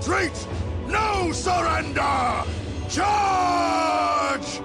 retreat! No surrender! Charge!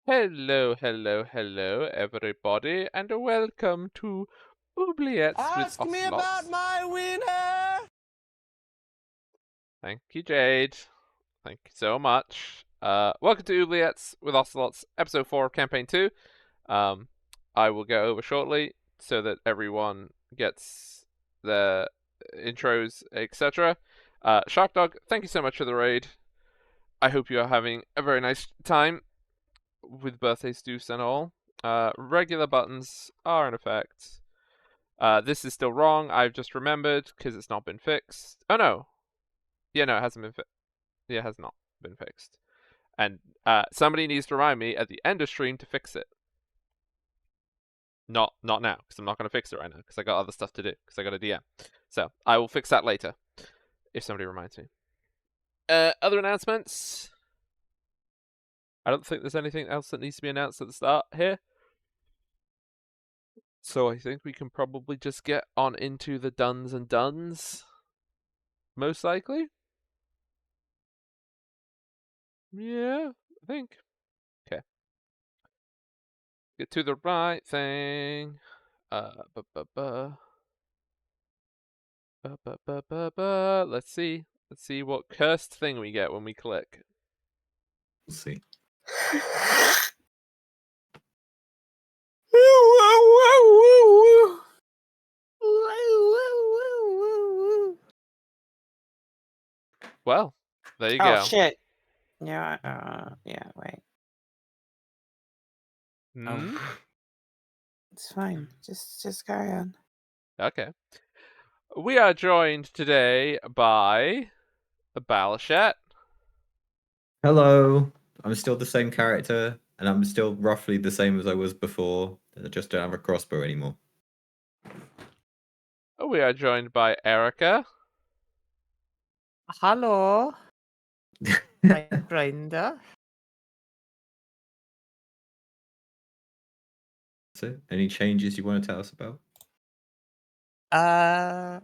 Hello, everybody, and welcome to Oubliettes with Ask me about Ocelots. my winner! Thank you, Jade. Thank you so much. Welcome to Oubliettes with Ocelots, episode 4 of Campaign 2. I will go over shortly so that everyone gets their intros, etc. Shark Dog, thank you so much for the raid. I hope you are having a very nice time with birthday stews and all. Regular buttons are in effect. This is still wrong. I've just remembered because it's not been fixed. Oh no, yeah, no, it hasn't been fixed. Yeah, it has not been fixed. And somebody needs to remind me at the end of stream to fix it. Not now, because I'm not going to fix it right now because I got other stuff to do because I got a DM. So I will fix that later if somebody reminds me. Other announcements. I don't think there's anything else that needs to be announced at the start here. So I think we can probably just get on into the duns and duns. Most likely. Yeah, I think. Okay. Get to the right thing. Let's see. Let's see what cursed thing we get when we click. We'll see. Well, there you Oh go. shit. Yeah, wait. Hmm? It's fine. Just carry on. Okay. We are joined today by Balchet. Hello. I'm still the same character, and I'm still roughly the same as I was before. I just don't have a crossbow anymore. We are joined by Erica. Hello, my friend. So, any changes you want to tell us about? I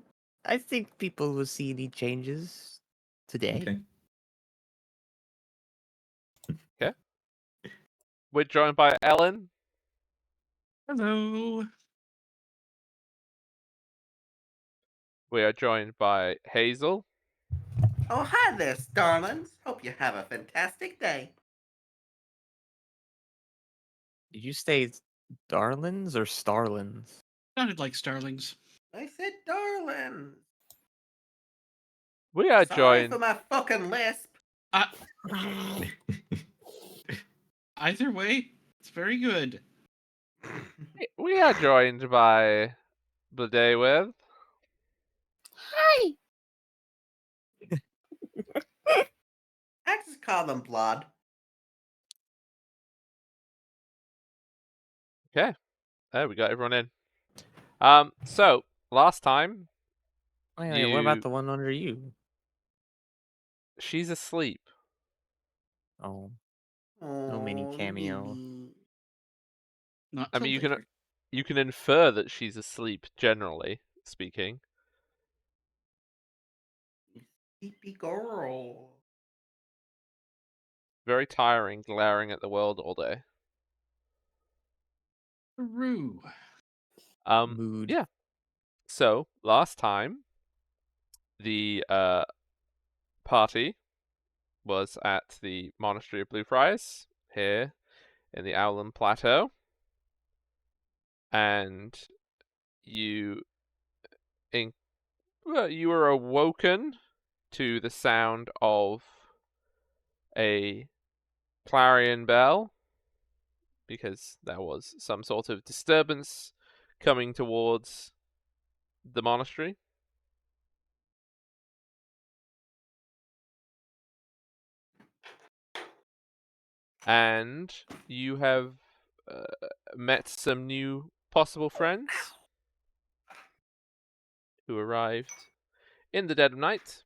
think people will see the changes today. Okay. Okay. We're joined by Ellen. Hello. We are joined by Hazel. Oh, hi there, darlings. Hope you have a fantastic day. Did you say darlings or starlings? Sounded like starlings. I said darlings. We are Sorry joined. for my fucking lisp. Either way, it's very good. We are joined by Blade with. Hi. I just call them blood. Okay. There we got everyone in. So last time Wait, what about the one under you? she's asleep. Oh, Oh, mini cameo. baby. Not I till mean, later. you can infer that she's asleep, generally speaking. Sleepy girl. Very tiring, glaring at the world all day. True. Mood. Yeah. So last time, the party was at the Monastery of Blue Friars here in the Owlin Plateau, and you were awoken to the sound of a clarion bell because there was some sort of disturbance coming towards the monastery. And you have met some new possible friends who arrived in the dead of night.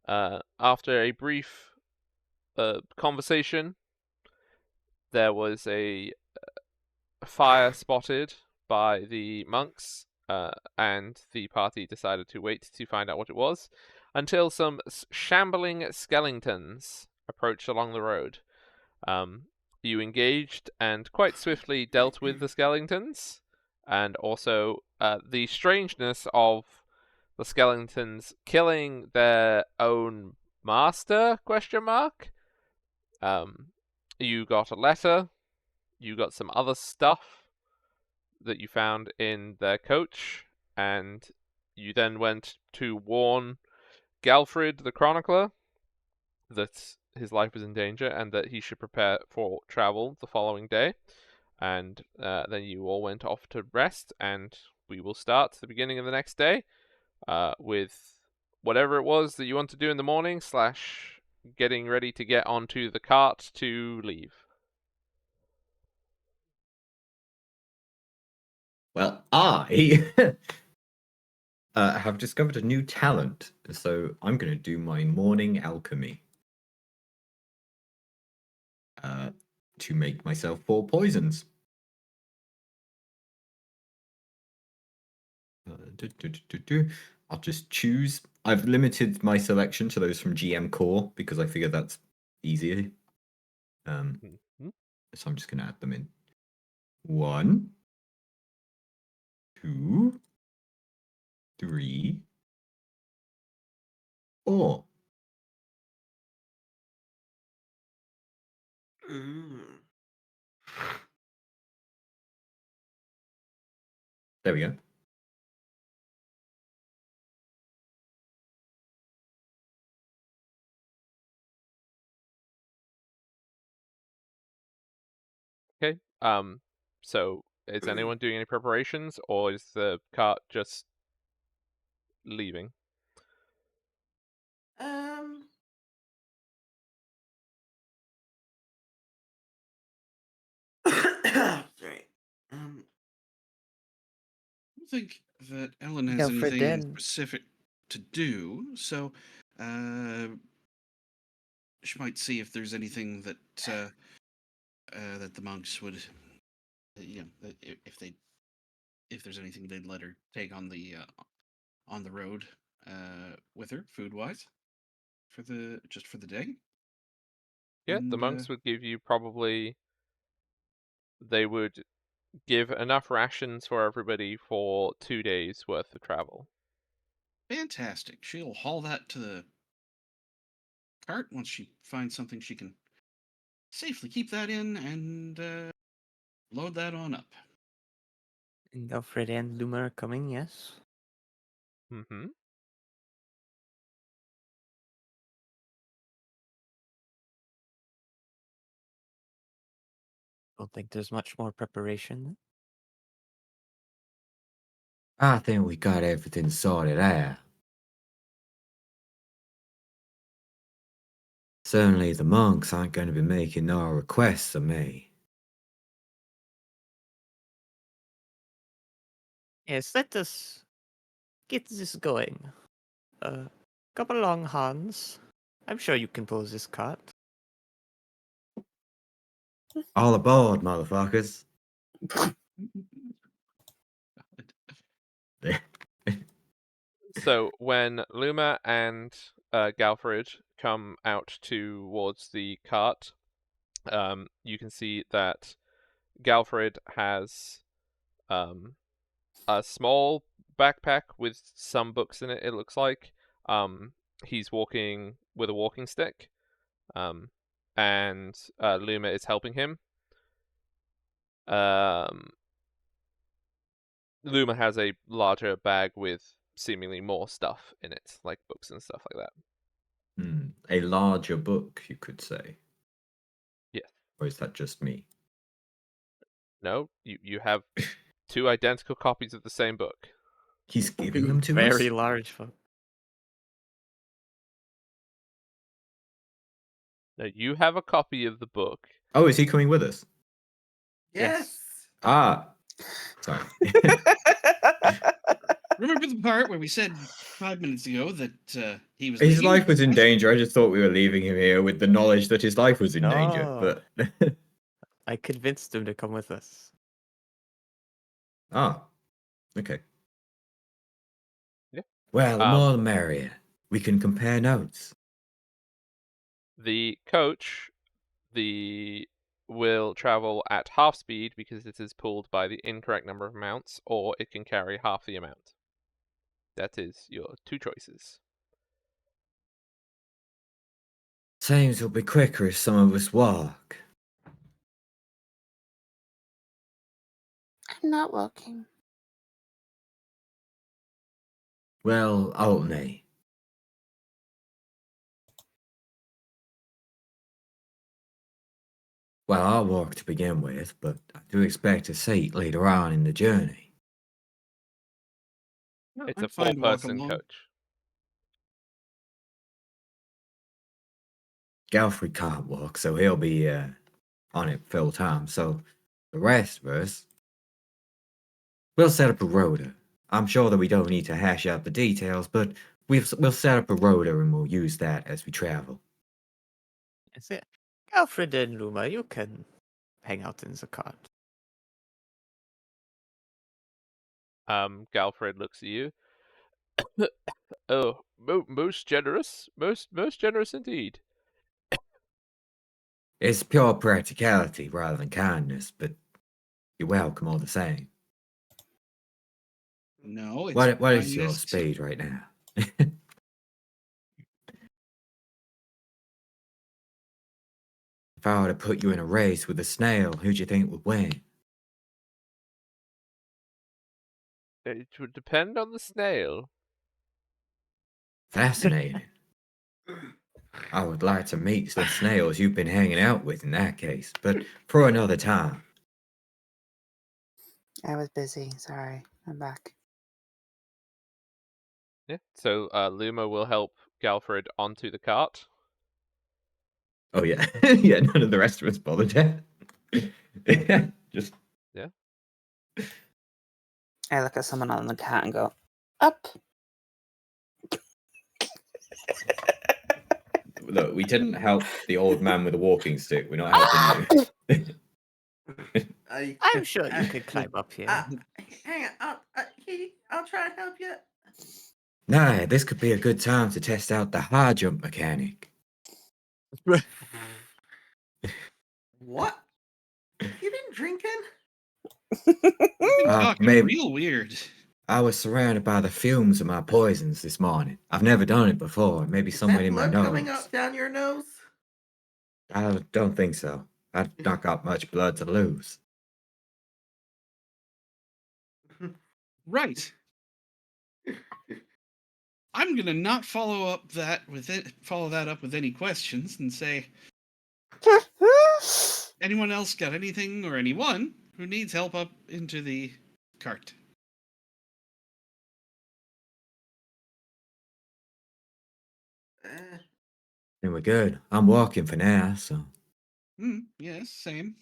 After a brief conversation, there was a fire spotted by the monks, and the party decided to wait to find out what it was until some shambling skeletons approached along the road. you engaged and quite swiftly dealt with the skeletons, and also the strangeness of the skeletons killing their own master? Question mark. You got a letter. You got some other stuff that you found in their coach, and you then went to warn Galfred the Chronicler that his life was in danger and that he should prepare for travel the following day. And then you all went off to rest, and we will start the beginning of the next day with whatever it was that you want to do in the morning / getting ready to get onto the cart to leave. Well, I have discovered a new talent, so I'm going to do my morning alchemy to make myself 4 poisons. I'll just choose. I've limited my selection to those from GM Core because I figure that's easier. Mhm. So I'm just going to add them in. 1, 2, 3, 4. Mm. There we go. Okay. So is anyone doing any preparations, or is the cart just leaving? Um. Sorry. I don't think that Ellen has Galfred anything then. specific to do, so she might see if there's anything that that the monks would, if there's anything they'd let her take on the road with her, food wise, for the day. Yeah, the And, monks would give you probably. They would give enough rations for everybody for 2 days worth of travel. Fantastic. She'll haul that to the cart once she finds something she can safely keep that in and load that on up. And Alfred and Luma are coming, yes? Mm-hmm. Don't think there's much more preparation. I think we got everything sorted out. Certainly the monks aren't going to be making no requests of me. Yes, let us get this going. Come along, Hans. I'm sure you can pull this cart. All aboard, motherfuckers. So when Luma and Galfred come out towards the cart, you can see that Galfred has a small backpack with some books in it. It looks like he's walking with a walking stick, and Luma is helping him. Luma has a larger bag with seemingly more stuff in it, like books and stuff like that. A larger book, you could say. Yes. Or is that just me? No, you have 2 identical copies of the same book. He's giving them to Very us? large. No, you have a copy of the book. Oh, is he coming with us? Yes. Ah. Sorry. Remember the part where we said 5 minutes ago that he was His leaving? life was in danger. I just thought we were leaving him here with the knowledge that his life was in danger. No. But I convinced him to come with us. ah, okay. Yeah. Well, the more the merrier. We can compare notes. The coach, the will travel at half speed because it is pulled by the incorrect number of mounts, or it can carry half the amount. That is your two choices. Seems it'll be quicker if some of us walk. I'm not walking. Well, alternate. Well, I'll walk to begin with, but I do expect a seat later on in the journey. No, It's I'm a fine to walk four-person along. coach. Galfrey can't walk, so he'll be on it full time. So the rest of us, we'll set up a rota. I'm sure that we don't need to hash out the details, but we'll set up a rota and we'll use that as we travel. Is it? Alfred and Luma, you can hang out in the cart. Galfred looks at you. Oh, most generous, most generous indeed. It's pure practicality rather than kindness, but you're welcome all the same. No, it's What is your kindness. speed right now? If I were to put you in a race with a snail, who do you think would win? It would depend on the snail. Fascinating. I would like to meet the snails you've been hanging out with in that case, but for another time. I was busy. Sorry. I'm back. Yeah. So Luma will help Galfred onto the cart. Oh yeah, yeah. None of the rest of us bothered yet. Just I look at someone on the cat and go, up. look. We didn't help the old man with a walking stick. We're not helping you. I'm sure you could climb up here. Hang on, I'll try and help you. Nah, this could be a good time to test out the high jump mechanic. What? You been drinking? Talking Maybe real weird. I was surrounded by the fumes of my poisons this morning. I've never done it before. Maybe Is somewhere that in my blood coming nose. up down your nose? I don't think so. I've not got much blood to lose. Right. I'm gonna not follow that up with any questions and say, anyone else got anything or anyone who needs help up into the cart? Then we're good. I'm walking for now, so. Yes, same.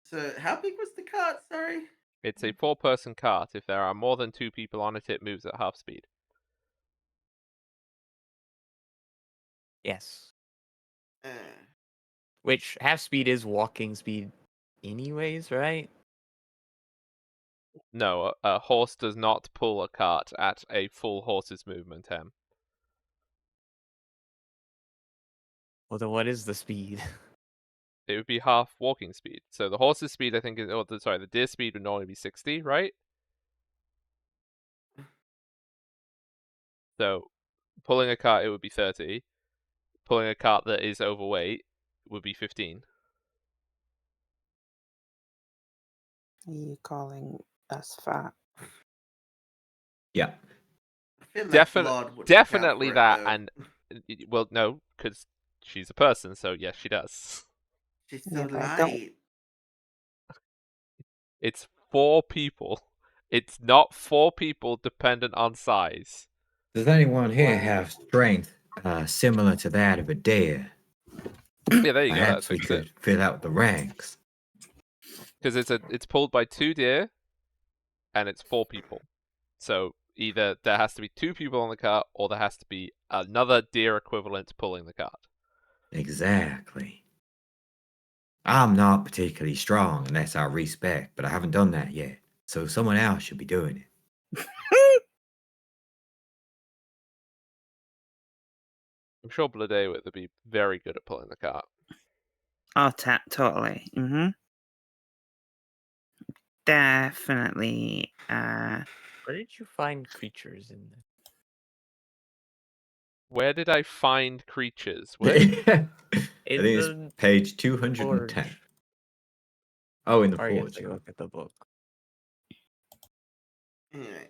So how big was the cart? Sorry. It's a four-person cart. If there are more than two people on it, it moves at half speed. Yes. Uh, Which half speed is walking speed anyways, right? No, a horse does not pull a cart at a full horse's movement, Em. Well, then what is the speed? It would be half walking speed. So the horse's speed, I think, is... Oh, sorry, the deer speed would normally be 60, right? So pulling a cart, it would be 30. Pulling a cart that is overweight would be 15. Are you calling us fat? Yeah. I feel like blood would account Definitely for it, that, though. and well, no, because she's a person, so yes, she does. She's Yeah, so but I don't- light. It's 4 people. It's not 4 people dependent on size. Does anyone here Wow. have strength similar to that of a deer? Yeah, there you go. That Perhaps we fixes it. could fill out the ranks. Because it's pulled by 2 deer, and it's 4 people. So either there has to be 2 people on the cart, or there has to be another deer equivalent pulling the cart. Exactly. I'm not particularly strong, and that's our respect, but I haven't done that yet. So someone else should be doing it. I'm sure Blade would be very good at pulling the cart. Oh, totally. Mm-hmm. Definitely. Where did you find creatures in this? Where did I find creatures? Where? I think In it's the page 210. forge. Oh, in the Or you have forge. to look at the book. Anyway,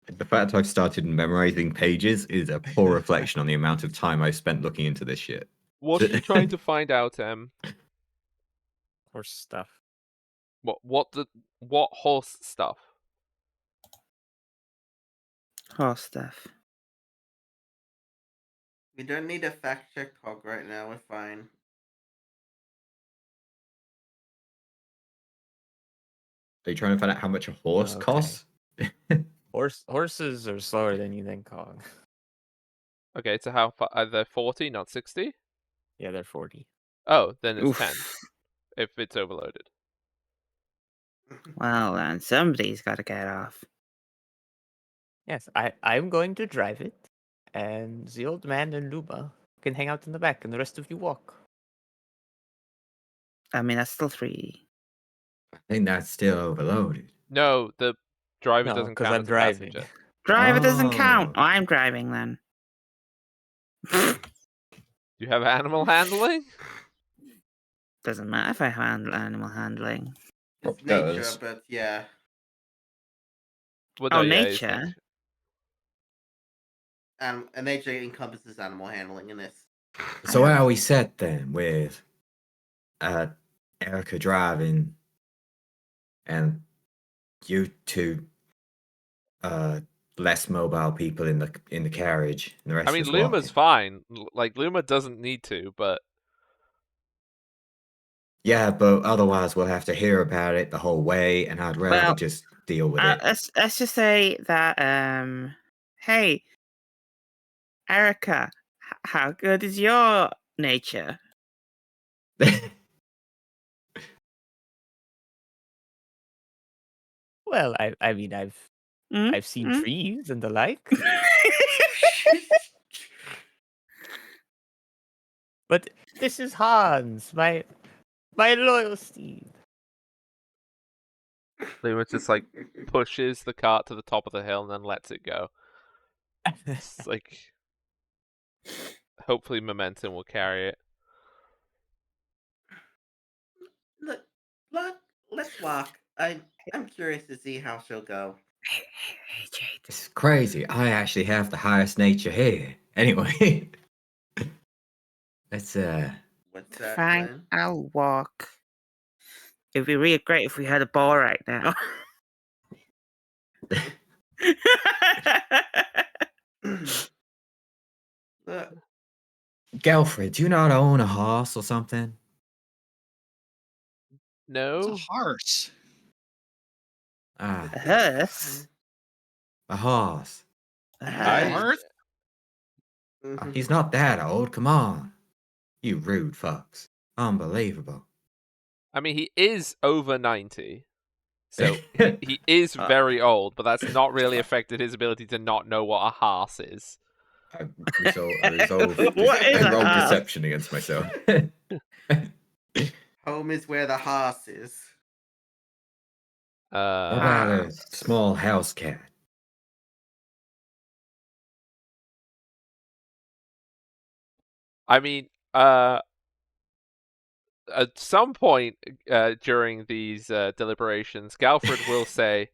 The fact I've started memorizing pages is a poor reflection on the amount of time I spent looking into this shit. What are you trying to find out, Em? Or stuff. What horse stuff? Horse stuff. we don't need a fact check Hog right now. We're fine. Are you trying to find out how much a horse Okay. costs? Horses are slower than you think, Kong. Okay, so how far? Are they 40, not 60? Yeah, they're 40. Oh, then it's Oof. 10 if it's overloaded. Well, then somebody's got to get off. Yes, I'm going to drive it, and the old man and Luma can hang out in the back, and the rest of you walk. I mean, that's still 3. I think that's still overloaded. No, the driver No, doesn't because count I'm as a driving. passenger. Driver doesn't count. Oh. Oh, I'm driving then. Do you have animal handling? Doesn't matter if I handle animal handling. It's It nature, does. but yeah. Well, Oh, no, yeah, it's nature? And nature encompasses animal handling in this. So where are we set then with Erica driving and you two less mobile people in the carriage and the rest I of mean, us Luma's walking? fine. Like, Luma doesn't need to, but Yeah, but otherwise we'll have to hear about it the whole way, and I'd rather Well, just deal with it. let's just say that hey, Erica, how good is your nature? Well, I mean, Mm? I've seen Mm? trees and the like, but this is Hans, my loyal steed. Luma just like pushes the cart to the top of the hill and then lets it go. It's like, hopefully momentum will carry it. Look, let's walk. I'm curious to see how she'll go. Hey, Jade. It's crazy. I actually have the highest nature here. Anyway, let's What's that, Fine, Glenn? I'll walk. It'd be really great if we had a ball right now. Look, Gelfred, do you not own a horse or something? It's No? a horse. Ah, A hearse? a horse. A I- hearse? Hearth? Mhm. He's not that old. Come on, you rude fucks. Unbelievable. I mean, he is over 90. So he is very old, but that's not really affected his ability to not know what a horse is. I resolve. What is I a roll horse? deception against myself. Home is where the horse is. What about a small house cat? I mean, at some point during these deliberations, Galfred will say,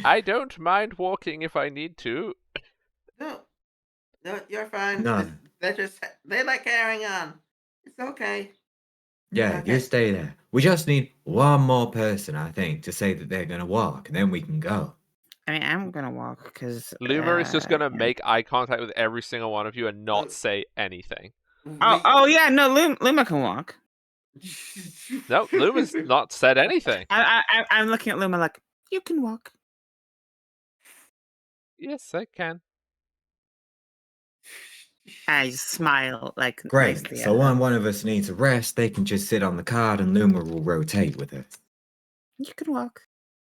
I don't mind walking if I need to. No, you're fine. None. They like carrying on. It's okay. Yeah, Okay. you stay there. We just need one more person, I think, to say that they're gonna walk, and then we can go. I mean, I'm gonna walk because. Luma is just going to make eye contact with every single one of you and not say anything. Oh yeah, no, Luma can walk. No, Luma's not said anything. I'm looking at Luma like, you can walk. Yes, I can. I smile like Great. nicely So at her. when one of us needs a rest, they can just sit on the cart and Luma will rotate with us. You can walk.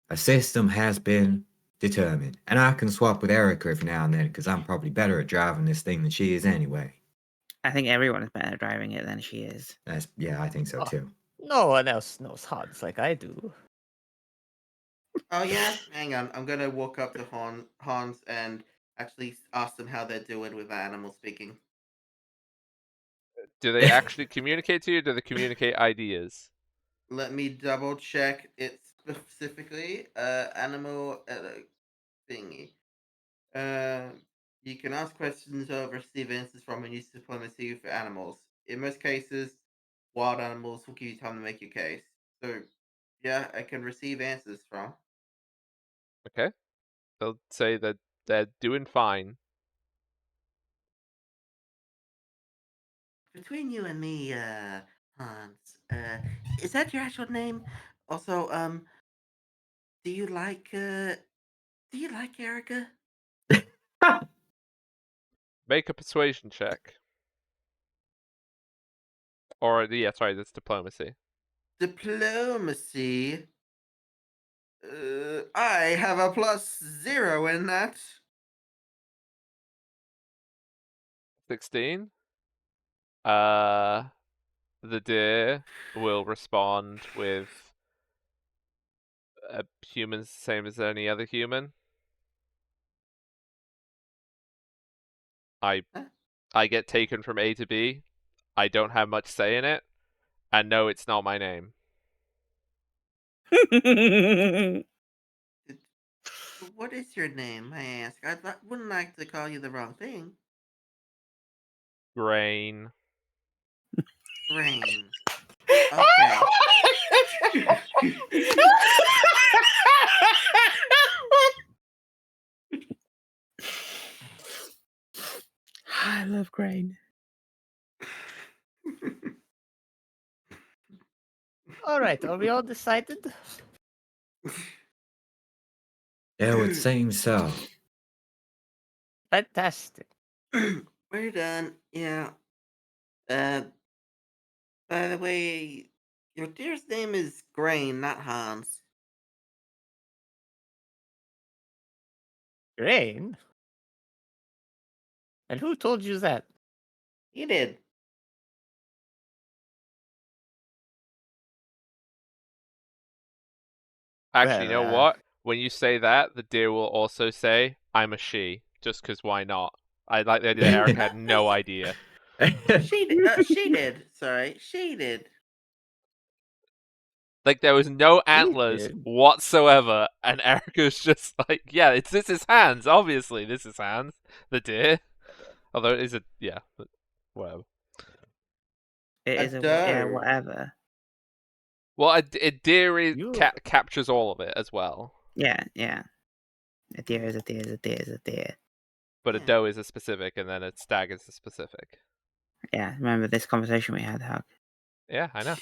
A system has been determined, and I can swap with Erica every now and then because I'm probably better at driving this thing than she is anyway. I think everyone is better at driving it than she is. Yeah, I think so Oh. too. No one else knows Hans like I do. Oh yeah, hang on. I'm gonna walk up to Hans and actually ask them how they're doing with animal speaking. Do they actually communicate to you? Or do they communicate ideas? Let me double check it specifically. Animal thingy. You can ask questions or receive answers from and use diplomacy for animals. In most cases, wild animals will give you time to make your case. So, yeah, I can receive answers from. Okay. They'll say that they're doing fine. Between you and me, Hans, is that your actual name? Also, do you like Erica? Make a persuasion check. Or, yeah, sorry, that's diplomacy. Diplomacy. I have a +0 in that. 16. The deer will respond with humans the same as any other human. I get taken from A to B. I don't have much say in it, and no, it's not my name. What is your name, I ask? Wouldn't like to call you the wrong thing. Grain. Rain. Okay. I love grain. All right, are we all decided? It would seem so. Fantastic. We're done. Yeah. Uh, by the way, your dear's name is Grain, not Hans. Grain? And who told you that? He did. Actually, you know Well, what? When you say that, the deer will also say, I'm a she, just because why not? I like the idea that Eric had no idea. She did. Sorry, she did. Like, there was no He antlers did. whatsoever, and Eric was just like, yeah, this is Hans, obviously, this is Hans, the deer. Although it is yeah, but whatever. It A is doe. whatever. Well, a deer You- captures all of it as well, Yeah. A deer is a deer is a deer is a deer. but a Yeah. doe is a specific, and then a stag is a specific. Yeah, remember this conversation we had, Hug? Yeah, I know.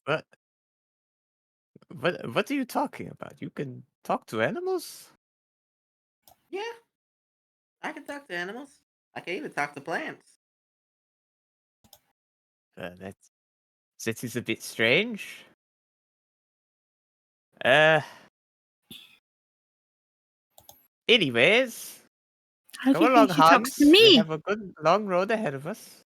What? What are you talking about? You can talk to animals? Yeah. I can talk to animals. I can even talk to plants. That is a bit strange. Uh. Anyways, I come think along, she talks Hans. to We me. have a good long road ahead of us.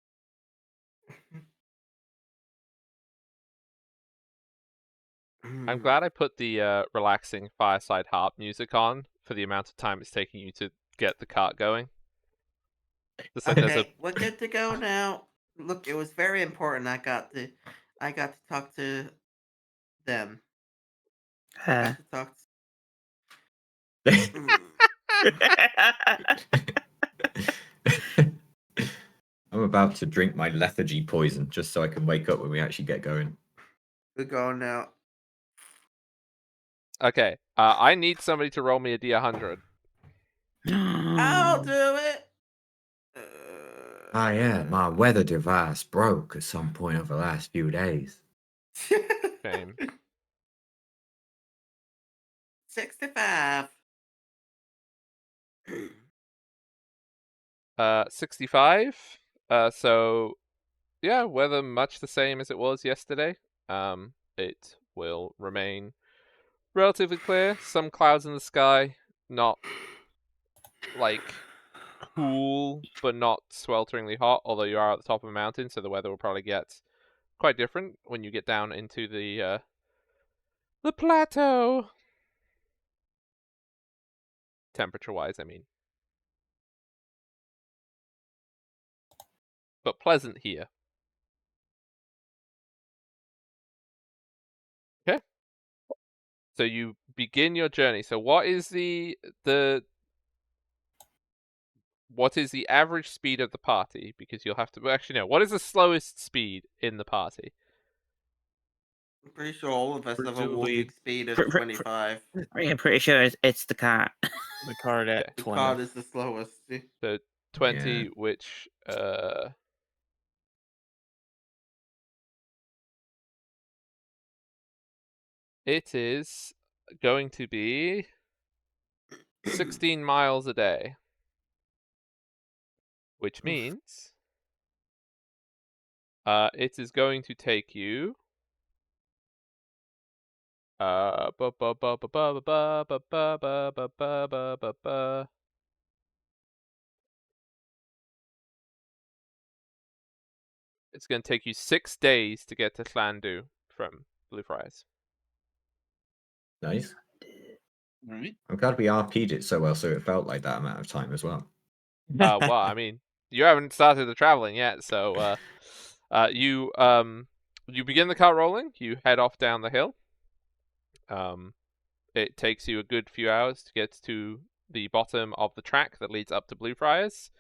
I'm glad I put the relaxing fireside harp music on for the amount of time it's taking you to get the cart going. Just like there's a Okay, we're good to go now. Look, it was very important. I got to talk to them. I got to talk. I'm about to drink my lethargy poison just so I can wake up when we actually get going. We're going now. okay. I need somebody to roll me a D100. I'll do it. Ah, yeah, my weather device broke at some point over the last few days. Shame. 65. 65. So yeah, weather much the same as it was yesterday. It will remain relatively clear. Some clouds in the sky, not like cool, but not swelteringly hot. Although you are at the top of a mountain, so the weather will probably get quite different when you get down into the plateau. Temperature-wise, I mean. But pleasant here. Okay. So you begin your journey. So what is the what is the average speed of the party? Because you'll have to actually no. What is the slowest speed in the party? I'm pretty sure all of us have a Presumably- walking speed of Pr- pr- pr- 25. I'm pretty sure it's the cat. The card at Okay. The 20. card is the slowest. So 20, Yeah. which it is going to be 16 miles a day, which means it is going to take you it's going to take you 6 days to get to Llandu from Blue Friars. Nice. All right. I'm glad we RP'd it so well, so it felt like that amount of time as well. Well, I mean, you haven't started the traveling yet, so you begin the cart rolling. You head off down the hill. It takes you a good few hours to get to the bottom of the track that leads up to Blue Friars.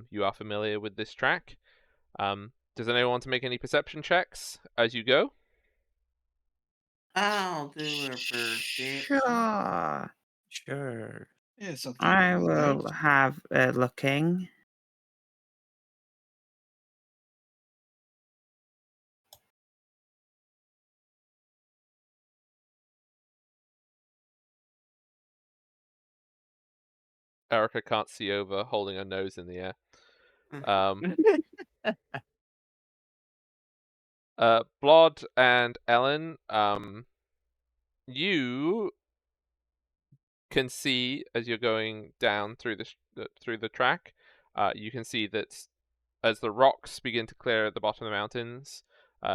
You are familiar with this track. Does anyone want to make any perception checks as you go? I'll do a perception. Sure. Sure. Yeah, something I like will that. have looking. Erica can't see over, holding her nose in the air. Blod and Ellen, you can see as you're going down through the track. You can see that as the rocks begin to clear at the bottom of the mountains,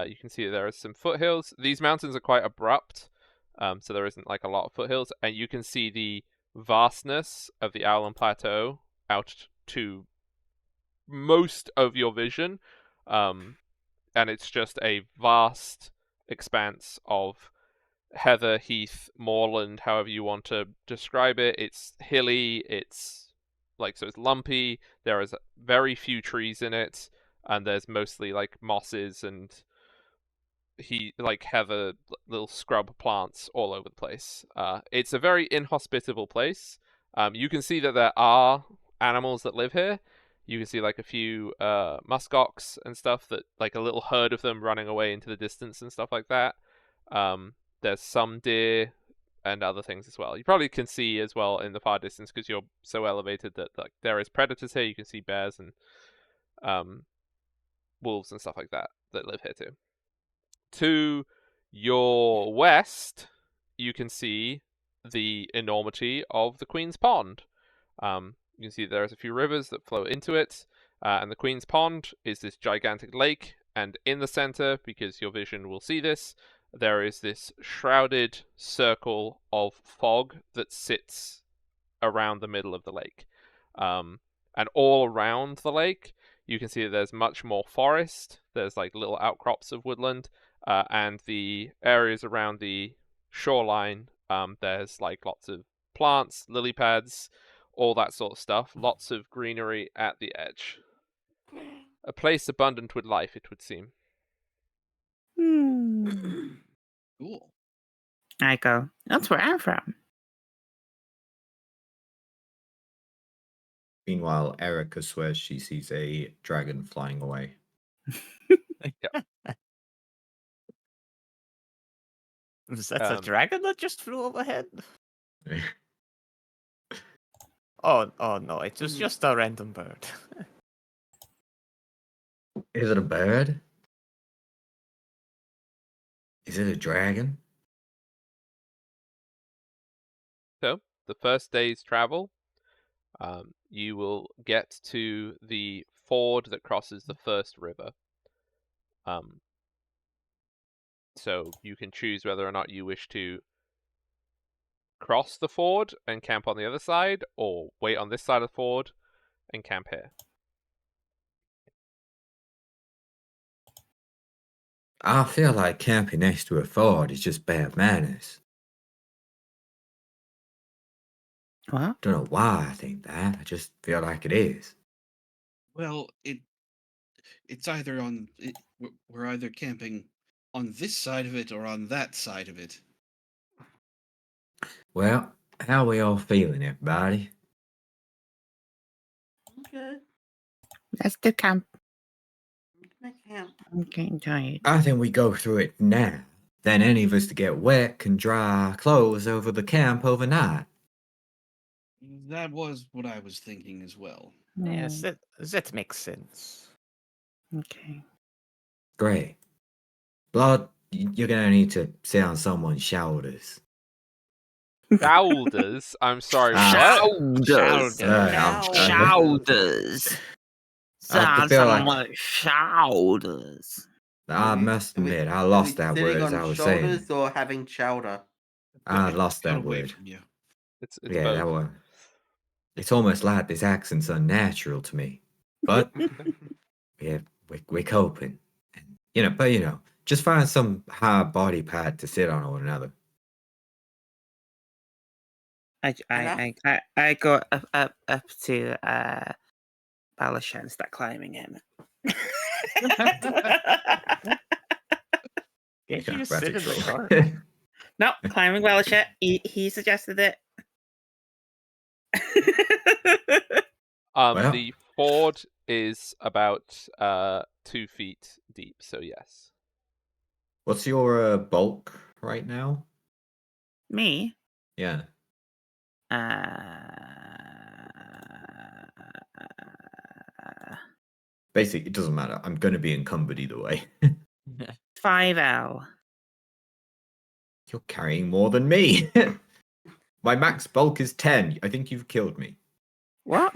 you can see there are some foothills. These mountains are quite abrupt, so there isn't like a lot of foothills, and you can see the vastness of the Owlin Plateau out to most of your vision, and it's just a vast expanse of heather, heath, moorland, however you want to describe it. It's hilly, it's lumpy, there is very few trees in it, and there's mostly like mosses and heather, little scrub plants all over the place. It's a very inhospitable place. You can see that there are animals that live here. You can see like a few muskox and stuff, that like a little herd of them running away into the distance and stuff like that. There's some deer and other things as well. You probably can see as well in the far distance because you're so elevated that like there is predators here. You can see bears and wolves and stuff like that live here too. To your west, you can see the enormity of the Queen's Pond. You can see there's a few rivers that flow into it, and the Queen's Pond is this gigantic lake, and in the center, because your vision will see this, there is this shrouded circle of fog that sits around the middle of the lake. And all around the lake, you can see that there's much more forest. There's like little outcrops of woodland, and the areas around the shoreline, there's like lots of plants, lily pads, all that sort of stuff. Lots of greenery at the edge. A place abundant with life, it would seem. Cool. I go, that's where I'm from. Meanwhile, Erica swears she sees a dragon flying away. Was that a Um, dragon that just flew overhead? Oh no, it was just a random bird. Is it a bird? Is it a dragon? So, the first day's travel, you will get to the ford that crosses the first river. So you can choose whether or not you wish to cross the ford and camp on the other side, or wait on this side of the ford and camp here. I feel like camping next to a ford is just bad manners. What? Don't know why I think that. I just feel like it is. Well, it's either we're either camping on this side of it or on that side of it. Well, how we all feeling, everybody? Okay. Let's do camp. I can't. I'm getting tired. I think we go through it now. Then any of us to get wet can dry our clothes over the camp overnight. That was what I was thinking as well. Yes, that makes sense. Okay. Great. Blood, you're gonna need to sit on someone's shoulders. Shoulders? I'm sorry, Ah, what? Shoulders. Shoulders. I feel like my shoulders. I Are we- must are we- admit, I are we lost that sitting word as on I was saying. shoulders or having chowder? I It lost got that away word. from you. It's Yeah, both. that one. It's almost like this accent's unnatural to me. But yeah, we're coping. And, just find some hard body part to sit on one another. I go up to Balasha and start climbing him. Can't you just sit in the Radical. car? No, climbing Balasha. He suggested it. Well. The ford is about 2 feet deep, so yes. What's your bulk right now? Me? Yeah. Basically, it doesn't matter. I'm going to be encumbered either way. 5L. You're carrying more than me. My max bulk is 10. I think you've killed me. What?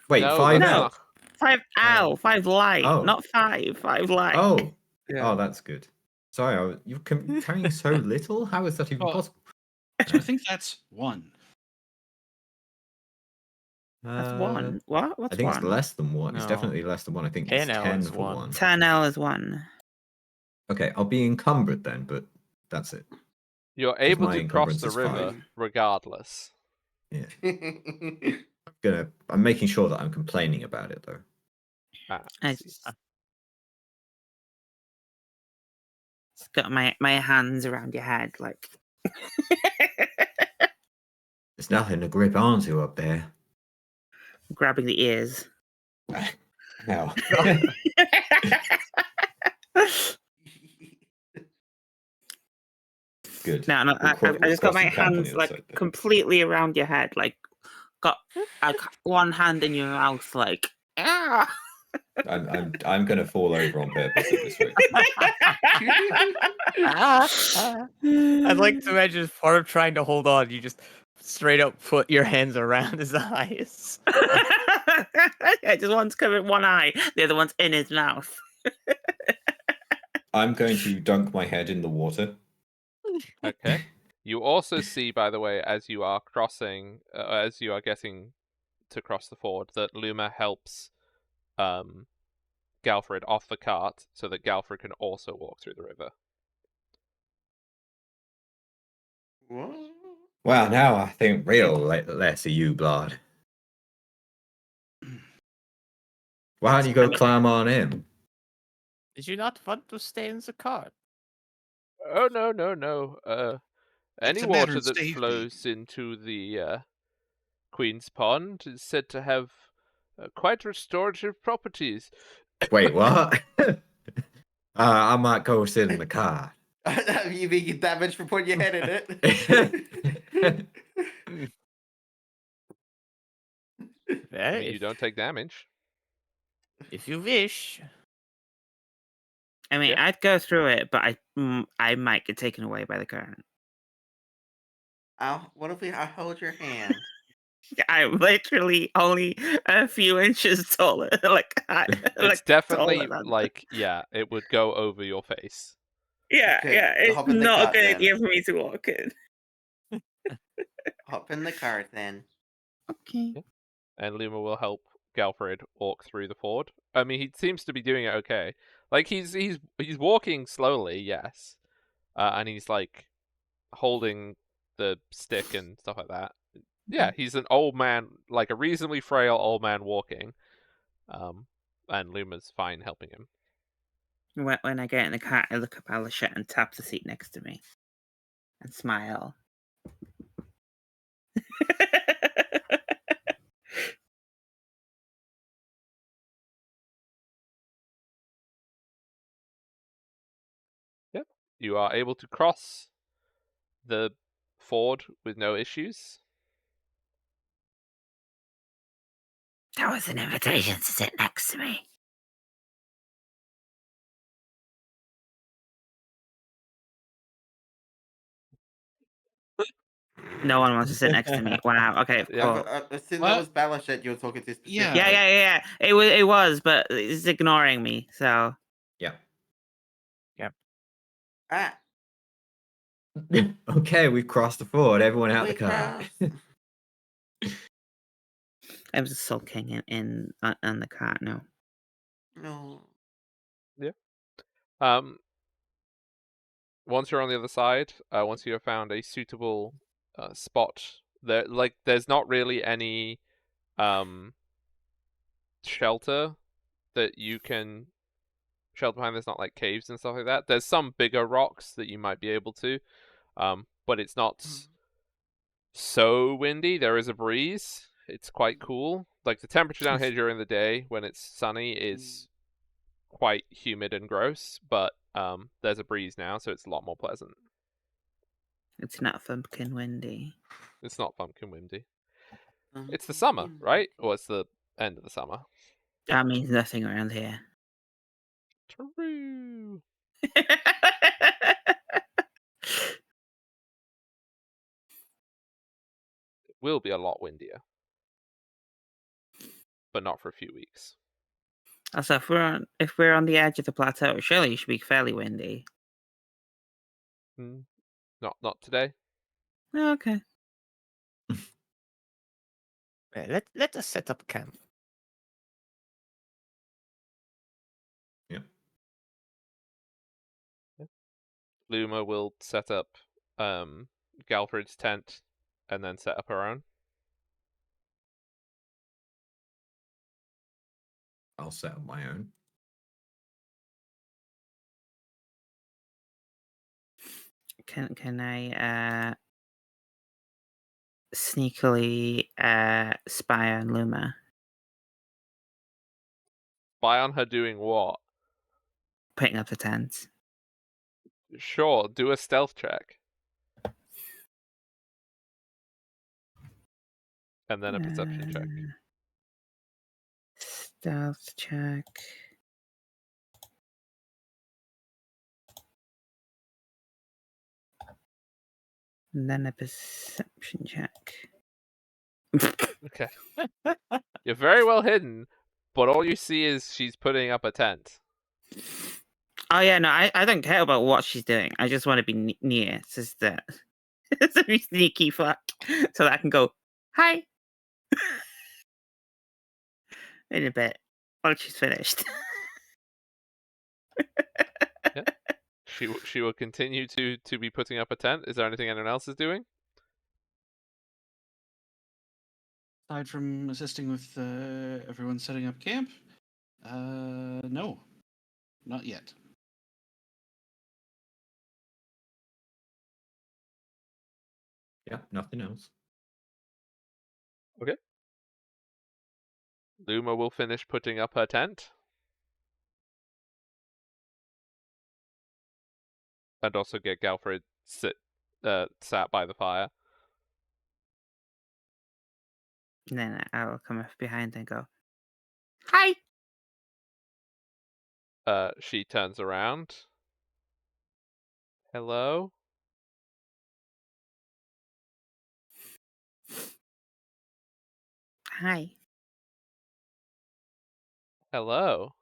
Wait, No, 5 that's No. not- 5L. 5 light. Oh. Not 5. 5 light. Oh. Yeah. Oh, that's good. Sorry, you're carrying so little? How is that even Oh. possible? So I think that's 1. That's 1. What? What's I think 1? it's less than 1. It's No. definitely less than 1. I think it's 10L 10 is for 1. 1. 10L is 1. Okay, I'll be encumbered then, but that's it. You're able my to cross encumbrance the is river 5. regardless. Yeah. I'm making sure that I'm complaining about it though. Ah, I see. just got my hands around your head, like. There's nothing to grip onto up there. Grabbing the ears. No. Good. No, We'll I just got my cross the camp on hands the other like side then. completely around your head, like got one hand in your mouth, like. Ah! I'm gonna fall over on purpose at this rate. I'd like to imagine as part of trying to hold on, you just straight up put your hands around his eyes. Yeah, just one's covering one eye, the other one's in his mouth. I'm going to dunk my head in the water. Okay. You also see, by the way, as you are crossing, as you are getting to cross the ford, that Luma helps Galfred off the cart so that Galfred can also walk through the river. What? Well, now I think real less of you, Blood. Why don't you go climb on in? Did you not want to stay in the car? Oh, no. Any It's a matter water of that safety. flows into the Queen's Pond is said to have quite restorative properties. Wait, what? I might go sit in the car. You being damaged for putting your head in it? I mean, you don't take damage. If you wish. I mean, Yeah. I'd go through it, but I might get taken away by the current. What if I hold your hand? I'm literally only a few inches taller. It's definitely taller than- like, yeah, it would go over your face. Yeah, Okay, yeah. It's hop in the not a cart good then. idea for me to walk in. Hop in the cart then. Okay. And Luma will help Galfred walk through the ford. I mean, he seems to be doing it okay. Like he's walking slowly, yes, and he's like holding the stick and stuff like that. Yeah, he's an old man, like a reasonably frail old man walking. And Luma's fine helping him. When I get in the car, I look up Alisha and tap the seat next to me and smile. Yep, you are able to cross the ford with no issues. That was an invitation to sit next to me. No one wants to sit next to me. Wow. Okay. Yeah. Cool. I assume What? that was Balashet you were talking to specifically. Yeah. Yeah. It was, but it's ignoring me. So Yeah. Ah, Okay, we've crossed the ford. Everyone out we the car. crossed. I was sulking on the car. No. No. Once you're on the other side, once you have found a suitable spot, there's not really any shelter that you can shelter behind. There's not like caves and stuff like that. There's some bigger rocks that you might be able to, but it's not so windy. There is a breeze. It's quite cool. Like the temperature down here during the day when it's sunny is quite humid and gross, but there's a breeze now, so it's a lot more pleasant. It's not pumpkin windy. It's not pumpkin windy. It's the summer, right? Or it's the end of the summer. That means nothing around here. True. It will be a lot windier, but not for a few weeks. Also, if we're on the edge of the plateau, surely it should be fairly windy. Not today. Okay. Let us set up camp. Luma will set up Galfred's tent and then set up her own. I'll set up my own. Can I sneakily spy on Luma? Spy on her doing what? Putting up the tent. Sure, do a stealth check. And then a perception check. Stealth check. And then a perception check. Okay. You're very well hidden, but all you see is she's putting up a tent. Oh yeah, no, I don't care about what she's doing. I just want to be near. It's just that it's a sneaky fuck, so that I can go hi in a bit once she's finished. She will continue to be putting up a tent. Is there anything anyone else is doing? Aside from assisting with everyone setting up camp, no, not yet. Yeah, nothing else. Luma will finish putting up her tent. And also get Galfred sat by the fire. And then I'll come up behind and go hi. She turns around. Hello? Hi. Hello.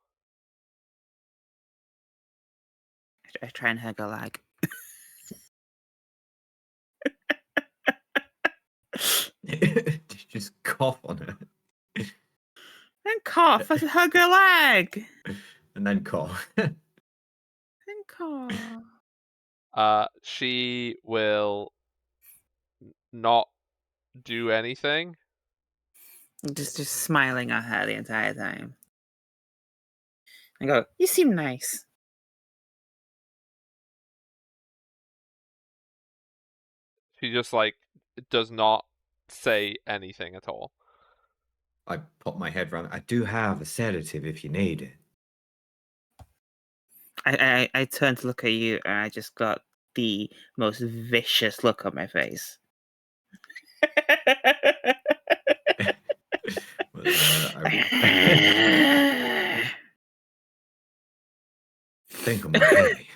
I try and hug her leg. Just cough on her. And cough. I said hug her leg. And then cough. And cough. She will not do anything. Just smiling at her the entire time. I go, you seem nice. She just like does not say anything at all. I pop my head round. I do have a sedative if you need it. I turn to look at you and I just got the most vicious look on my face. Well, I think I'm okay.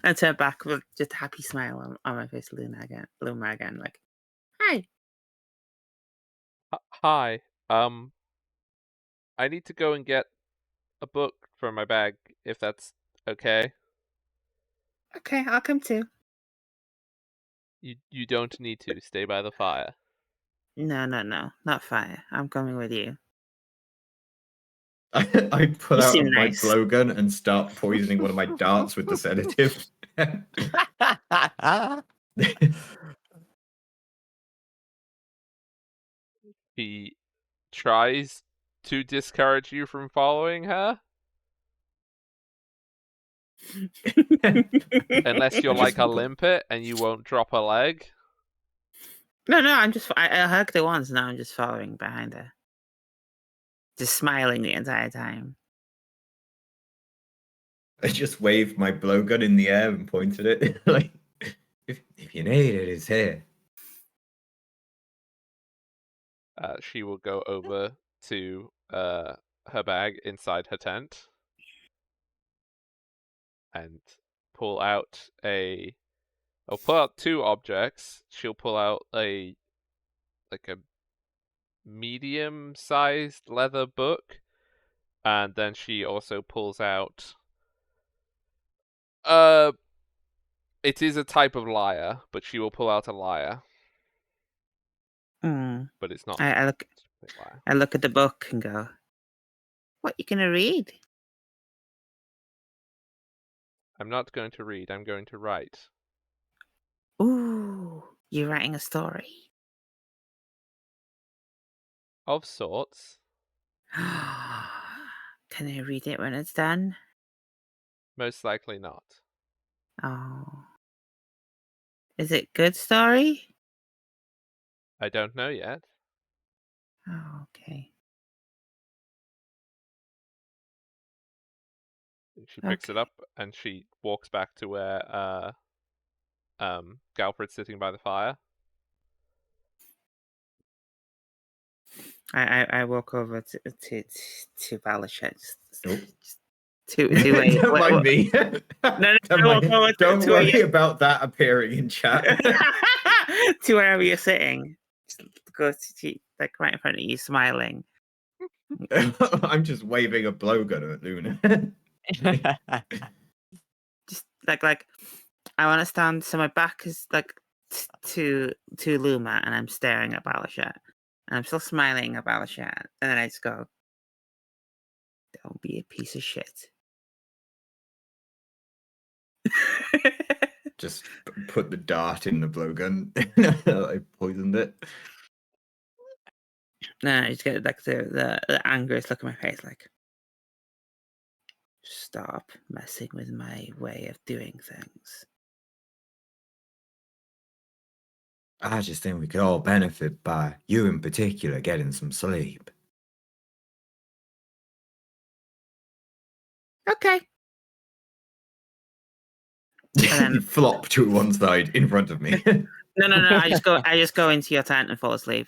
I turn back with just a happy smile on my face, Luma again, like, hi. Hi. I need to go and get a book for my bag, if that's okay. Okay, I'll come too. You don't need to. Stay by the fire. No, not fire. I'm coming with you. I pull You out seem my nice. blowgun and start poisoning one of my darts with the sedative. He tries to discourage you from following her, unless you're like a limpet and you won't drop a leg. No, I hugged her once, now I'm just following behind her. Just smiling the entire time. I just waved my blowgun in the air and pointed it. Like, if you need it, it's here. She will go over to her bag inside her tent and pull out two objects. She'll pull out a medium-sized leather book, and then she also pulls out it is a type of lyre, but she will pull out a lyre, Mm. but it's not I look a lyre. I look at the book and go, what you gonna read? I'm not going to read, I'm going to write. Ooh, you're writing a story. Of sorts. Can I read it when it's done? Most likely not. Oh. Is it good story? I don't know yet. Oh, okay. She picks it up and she walks back to where Galfred's sitting by the fire. I walk over to Balashet. Nope. To where Don't mind me. No, Don't worry about that appearing in chat. to wherever you're sitting. Just go to like right in front of you, smiling. I'm just waving a blowgun at Luna. Just like I want to stand, so my back is like to Luma, and I'm staring at Balashet, and I'm still smiling at Balashet, and then I just go, "Don't be a piece of shit." Just put the dart in the blowgun. I poisoned it. No, I just get like the angriest look on my face, like, stop messing with my way of doing things. I just think we could all benefit by you in particular getting some sleep. Okay. And You flop to one side in front of me. No. I just go into your tent and fall asleep.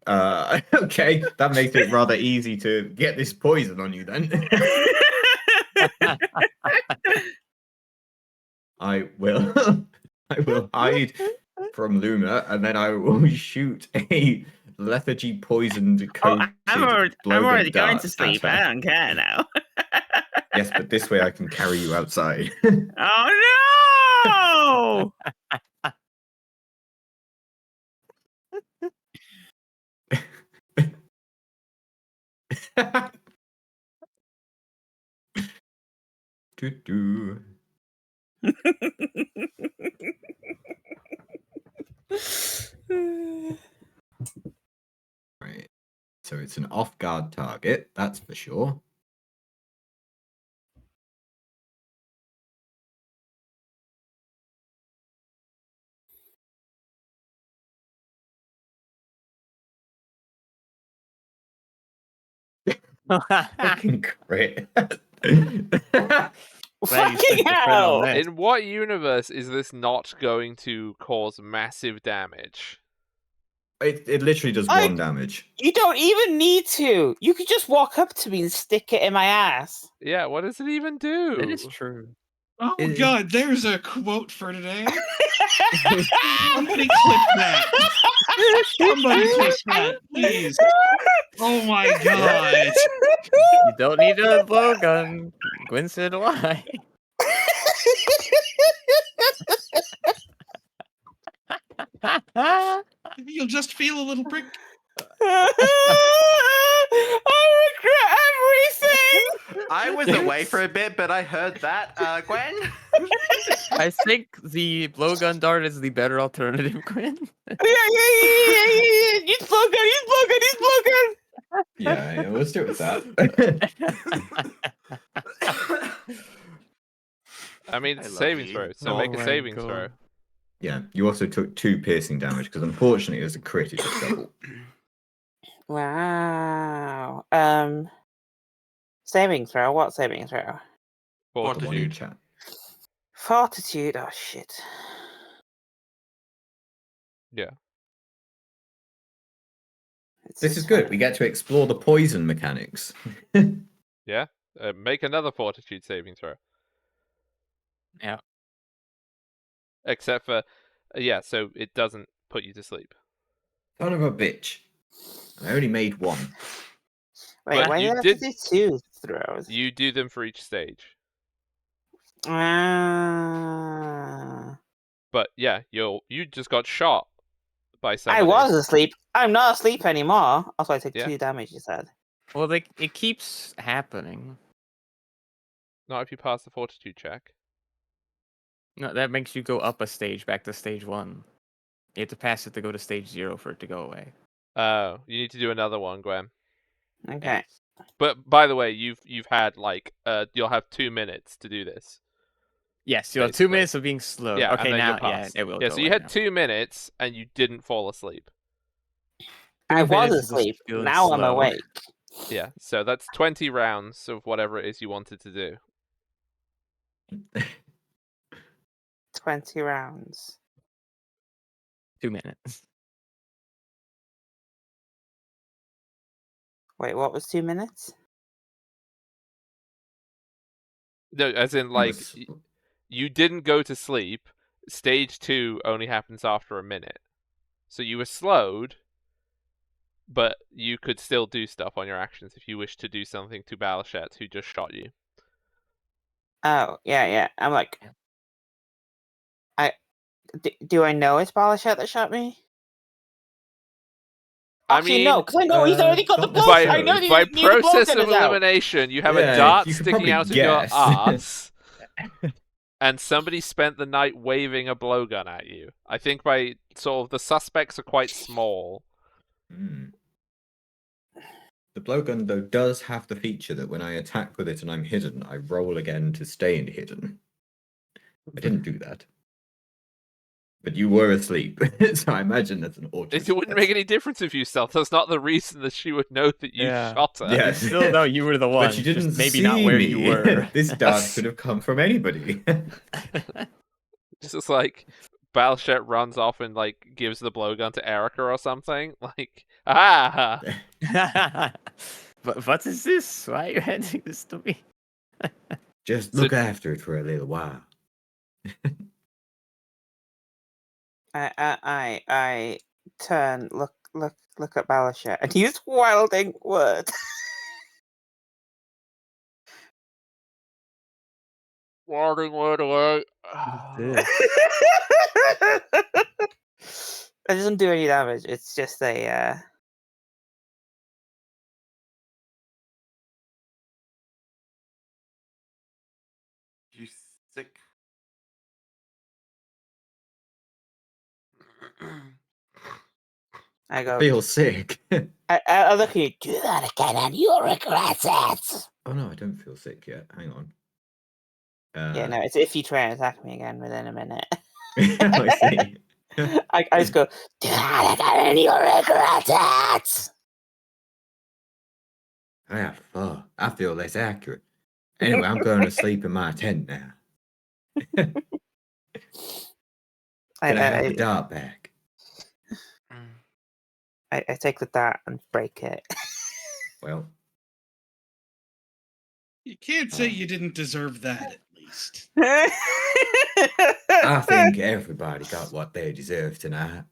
Okay, that makes it rather easy to get this poison on you then. I will I will hide from Luna, and then I will shoot a lethargy poisoned Oh, coated I'm already blowgun going to dart sleep. at I her. don't care now. Yes, but this way I can carry you outside. Oh no! Doo-doo. Right. So it's an off-guard target, that's for sure. Fucking crit. Fucking hell! In what universe is this not going to cause massive damage? It literally does I- 1 damage. You don't even need to. You could just walk up to me and stick it in my ass. Yeah, what does it even do? That is true. Oh Is- God, there's a quote for today. Somebody clip that. Somebody clip that, please. Oh my God. You don't need a blowgun. Gwen said why. You'll just feel a little prick. I regret everything. I was away for a bit, but I heard that, Gwen. I think the blowgun dart is the better alternative, Gwen. Yeah. He's blowgun. Yeah, let's do it with that. I mean, I it's a love saving you. throw, so Oh make a my saving God. throw. Yeah, you also took 2 piercing damage, because unfortunately it was a crit, it just doubled. Wow. Saving throw. What saving throw? The one in Fortitude. chat. Fortitude. Oh shit. Yeah. This is good, we get to explore the poison mechanics. Yeah. Make another fortitude saving throw. Yeah. Except for, yeah, so it doesn't put you to sleep. Son of a bitch. I only made 1. Wait, But why do you you have did- to do 2 throws? You do them for each stage. Ah. But yeah, you just got shot by I somebody. was asleep. I'm not asleep anymore. Also, I take Yeah. 2 damage. You said. Well, it keeps happening. Not if you pass the fortitude check. No, that makes you go up a stage back to stage 1. You have to pass it to go to stage 0 for it to go away. Oh, you need to do another one, Gwen. Okay. But by the way, you've had like you'll have 2 minutes to do this. Yes, you'll have 2 Basically. minutes of being slow. Yeah, Okay, and then now, you'll pass. it will Yeah, go so you away had now. 2 minutes and you didn't fall asleep. I 2 was minutes of just asleep. feeling Now I'm slow. awake. Yeah, so that's 20 rounds of whatever it is you wanted to do. 20 rounds. 2 minutes. Wait, what was 2 minutes? No, as in like Was- you didn't go to sleep. Stage 2 only happens after a minute. So you were slowed, but you could still do stuff on your actions if you wish to do something to Balashet, who just shot you. Oh, yeah. I'm like, do I know it's Balashet that shot me? I Actually, mean, no, because I know he's already got the not blow. by I know necessarily. the process blowgun of is out. elimination, you have Yeah, a dart you could sticking probably out of your guess. ass, and somebody spent the night waving a blowgun at you. I think by sort of the suspects are quite small. Hmm. The blowgun, though, does have the feature that when I attack with it and I'm hidden, I roll again to stay hidden. I didn't do that. But you were asleep, so I imagine that's an auto. It wouldn't make any difference if you stealth. That's not the reason that she would know that you Yeah. shot her. Yeah. Still, no, you were the one. But you didn't just maybe see not where me. you were. This dart could have come from anybody. It's just like Balashet runs off and like gives the blowgun to Erica or something. Like, ah, But what is this? Why are you handing this to me? Just So- look after it for a little while. I turn, look at Balasha, and use wilding word. Warding word away. This. It doesn't do any damage. It's just a. You sick. I I go. feel sick. I look at you. Do that again, and you'll regret it. Oh no, I don't feel sick yet. Hang on. Yeah, no. It's if you try and attack me again within a minute. I see. I just go. Do that again, and you'll regret it. Ah, fuck. I feel less accurate. Anyway, I'm going to sleep in my tent now. Can I have the dart back? I take the dart and break it. Well, You can't say you didn't deserve that, at least. I think everybody got what they deserve tonight.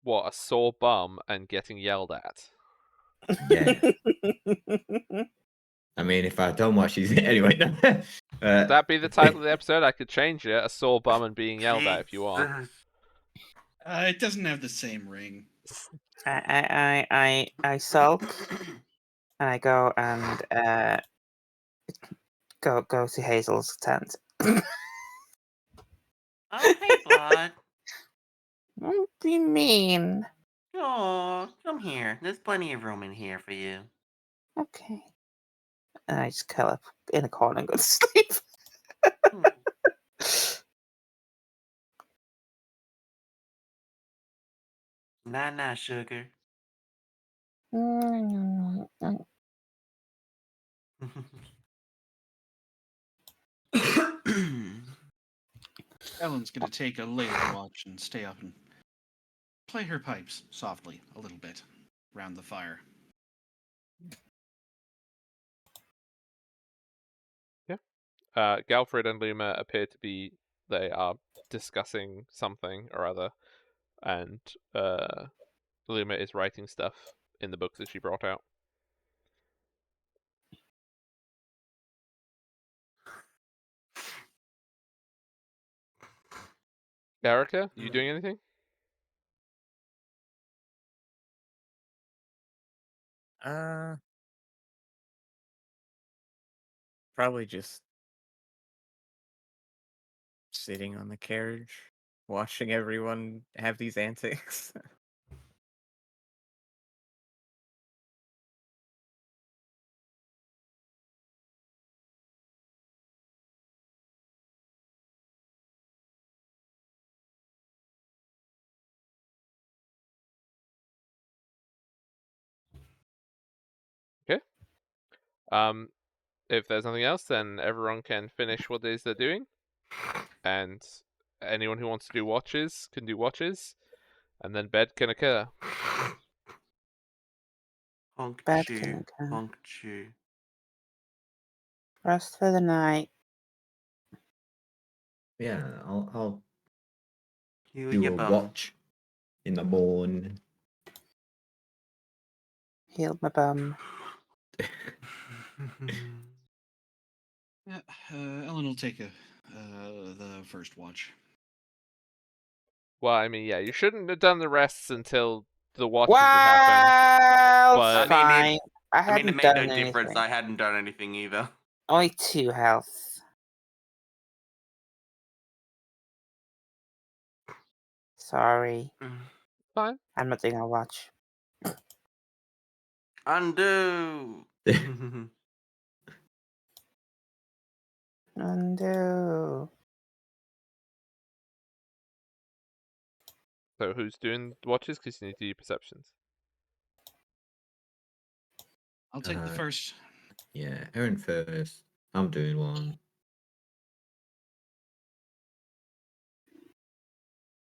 What, a sore bum and getting yelled at? Yeah. I mean, if I'd done what she's anyway. No. Would that be the title of the episode? I could change it. A sore bum and being yelled at if you want. Jesus. It doesn't have the same ring. I sulk and I go and go to Hazel's tent. Oh, hey, Blood. Don't be mean. Oh, come here. There's plenty of room in here for you. Okay. And I just curl up in a corner and go to sleep. Hmm. Nah, sugar. Ellen's going to take a later watch and stay up and play her pipes softly a little bit around the fire. Galfred and Luma appear to be, they are discussing something or other, and Luma is writing stuff in the book that she brought out. Erica, you doing anything? Probably just sitting on the carriage, watching everyone have these antics. If there's nothing else, then everyone can finish what it is they're doing, and anyone who wants to do watches can do watches, and then bed can occur. Honk Bad chew. can occur. Honk chew. Rest for the night. Yeah, I'll You do and your a bum. watch in the morning. Heal my bum. Yeah, Ellen will take the first watch. Well, I mean, yeah, you shouldn't have done the rests until the watches had happened. Well, but- fine. I I hadn't mean, it made done no anything. difference. I hadn't done anything either. Only 2 health. Sorry. Fine. I'm not doing a watch. Undo. Undo. So who's doing watches? Because you need to do perceptions. I'll take the first. Yeah, Aaron first. I'm doing one.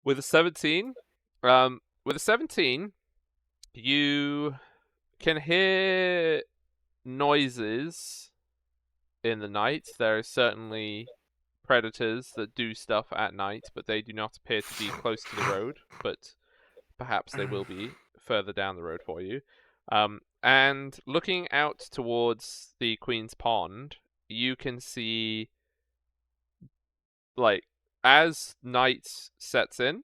With a 17, you can hear noises in the night. There is certainly predators that do stuff at night, but they do not appear to be close to the road, but perhaps they will be further down the road for you. And looking out towards the Queen's Pond, you can see, like, as night sets in,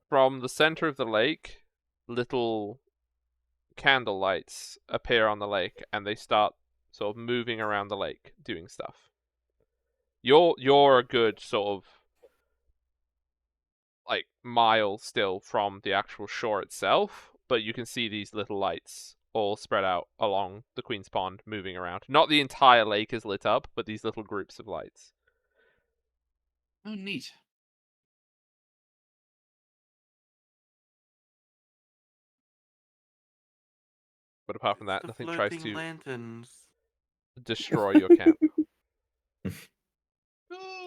from the center of the lake, little candle lights appear on the lake, and they start sort of moving around the lake, doing stuff. You're a good sort of like mile still from the actual shore itself, but you can see these little lights all spread out along the Queen's Pond, moving around. Not the entire lake is lit up, but these little groups of lights. Oh, neat. But apart from that, The nothing tries floating to lanterns. destroy your camp. Good.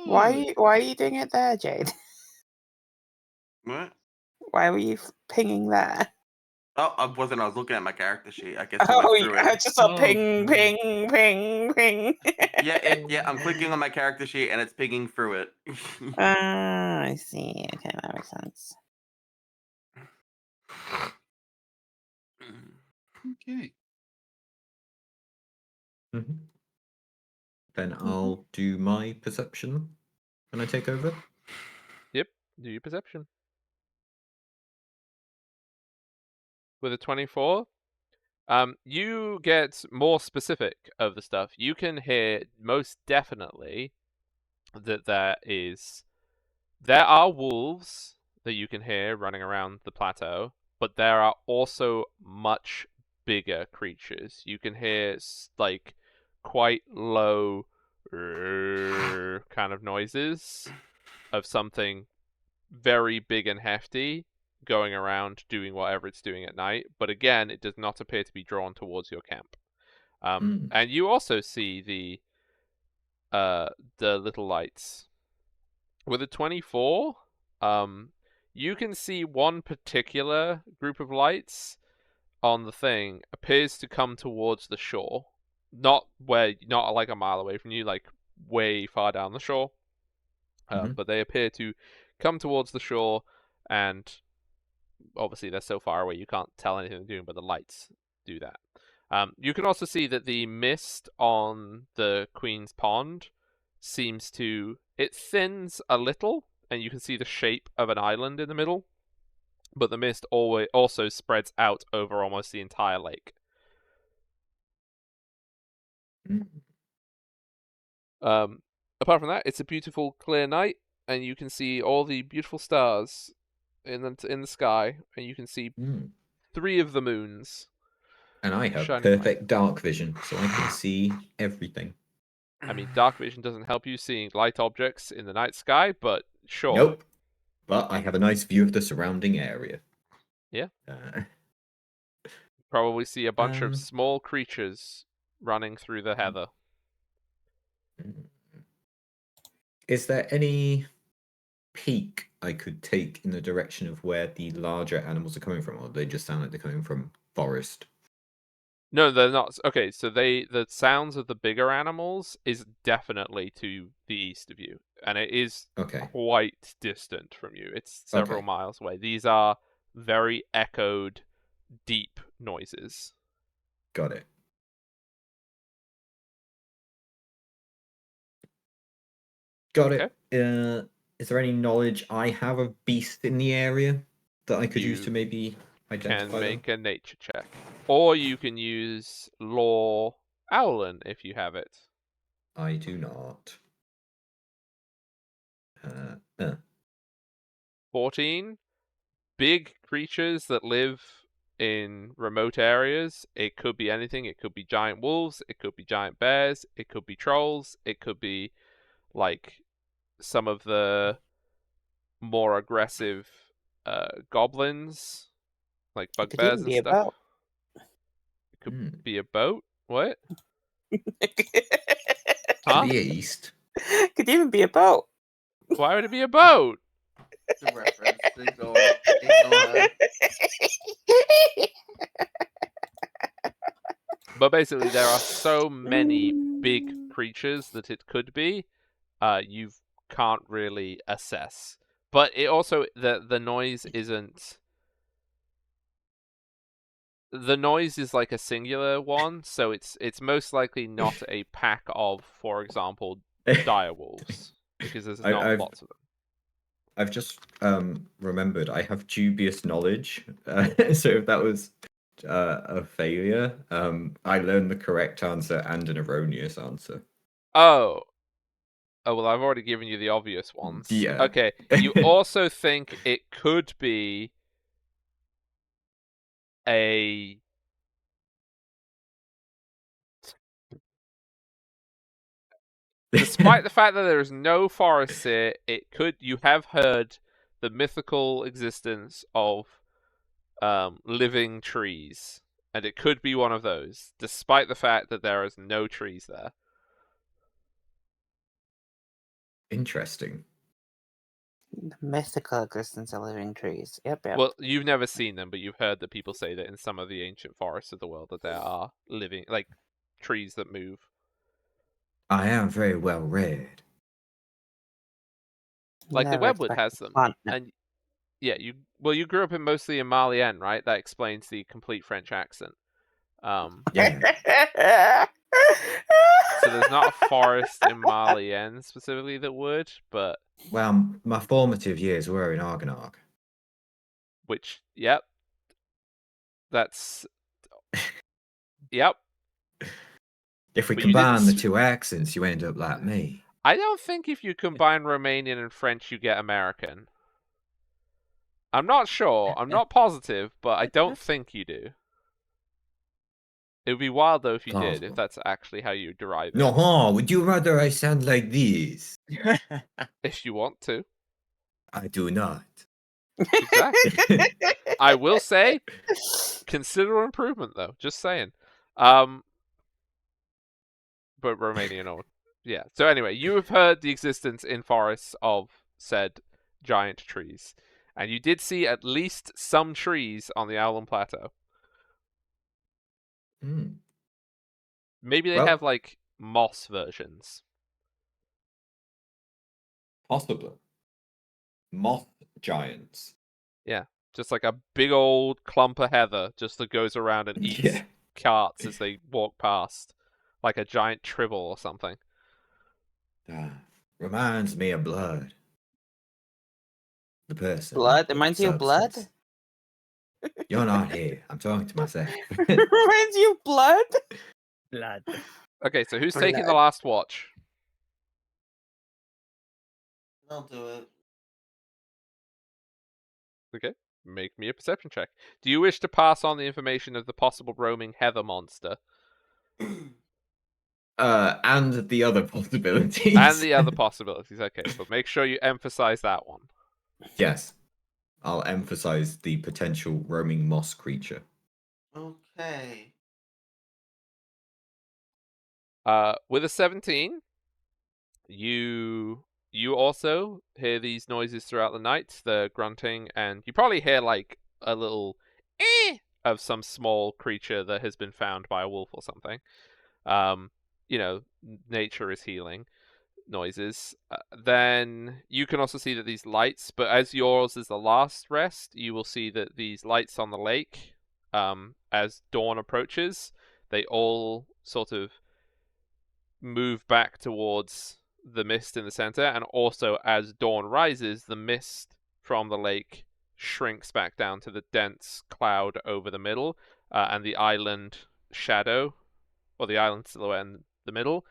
Why are you doing it there, Jade? What? Why were you pinging there? Oh, I wasn't. I was looking at my character sheet. I guess I Oh, went through I it. just saw Oh, ping, God. ping, ping, ping. Yeah. I'm clicking on my character sheet and it's pinging through it. Ah, I see. Okay, that makes sense. Okay. Mhm. Then I'll do my perception when I take over. Yep, do your perception. With a 24, you get more specific of the stuff. You can hear most definitely that there are wolves that you can hear running around the plateau, but there are also much bigger creatures. You can hear like quite low kind of noises of something very big and hefty going around doing whatever it's doing at night, but again, it does not appear to be drawn towards your camp. And you also see the little lights. With a 24, you can see one particular group of lights on the thing appears to come towards the shore. Not like a mile away from you, like way far down the shore. But they appear to come towards the shore, and obviously they're so far away you can't tell anything they're doing, but the lights do that. You can also see that the mist on the Queen's Pond it thins a little, and you can see the shape of an island in the middle, but the mist also spreads out over almost the entire lake. Apart from that, it's a beautiful, clear night, and you can see all the beautiful stars in the sky, and you can see 3 of the moons. And I have shining perfect dark vision, so I can see everything. I mean, dark vision doesn't help you seeing light objects in the night sky, but sure. Nope. But I have a nice view of the surrounding area. Yeah. Probably see a bunch of Um, small creatures running through the heather. Is there any peak I could take in the direction of where the larger animals are coming from, or do they just sound like they're coming from forest? No, they're not. Okay, so the sounds of the bigger animals is definitely to the east of you, and it is Okay. quite distant from you. It's several Okay. miles away. These are very echoed, deep noises. Got it. Got Okay. it. Is there any knowledge I have of beasts in the area that I could use You to maybe identify Can them? make a nature check, or you can use Law Owlin if you have it. I do not. 14. Big creatures that live in remote areas. It could be anything. It could be giant wolves. It could be giant bears. It could be trolls. It could be like some of the more aggressive goblins, like It could bugbears even and be a stuff. boat. It could be a boat. What? To Huh? the east. Could even be a boat. Why would it be a boat? The reference. Ignore her. But basically, there are so many big Mm. creatures that it could be, you can't really assess. But it also the noise isn't. The noise is like a singular one, so it's most likely not a pack of, for example, direwolves, because there's not I've lots of them. I've just remembered I have dubious knowledge, so if that was a failure, I learned the correct answer and an erroneous answer. Oh, well, I've already given you the obvious ones. Yeah. Okay, you also think it could be a. Despite the fact that there is no forest here, you have heard the mythical existence of living trees, and it could be one of those, despite the fact that there is no trees there. Interesting. The mythical existence of living trees. Yep. Well, you've never seen them, but you've heard that people say that in some of the ancient forests of the world that there are living, like, trees that move. I am very well read. Like the Never Webwood expect has to them, plant them. and yeah, you grew up in mostly in Malienne, right? That explains the complete French accent. Yeah. So there's not a forest in Malienne specifically that would, but Well, my formative years were in Argonark. which, yep, that's, yep. If we But you didn't combine the s- two accents, you end up like me. I don't think if you combine Romanian and French, you get American. I'm not sure. I'm not positive, but I don't think you do. It would be wild though if you did, if Plausible. that's actually how you derive it. No, would you rather I sound like this? If you want to. I do not. Exactly. I will say, considerable improvement though. Just saying. But Romanian or yeah. So anyway, you have heard the existence in forests of said giant trees, and you did see at least some trees on the Owlum Plateau. Hmm. Maybe they Well- have like moss versions. Possibly. Moth giants. Yeah, just like a big old clump of heather just that goes around and eats Yeah. carts as they walk past, like a giant tribble or something. Reminds me of blood. The person. Blood? not the Reminds you of blood? substance. You're not here. I'm talking to myself. Reminds you of blood? Blood. Okay, so who's taking the Blood. last watch? I'll do it. Okay, make me a perception check. Do you wish to pass on the information of the possible roaming heather monster And the other possibilities. and the other possibilities? Okay, but make sure you emphasize that one. Yes. I'll emphasize the potential roaming moss creature. Okay. With a 17, you also hear these noises throughout the night, the grunting, and you probably hear like a little of some small creature that has been found by a wolf or something. Nature is healing noises. Then you can also see that these lights, but as yours is the last rest, you will see that these lights on the lake, as dawn approaches, they all sort of move back towards the mist in the center, and also as dawn rises, the mist from the lake shrinks back down to the dense cloud over the middle, and the island shadow, or the island silhouette in the middle,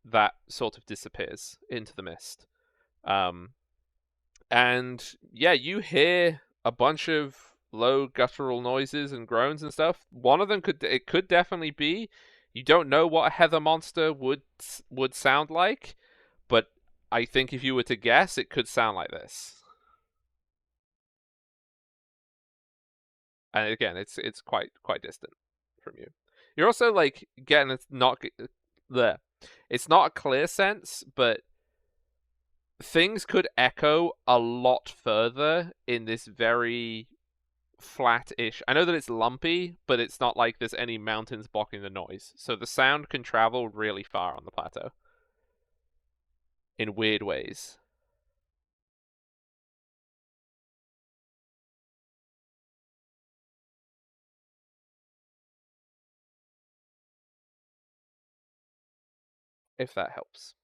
that sort of disappears into the mist. And yeah, you hear a bunch of low guttural noises and groans and stuff. One of them could definitely be, you don't know what a heather monster would sound like, but I think if you were to guess, it could sound like this. And again, it's quite distant from you. You're also like getting it's not a clear sense, but things could echo a lot further in this very flat-ish. I know that it's lumpy, but it's not like there's any mountains blocking the noise. So the sound can travel really far on the plateau. in weird ways. If that helps.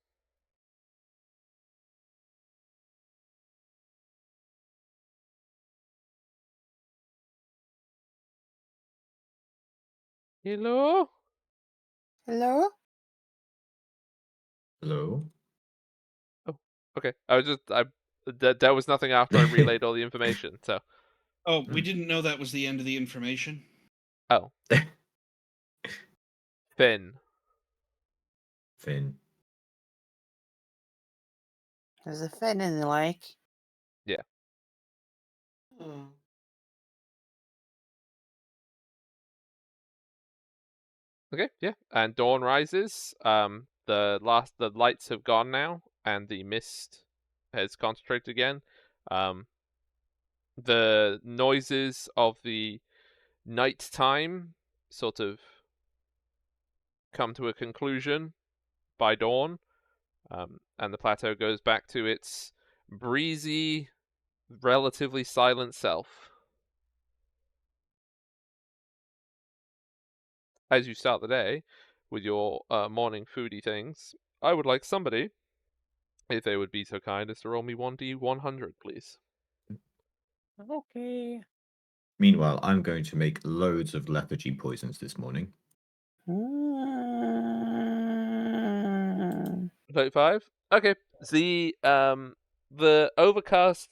Hello? Hello? Hello? Okay. There was nothing after I relayed all the information, so. Oh, we didn't know that was the end of the information. Oh. Finn. Finn. There's a fin in the lake. Oh. Okay, yeah. And dawn rises. The lights have gone now, and the mist has concentrated again. The noises of the nighttime sort of come to a conclusion by dawn, and the plateau goes back to its breezy, relatively silent self. As you start the day with your morning foodie things, I would like somebody, if they would be so kind, as to roll me 1d100, please. Okay. Meanwhile, I'm going to make loads of lethargy poisons this morning. Mm. 35? Okay. The overcast,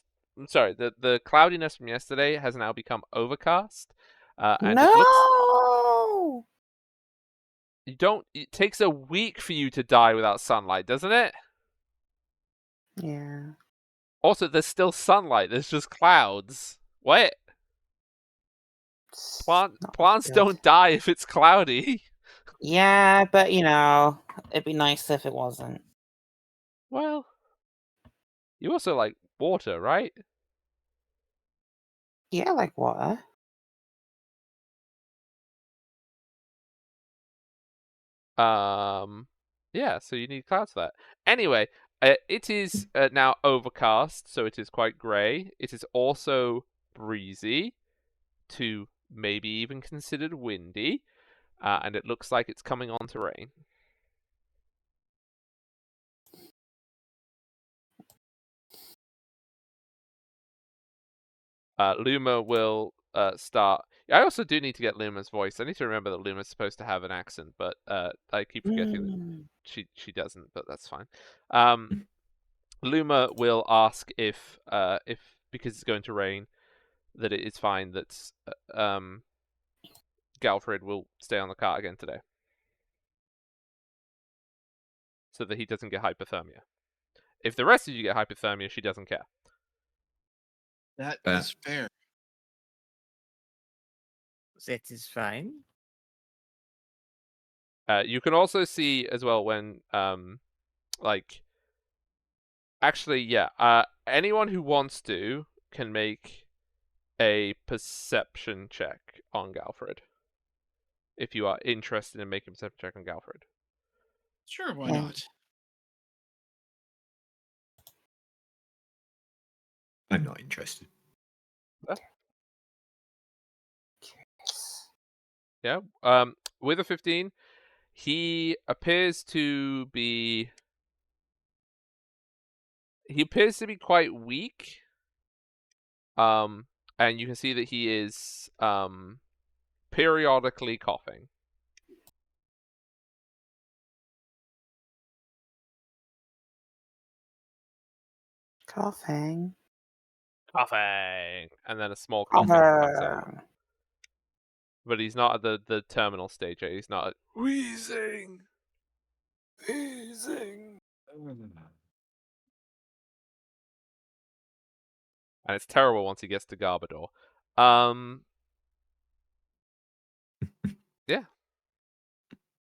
sorry, the cloudiness from yesterday has now become overcast. And it looks, No! it takes a week for you to die without sunlight, doesn't it? Yeah. Also, there's still sunlight, there's just clouds. What? It's Plants not good. don't die if it's cloudy. Yeah, but you know, it'd be nice if it wasn't. Well, you also like water, right? Yeah, I like water. Yeah, so you need clouds for that. Anyway, it is now overcast, so it is quite grey. It is also breezy, to maybe even considered windy, and it looks like it's coming on to rain. Luma will start. I also do need to get Luma's voice. I need to remember that Luma's supposed to have an accent, but I keep forgetting that Mm. she doesn't. But that's fine. Luma will ask if because it's going to rain, that it is fine that Galfred will stay on the cart again today, so that he doesn't get hypothermia. If the rest of you get hypothermia, she doesn't care. That Uh. is fair. That is fine. You can also see as well when like actually yeah anyone who wants to can make a perception check on Galfred if you are interested in making a perception check on Galfred. Sure, why Yeah. not? I'm not interested. Yeah. With a 15, he appears to be quite weak. And you can see that he is periodically coughing. Coughing. Coughing, and then a small coughing comes out. Cover. But he's not at the terminal stage yet. He's not at wheezing. And it's terrible once he gets to Garbador. Yeah.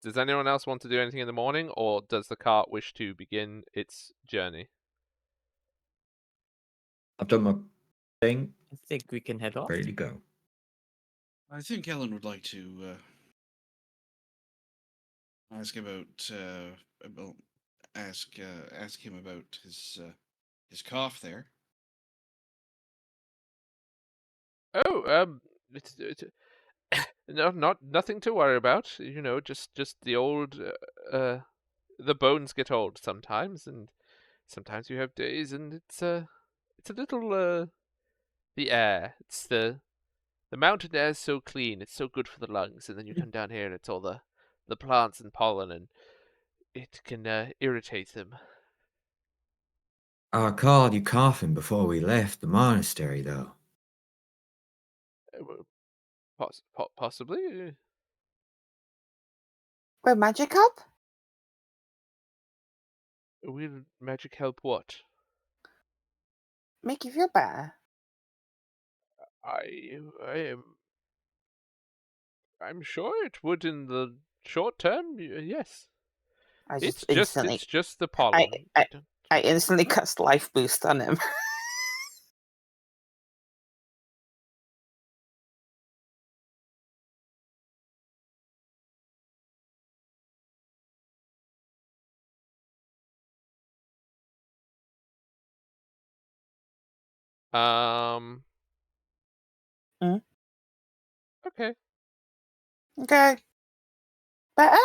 Does anyone else want to do anything in the morning, or does the cart wish to begin its journey? I've done my thing. I think we can head off. Ready to go. I think Ellen would like to ask about ask him about his cough there. Oh, it's no, nothing to worry about. You know, just the old, the bones get old sometimes, and sometimes you have days, and it's a little, the air. It's the mountain air is so clean. It's so good for the lungs, and then you come down here, and it's all the plants and pollen, and it can irritate them. I called you coughing before we left the monastery, though. Possibly. Will magic help? Will magic help what? Make you feel better? I I'm sure it would in the short term. Yes. I It's just instantly, the pollen. I instantly cast life boost on him. Um. Mm. Okay. Okay. Better?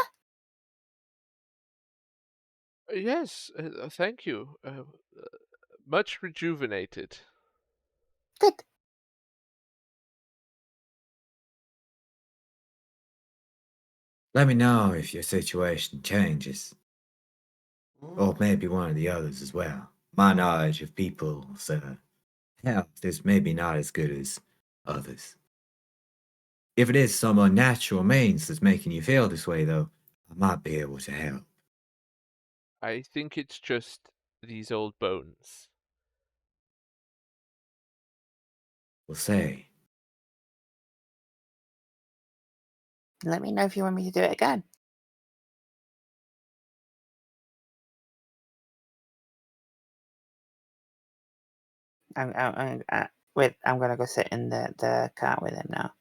Yes. Thank you. Much rejuvenated. Good. Let me know if your situation changes. Or Mm. maybe one of the others as well. My knowledge of people's health is maybe not as good as others. If it is some unnatural means that's making you feel this way, though, I might be able to help. I think it's just these old bones. We'll say. Let me know if you want me to do it again. I'm gonna go sit in the cart with him now.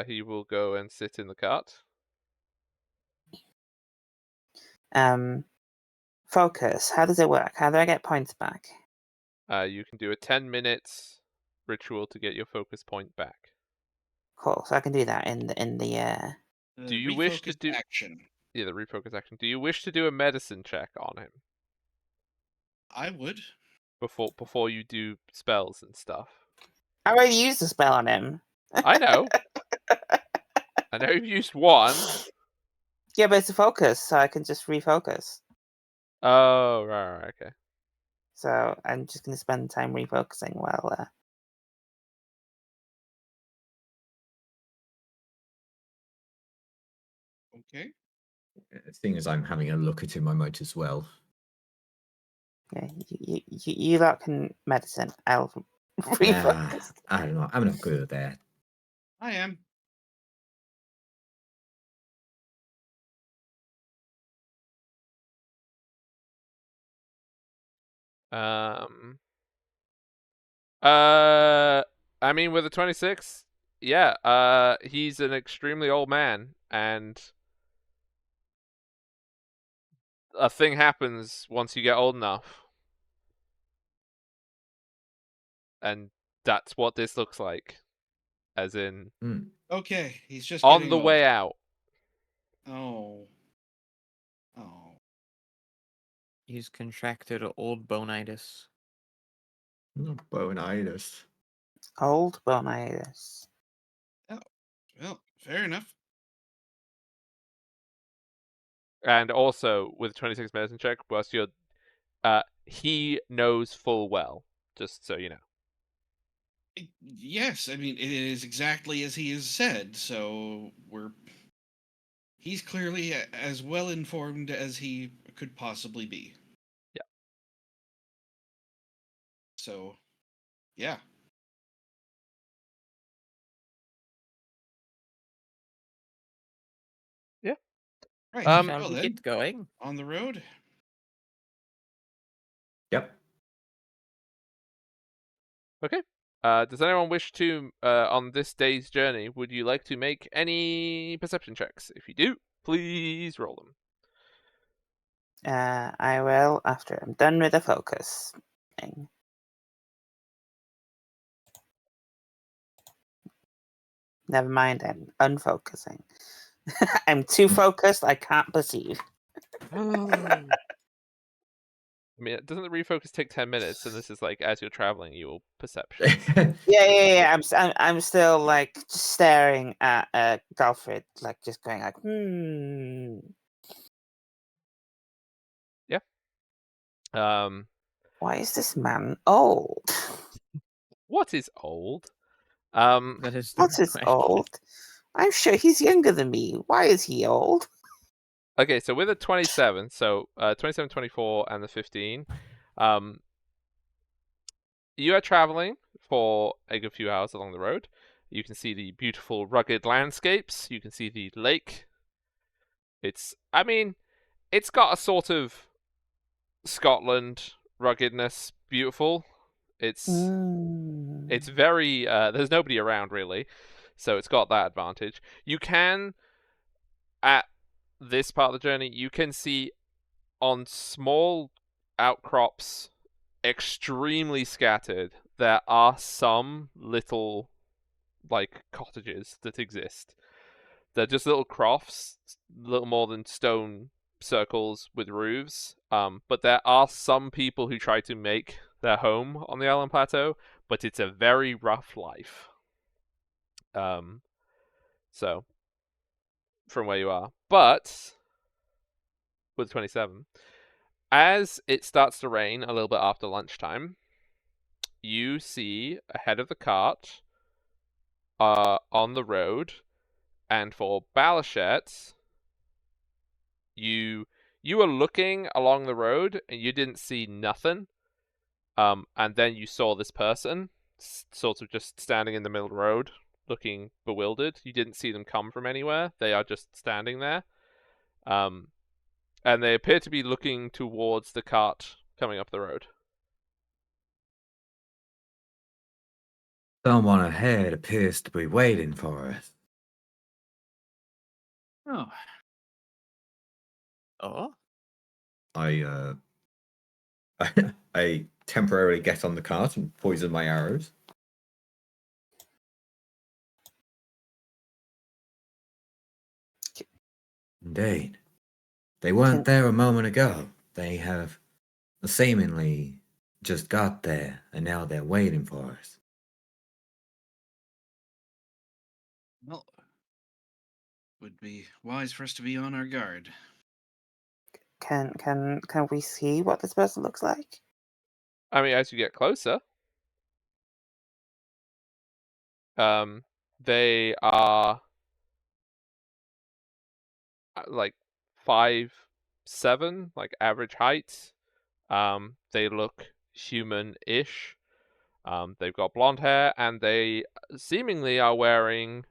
He will go and sit in the cart. Focus. How does it work? How do I get points back? You can do a 10-minute ritual to get your focus point back. Cool. So I can do that in the. Do you wish to refocus do- action? Yeah, the refocus action. Do you wish to do a medicine check on him I would. before you do spells and stuff? I already used a spell on him. I know. I know you've used one. Yeah, but it's a focus, so I can just refocus. Oh, right, okay. So I'm just gonna spend time refocusing while. Okay. Seeing as I'm having a look at him, I might as well. Yeah, you lot can medicine. I'll refocus. I don't know. I'm not good at that. I am. Um. I mean, with a 26, yeah. He's an extremely old man, and a thing happens once you get old enough, and that's what this looks like, as in Okay, he's just on getting the old. way out. Oh. Oh. He's contracted old bonitis. Bonitis. Old bonitis. Well, fair enough. And also with 26 medicine check, whilst you're, he knows full well, just so you know. Yes, I mean it is exactly as he has said. So he's clearly as well informed as he could possibly be. Yeah. So, yeah. Yeah. Right. Um, Shall Well we then, get going? on the road. Yep. Okay. Does anyone wish to, on this day's journey, would you like to make any perception checks? If you do, please roll them. I will after I'm done with the focus thing. Never mind, I'm unfocusing. I'm too focused, I can't perceive. I mean, doesn't the refocus take 10 minutes? And this is like, as you're traveling, you will perception. Yeah. I'm still like just staring at Galfred, like just going like, why is this man old? What is old? That is the What is question. old? I'm sure he's younger than me. Why is he old? Okay, so with a 27, so 27, 24, and the 15, you are traveling for a good few hours along the road. You can see the beautiful rugged landscapes. You can see the lake. It's got a sort of Scotland ruggedness, beautiful. It's very, there's nobody around really, so it's got that advantage. You can, at this part of the journey, you can see on small outcrops, extremely scattered, there are some little like cottages that exist. They're just little crofts, little more than stone circles with roofs. But there are some people who try to make their home on the island plateau, but it's a very rough life. So from where you are, but with 27, as it starts to rain a little bit after lunchtime, you see ahead of the cart, on the road, and for Balashet, you were looking along the road and you didn't see nothing. And then you saw this person, sort of just standing in the middle of the road, looking bewildered. You didn't see them come from anywhere. They are just standing there. And they appear to be looking towards the cart coming up the road. Someone ahead appears to be waiting for us. Oh, Oh, I I temporarily get on the cart and poison my arrows. Indeed. They weren't there a moment ago. They have seemingly just got there, and now they're waiting for us. well, would be wise for us to be on our guard. Can we see what this person looks like? I mean, as you get closer, they are like 5'7", like average height. They look human-ish. They've got blonde hair, and they seemingly are wearing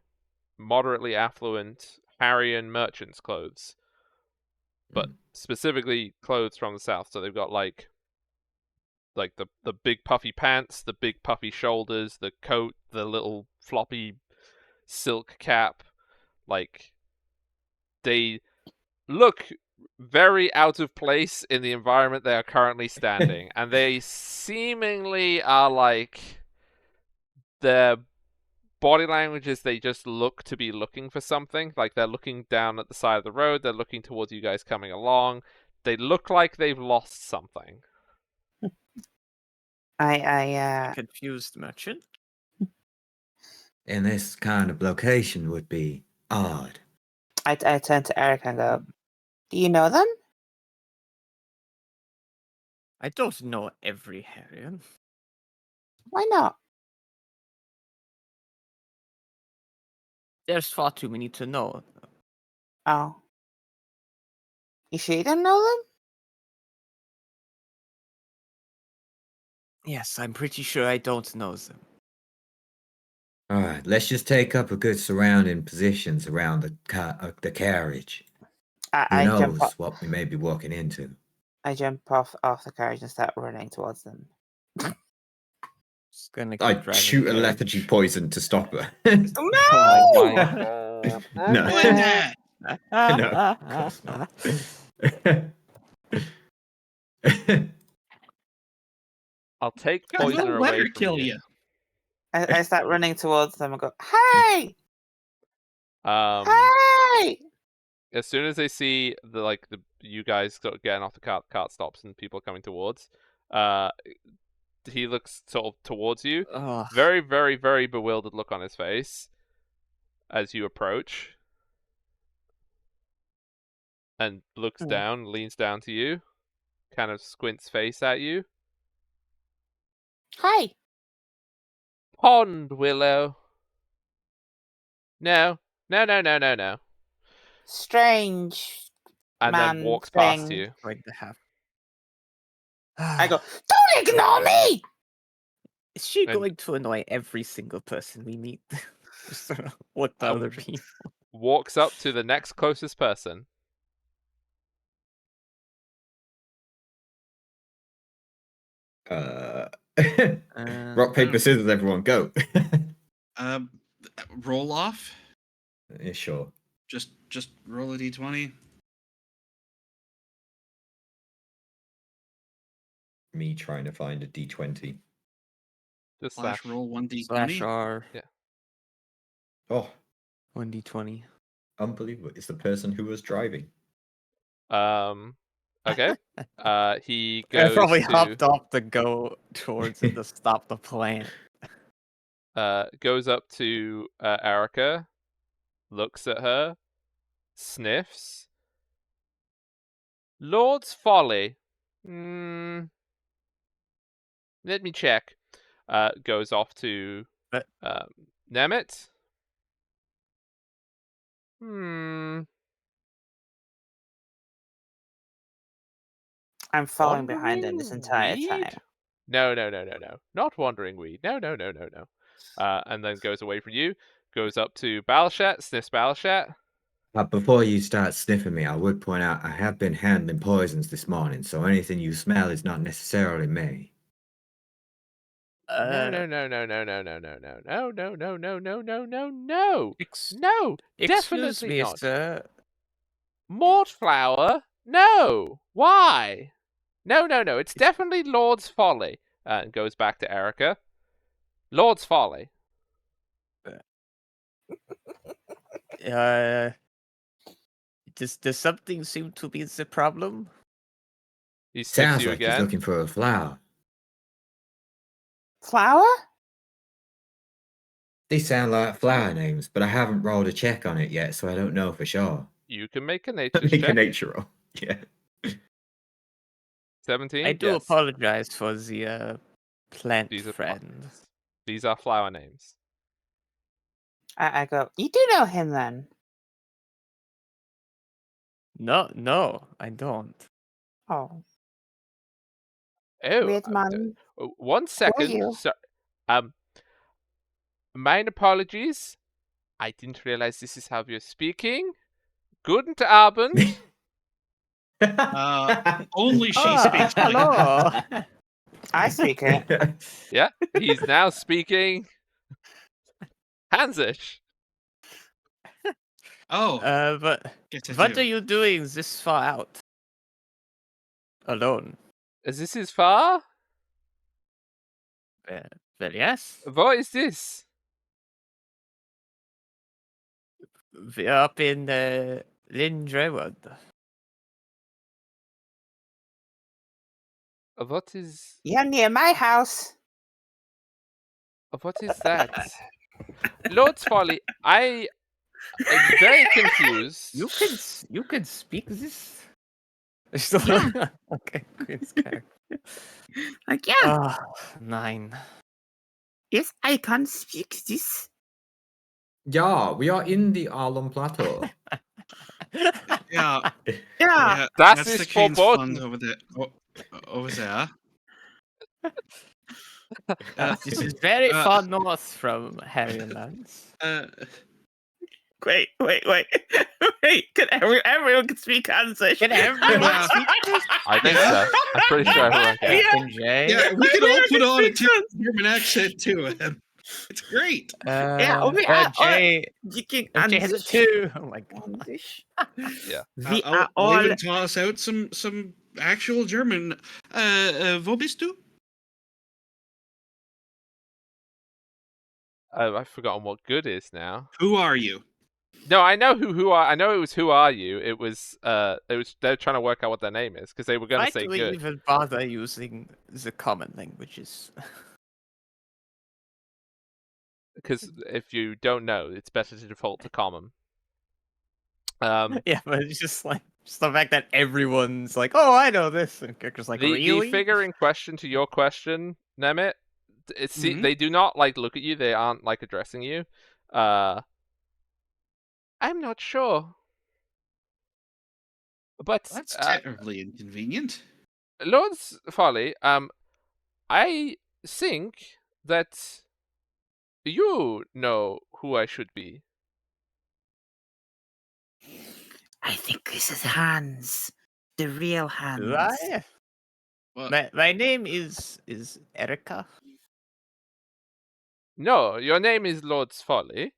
moderately affluent Harrian merchants' clothes, but specifically clothes from the south. So they've got like the big puffy pants, the big puffy shoulders, the coat, the little floppy silk cap. Like, they look very out of place in the environment they are currently standing, and they seemingly are like, their body language is they just look to be looking for something. Like, they're looking down at the side of the road, they're looking towards you guys coming along. They look like they've lost something. I confused merchant. In this kind of location would be odd. I turn to Eric and go, "Do you know them?" I don't know every Harrian. Why not? There's far too many to know. Oh. You sure you don't know them? Yes, I'm pretty sure I don't know them. All right, let's just take up a good surrounding positions around the carriage. Who I jump knows off, what we may be walking into? I jump off the carriage and start running towards them. Just gonna keep I driving shoot the a carriage. lethargy poison to stop her. Oh my Doing that! No, of course not. I'll take God, we'll poisoner let away her from kill you. you. I start running towards them and go, "Hey, Um, hey!" as soon as they see the you guys sort of getting off the cart stops and people coming towards, he looks sort of towards you. Ugh. Very, very, very bewildered look on his face as you approach, and looks Hmm. down, leans down to you, kind of squints face at you. Hey, Pond, Willow. No, no. strange And man then walks past thing. you. Going to have. I go, "Don't ignore me!" Is she And- going to annoy every single person we meet? Just look the I other people. Walks up to the next closest person. Rock, paper, scissors, everyone, go. Um, roll off. Yeah, sure. Just roll a d20. Me trying to find a d20. Just Slash slash. roll one Slash d20. R Oh, 1d20. unbelievable. It's the person who was driving. Okay. He I goes probably to hopped off to go towards it to stop the plant. goes up to Erica, looks at her, sniffs. Lord's Folly. Let me check. Goes off to But- Nemeth. I'm falling behind him this entire Wandering weed? time. No. Not Wandering Weed. No. And then goes away from you. Goes up to Balashat, sniffs Balashat. Before you start sniffing me, I would point out I have been handling poisons this morning, so anything you smell is not necessarily me. No. No, Excuse definitely me, not. sir. Mort flower? No. Why? No. It's definitely Lord's Folly. And goes back to Erica. Lord's Folly. Does something seem to be the problem? He sniffs Sounds you like he's again. looking for a flower. Flower? These sound like flower names, but I haven't rolled a check on it yet, so I don't know for sure. You can make a nature Make a check. nature roll. Yeah. 17? I do Yes. apologize for the plant These are friend. These are flower names. I go, "You do know him then?" No, I don't. Oh, Oh, weird man. 1 second. you? So, mine apologies. I didn't realize this is how you're speaking. Guten Abend. Only she Ah, speaks like that. hello. I speak it. Yeah, he's now speaking Hansish. Oh, But get to what do. are you doing this far out? Alone? Is this his far? Well, yes. What is this? We're up in Lindrewood. What is You're near my house. that? Lord's Folly, I'm very confused. You can speak this. Yeah. Okay, Queen's character. Like, yeah, 9. yes, I can speak this. Yeah, we are in the Arlon Plateau. Yeah, Yeah. Das that's the ist Kane's verboten. fund over there. Over there. This is very uh, far north from Harrylands. Wait. Wait, can everyone can speak Hansish? Can everyone Yeah. speak this? I think so. I'm pretty sure everyone can. Captain J? Yeah, we can all put on a Speak Hansish. German accent to him. It's great. Yeah, we are Jay, You can Jay has it Hansish. too. Oh my god. Hansish. Yeah. We I'll are all even toss out some actual German. Wo bist du? I've forgotten what good is now. Who are you? No, I know who are. I know it was who are you. It was they're trying to work out what their name is because they were going Why to say do we good. even bother using the common languages? Because if you don't know, it's better to default to common. Yeah, but it's just the fact that everyone's like, "Oh, I know this," and Kirker's like, the "Really?" figure in question to your question, Nemit, see, Mhm. they do not like look at you. They aren't like addressing you. I'm not sure, but That's terribly inconvenient. Lord's Folly, I think that you know who I should be. I think this is Hans, the real Hans. Do I? Well, My name is Erica. No, your name is Lord's Folly.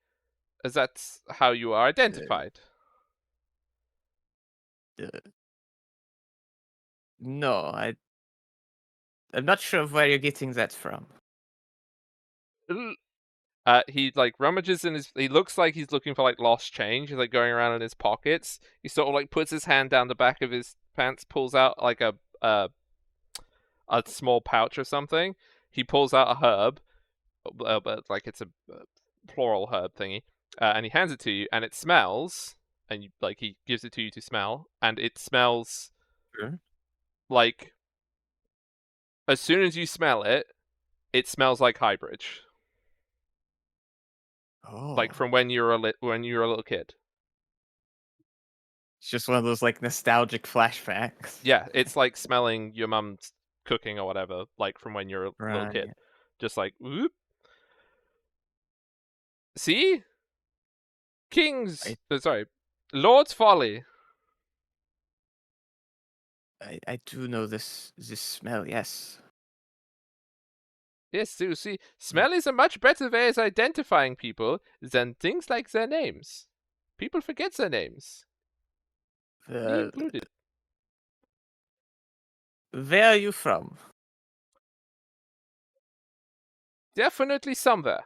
That's how you are identified. Uh, no, I'm not sure of where you're getting that from. He like rummages in his. He looks like he's looking for like lost change. He's like going around in his pockets. He sort of like puts his hand down the back of his pants, pulls out like a small pouch or something. He pulls out a herb, but like it's a plural herb thingy, and he hands it to you, and it smells. And you, like he gives it to you to smell, and it smells Sure. like as soon as you smell it, it smells like Highbridge, Oh, like from when you were when you were a little kid. it's just one of those like nostalgic flashbacks. Yeah, it's like smelling your mum's cooking or whatever, like from when you're a little Right. kid. Just like, whoop. See? King's. Sorry. Lord's Folly. I do know this smell. Yes. Yes, so see, smell is a much better way of identifying people than things like their names. People forget their names, me Uh, included. where are you from? Definitely somewhere.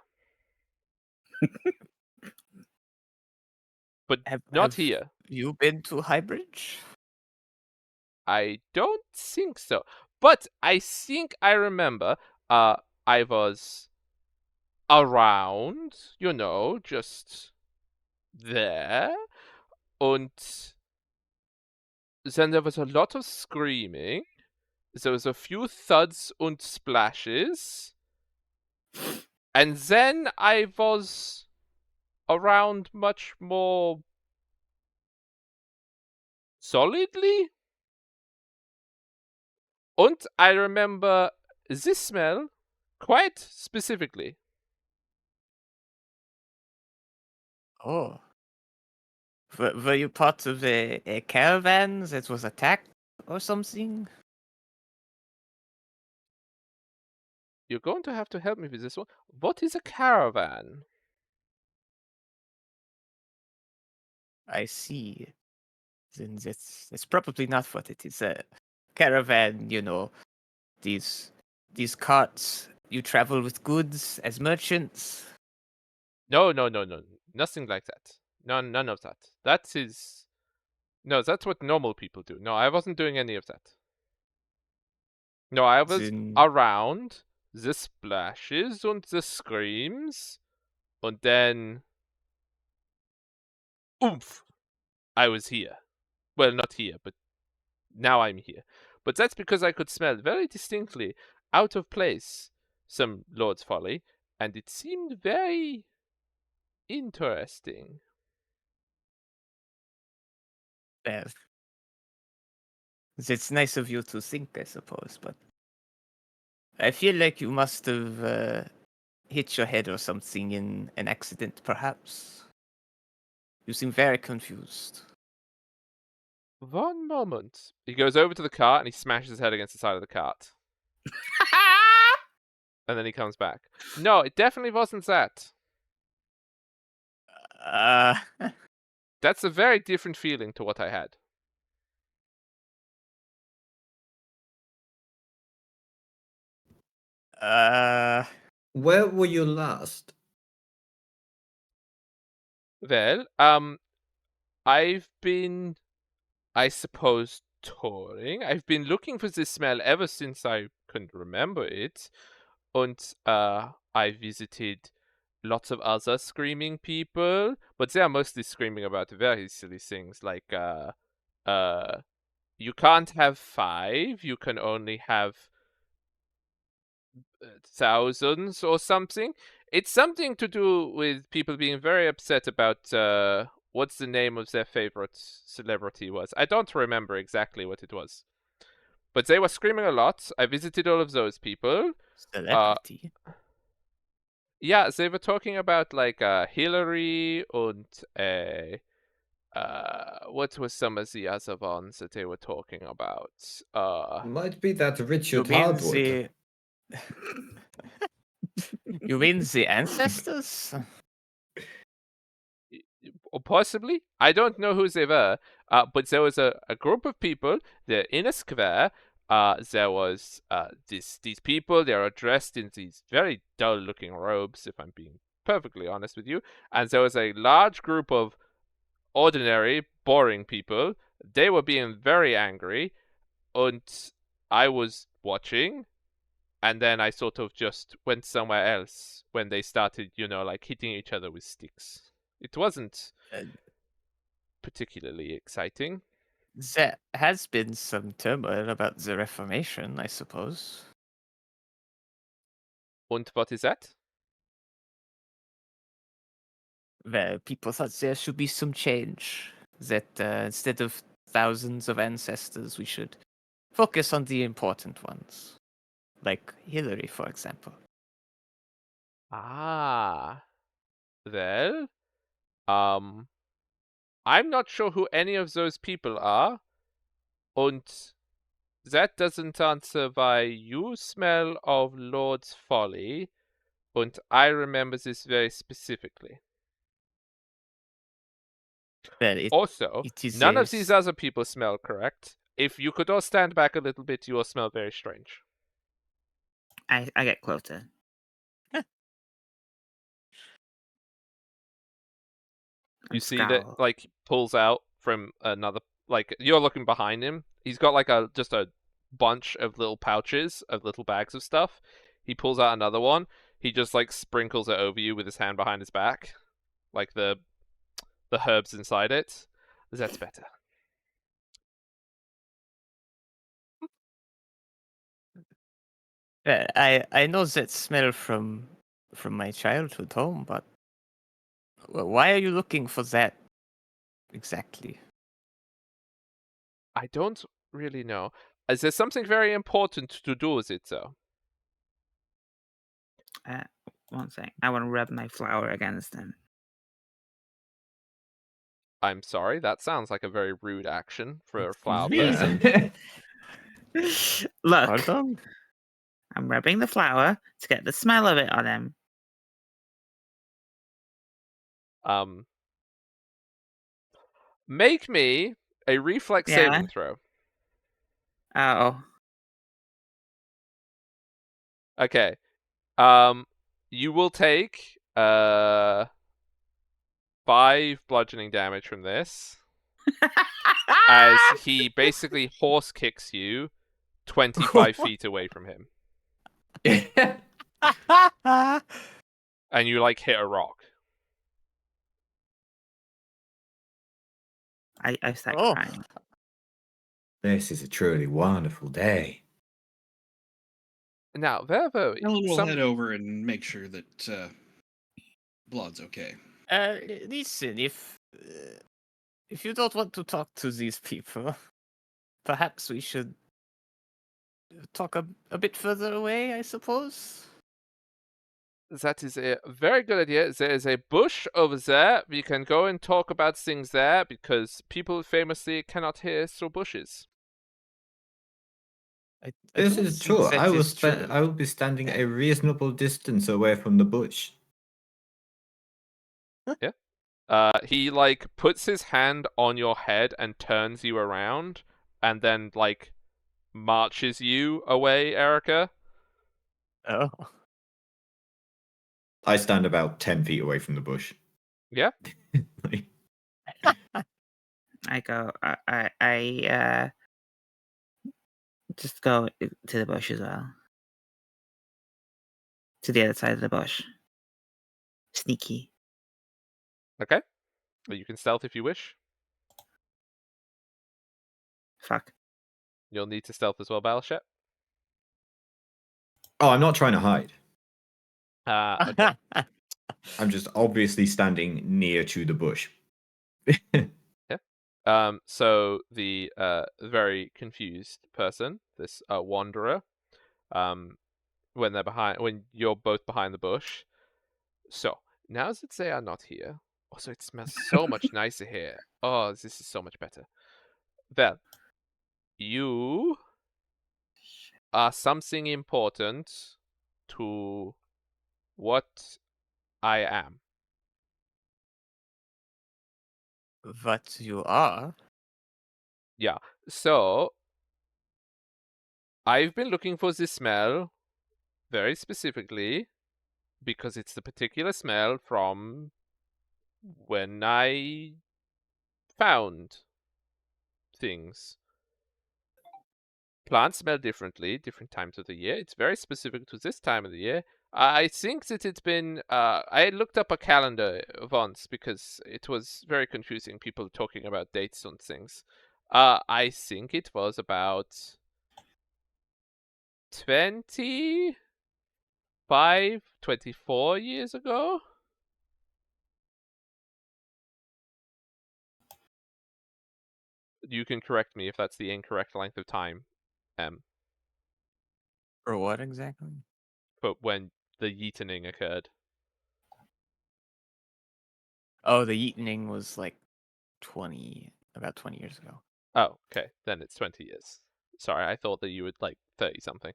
But not Have here. you been to Highbridge? I don't think so. But I think I remember I was around, just there. Und then there was a lot of screaming. There was a few thuds and splashes. And then I was around much more solidly. And I remember this smell quite specifically. Oh. Were you part of a caravan that was attacked or something? You're going to have to help me with this one. What is a caravan? I see. Then that's probably not what it is. A caravan, these carts. You travel with goods as merchants. No. Nothing like that. None of that. That is... No, that's what normal people do. No, I wasn't doing any of that. No, I was Then around the splashes and the screams, and then... Oomph! I was here. Well, not here, but now I'm here. But that's because I could smell very distinctly out of place some Lord's Folly, and it seemed very interesting. well, it's nice of you to think, I suppose, but I feel like you must have hit your head or something in an accident, perhaps. You seem very confused. One moment. He goes over to the cart and he smashes his head against the side of the cart. And then he comes back. No, it definitely wasn't that. Uh, That's a very different feeling to what I had. Where were you last? Well, I've been, I suppose, touring. I've been looking for this smell ever since I couldn't remember it. And I visited lots of other screaming people, but they are mostly screaming about very silly things like you can't have 5, you can only have thousands or something. It's something to do with people being very upset about what's the name of their favorite celebrity was. I don't remember exactly what it was. But they were screaming a lot. I visited all of those people. Celebrity. Yeah, they were talking about like Hillary and what was some of the other ones that they were talking about? Might be that You Richard mean Hardwood. the... You mean the ancestors? Or possibly. I don't know who they were, but there was a group of people. They're in a square. There was these people. They are dressed in these very dull-looking robes, if I'm being perfectly honest with you. And there was a large group of ordinary, boring people. They were being very angry, and I was watching. And then I sort of just went somewhere else when they started, like hitting each other with sticks. It wasn't Uh, particularly exciting. There has been some turmoil about the Reformation, I suppose. And what is that? Well, people thought there should be some change. That instead of thousands of ancestors, we should focus on the important ones. Like Hillary, for example. Ah. Well, I'm not sure who any of those people are. And that doesn't answer why you smell of Lord's Folly. And I remember this very specifically. Well, Also, it is none a of these other people smell correct. If you could all stand back a little bit, you all smell very strange. I get closer. You and see that, scowl. like, pulls out from another, like, you're looking behind him. He's got, like, just a bunch of little pouches of little bags of stuff. He pulls out another one. He just, like, sprinkles it over you with his hand behind his back. Like, the herbs inside it. That's better. I know that smell from my childhood home, but why are you looking for that exactly? I don't really know. Is there something very important to do with it, though? One thing. I want to rub my flower against him. I'm sorry, that sounds like a very rude action for a flower Really? person. Look, Pardon? I'm rubbing the flower to get the smell of it on him. Make me a reflex Yeah. saving throw. Oh, Okay. You will take 5 bludgeoning damage from this as he basically horse kicks you 25 feet away from him, and you like hit a rock. I start Oh. crying. This is a truly wonderful day. Now, Vervo, Ellen will head over and make sure that Blood's okay. Listen, if you don't want to talk to these people, perhaps we should talk a bit further away, I suppose. That is a very good idea. There is a bush over there. We can go and talk about things there because people famously cannot hear through bushes. I This don't is think true. that I is true. will be standing a reasonable distance away from the bush. He like puts his hand on your head and turns you around, and then like marches you away, Erica. Oh. I stand about 10 feet away from the bush. Yeah. Like, I go. I just go to the bush as well. To the other side of the bush. Sneaky. Okay. But you can stealth if you wish. Fuck. You'll need to stealth as well, Battleship. oh, I'm not trying to hide. Okay. I'm just obviously standing near to the bush. So the very confused person, this wanderer, when you're both behind the bush. So now that they are not here, also it smells so much nicer here. Oh, this is so much better. Well, you are something important to what I am. What you are? Yeah. So I've been looking for this smell very specifically because it's the particular smell from when I found things. Plants smell differently, different times of the year. It's very specific to this time of the year. I think that it's been. I looked up a calendar once because it was very confusing. People talking about dates on things. I think it was about 24 years ago. You can correct me if that's the incorrect length of time. Or what exactly? But when the yeetening occurred. Oh, the Yeatening was like about 20 years ago. Oh, okay. Then it's 20 years. Sorry, I thought that you would like 30 something.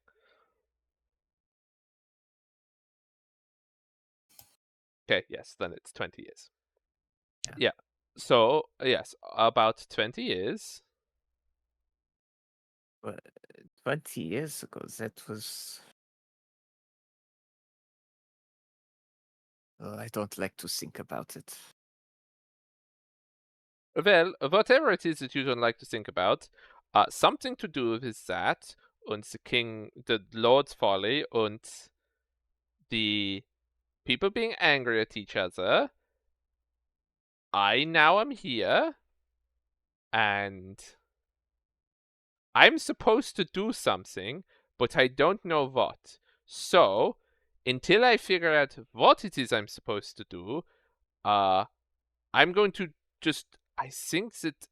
Okay, yes, then it's 20 years. Yeah. So, yes, about 20 years. But 20 years ago, that was. Oh, I don't like to think about it. Well, whatever it is that you don't like to think about, something to do with that, and the Lord's folly, and the people being angry at each other. I now am here, and I'm supposed to do something, but I don't know what. So, until I figure out what it is I'm supposed to do, I'm going to just. I think that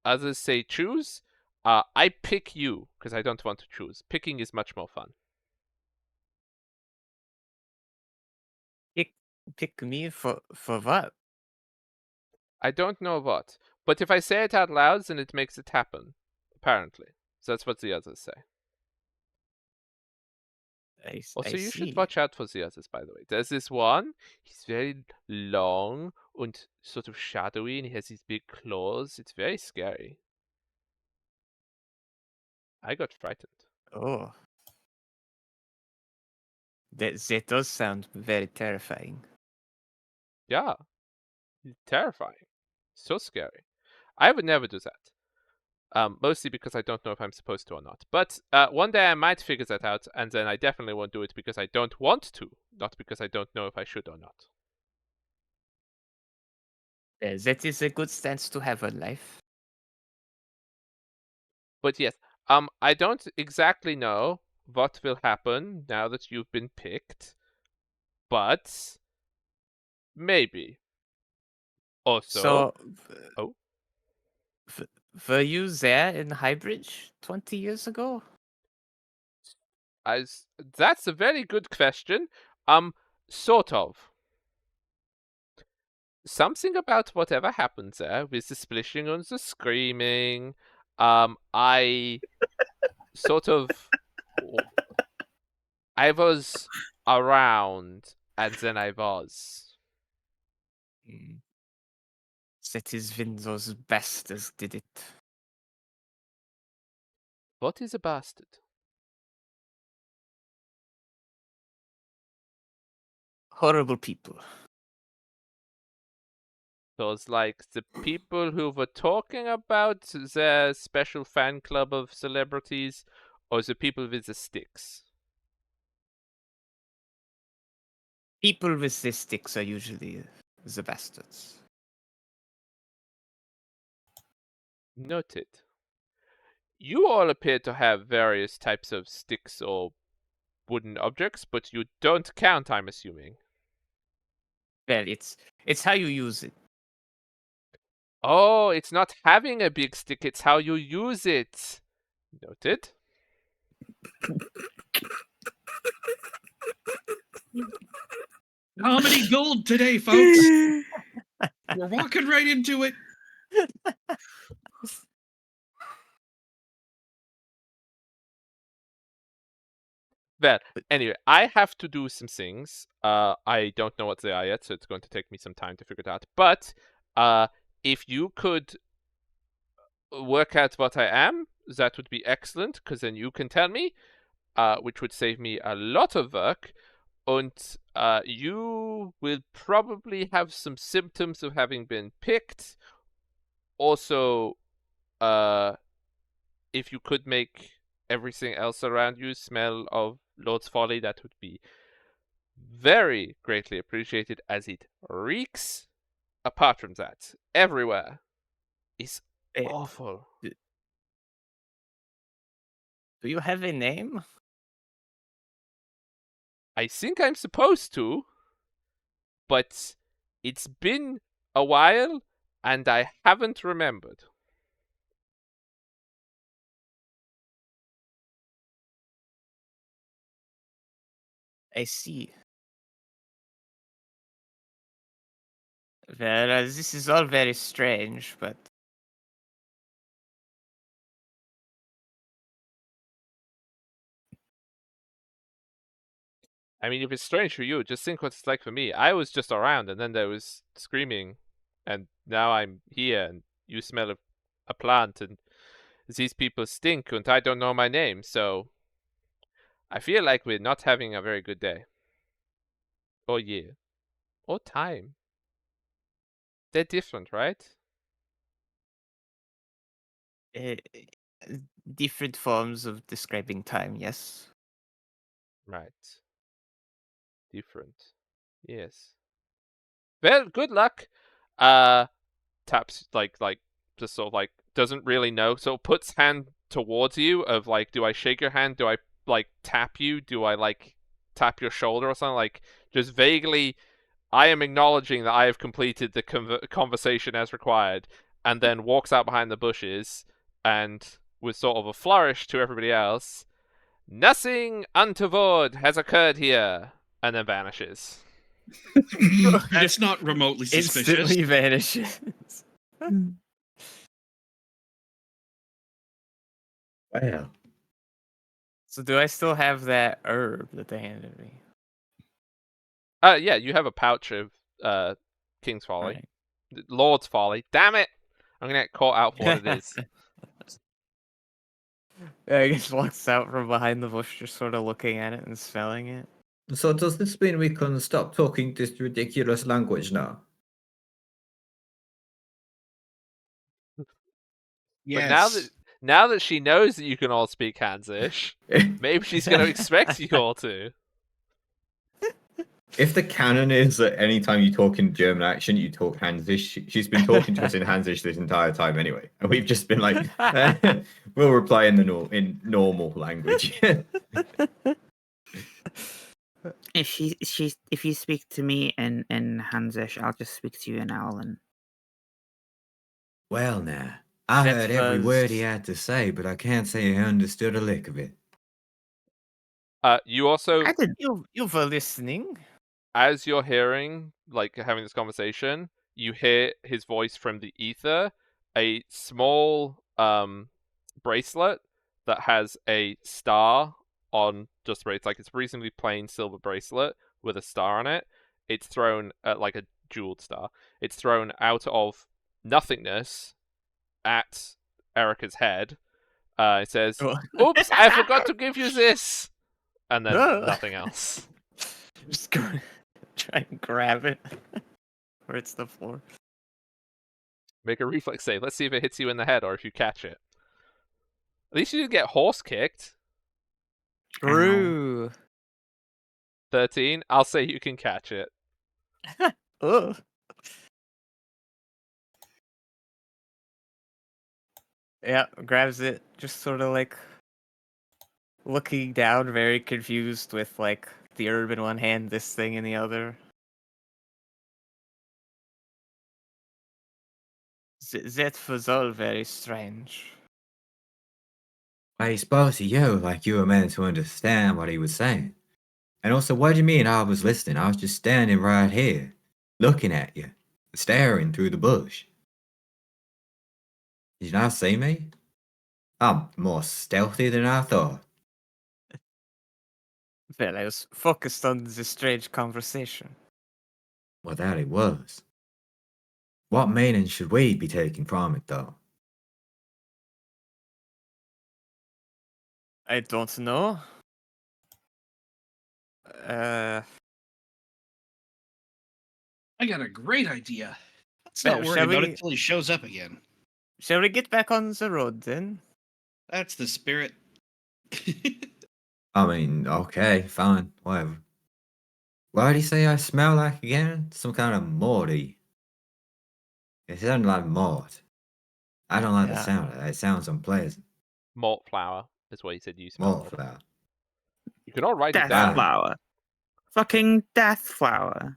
others say choose. I pick you because I don't want to choose. Picking is much more fun. Pick me for what? I don't know what, but if I say it out loud, then it makes it happen. Apparently, so that's what the others say. I Also, you see. should watch out for the others, by the way. There's this one. He's very long and sort of shadowy, and he has these big claws. It's very scary. I got frightened. Oh. That does sound very terrifying. Yeah, he's terrifying. So scary. I would never do that. Mostly because I don't know if I'm supposed to or not. But one day I might figure that out, and then I definitely won't do it because I don't want to, not because I don't know if I should or not. That is a good stance to have in life. But yes, I don't exactly know what will happen now that you've been picked, but maybe. Also, So, oh, were you there in Highbridge 20 years ago? that's a very good question. Sort of. Something about whatever happened there with the splishing and the screaming. I sort of, I was around, and then I was. Mm. That is when those bastards did it. What is a bastard? horrible people. So it's like the people who were talking about their special fan club of celebrities, or the people with the sticks. People with the sticks are usually the bastards. Noted. You all appear to have various types of sticks or wooden objects, but you don't count, I'm assuming. Well, it's how you use it. Oh, it's not having a big stick, it's how you use it. Noted. Comedy gold today, folks. We're walking right into it. Well, anyway, I have to do some things. I don't know what they are yet, so it's going to take me some time to figure it out. But if you could work out what I am, that would be excellent, because then you can tell me, which would save me a lot of work. And you will probably have some symptoms of having been picked. Also, if you could make everything else around you smell of Lord's Folly, that would be very greatly appreciated, as it reeks. Apart from that, everywhere is awful. Do you have a name? I think I'm supposed to, but it's been a while and I haven't remembered. I see. Well, this is all very strange, but I mean, if it's strange for you, just think what it's like for me. I was just around and then there was screaming, and now I'm here and you smell a plant and these people stink and I don't know my name, so I feel like we're not having a very good day. Or year. Or time. They're different, right? uh, different forms of describing time, yes. Right. Different. Yes. Well, good luck. Taps like just sort of like doesn't really know. So puts hand towards you of like, do I shake your hand? Do I like tap you? Do I like tap your shoulder or something? Like just vaguely, I am acknowledging that I have completed the conversation as required, and then walks out behind the bushes and with sort of a flourish to everybody else, nothing untoward has occurred here, and then vanishes. That's not remotely suspicious. Instantly vanishes. Well, So do I still have that herb that they handed me? Yeah, you have a pouch of King's Folly. Right. Lord's Folly. Damn it! I'm gonna get caught out for what it is. I guess walks out from behind the bush, just sort of looking at it and smelling it. so does this mean we can stop talking this ridiculous language now? Yes. But now that she knows that you can all speak Hansish, maybe she's gonna expect you all to. If the canon is that anytime you talk in German accent, you talk Hansish, she's been talking to us in Hansish this entire time anyway. And we've just been like, we'll reply in in normal language. If you speak to me in Hansish, I'll just speak to you in Owlin. Well, now, I That heard every word he was- had to say, but I can't say I understood a lick of it. You also, I didn't. You were listening. as you're hearing, like having this conversation, you hear his voice from the ether, a small bracelet that has a star on just right. It's like it's reasonably plain silver bracelet with a star on it. It's thrown at like a jeweled star. It's thrown out of nothingness at Erica's head. It says, "Oops, I forgot to give you this," and then nothing else. Try and grab it. Or it's the floor. Make a reflex save. Let's see if it hits you in the head or if you catch it. At least you didn't get horse kicked. True. 13. I'll say you can catch it. Oh. Yeah, grabs it, just sort of like looking down, very confused with like the herb in one hand, this thing in the other. That was all very strange. I spoke to you like you were meant to understand what he was saying. And also, what do you mean I was listening? I was just standing right here, looking at you, staring through the bush. Did you not see me? I'm more stealthy than I thought. Well, I was focused on this strange conversation. Well, that it was. What meaning should we be taking from it, though? I don't know. I got a great idea. Let's Well, not worry shall about we- it till he shows up again. Shall we get back on the road then? That's the spirit. I mean, okay, fine, whatever. Why did he say I smell like again? Some kind of morty. It sounded like mort. I don't like the Yeah. sound of that. It sounds unpleasant. Malt flour is what you said you smell. Mort flower. You can all write it Death down. flower. Fucking death flower.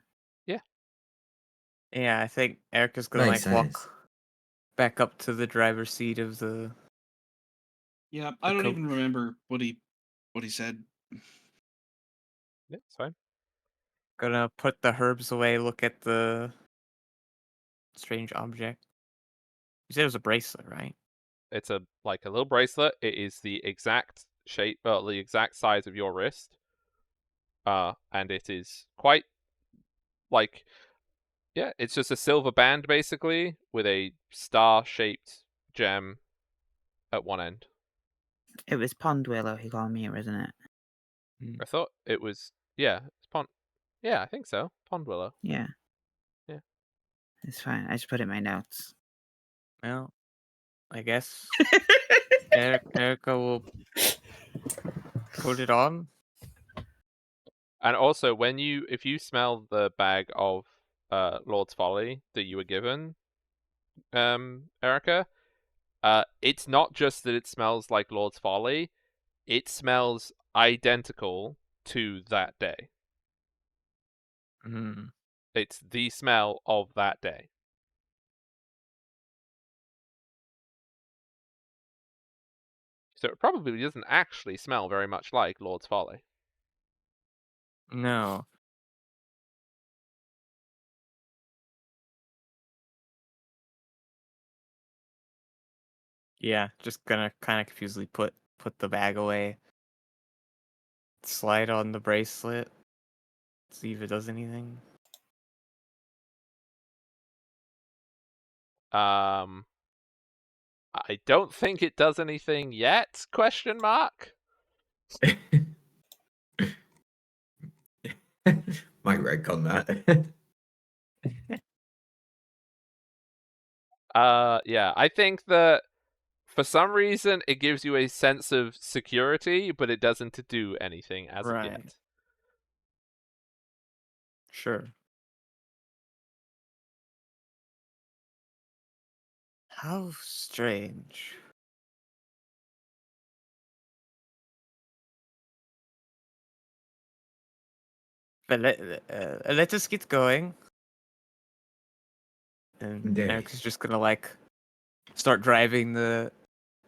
Yeah, I think Erica's gonna Makes like sense. walk back up to the driver's seat of the. Yeah, I The don't coat. even remember what he said. Yeah, it's fine. Gonna put the herbs away, look at the strange object. You said it was a bracelet, right? It's a little bracelet. It is the exact shape, the exact size of your wrist. And it is quite like, yeah, it's just a silver band basically with a star-shaped gem at one end. It was Pond Willow he called me, isn't it? I thought it was, yeah, it's pond. Yeah, I think so. Pond willow. Yeah. Yeah. It's fine. I just put it in my notes. Well, I guess Erica will put it on. And also, if you smell the bag of Lord's Folly that you were given, Erica, it's not just that it smells like Lord's Folly, it smells identical to that day. Mm. It's the smell of that day. So it probably doesn't actually smell very much like Lord's Folly. No. Yeah, just gonna kind of confusedly put the bag away. Slide on the bracelet. See if it does anything. I don't think it does anything yet, question mark. Might retcon that. Yeah, I think that for some reason it gives you a sense of security, but it doesn't do anything as of Right. yet. Sure. How strange. But let us get going. And Indeed. Eric's just gonna like start driving the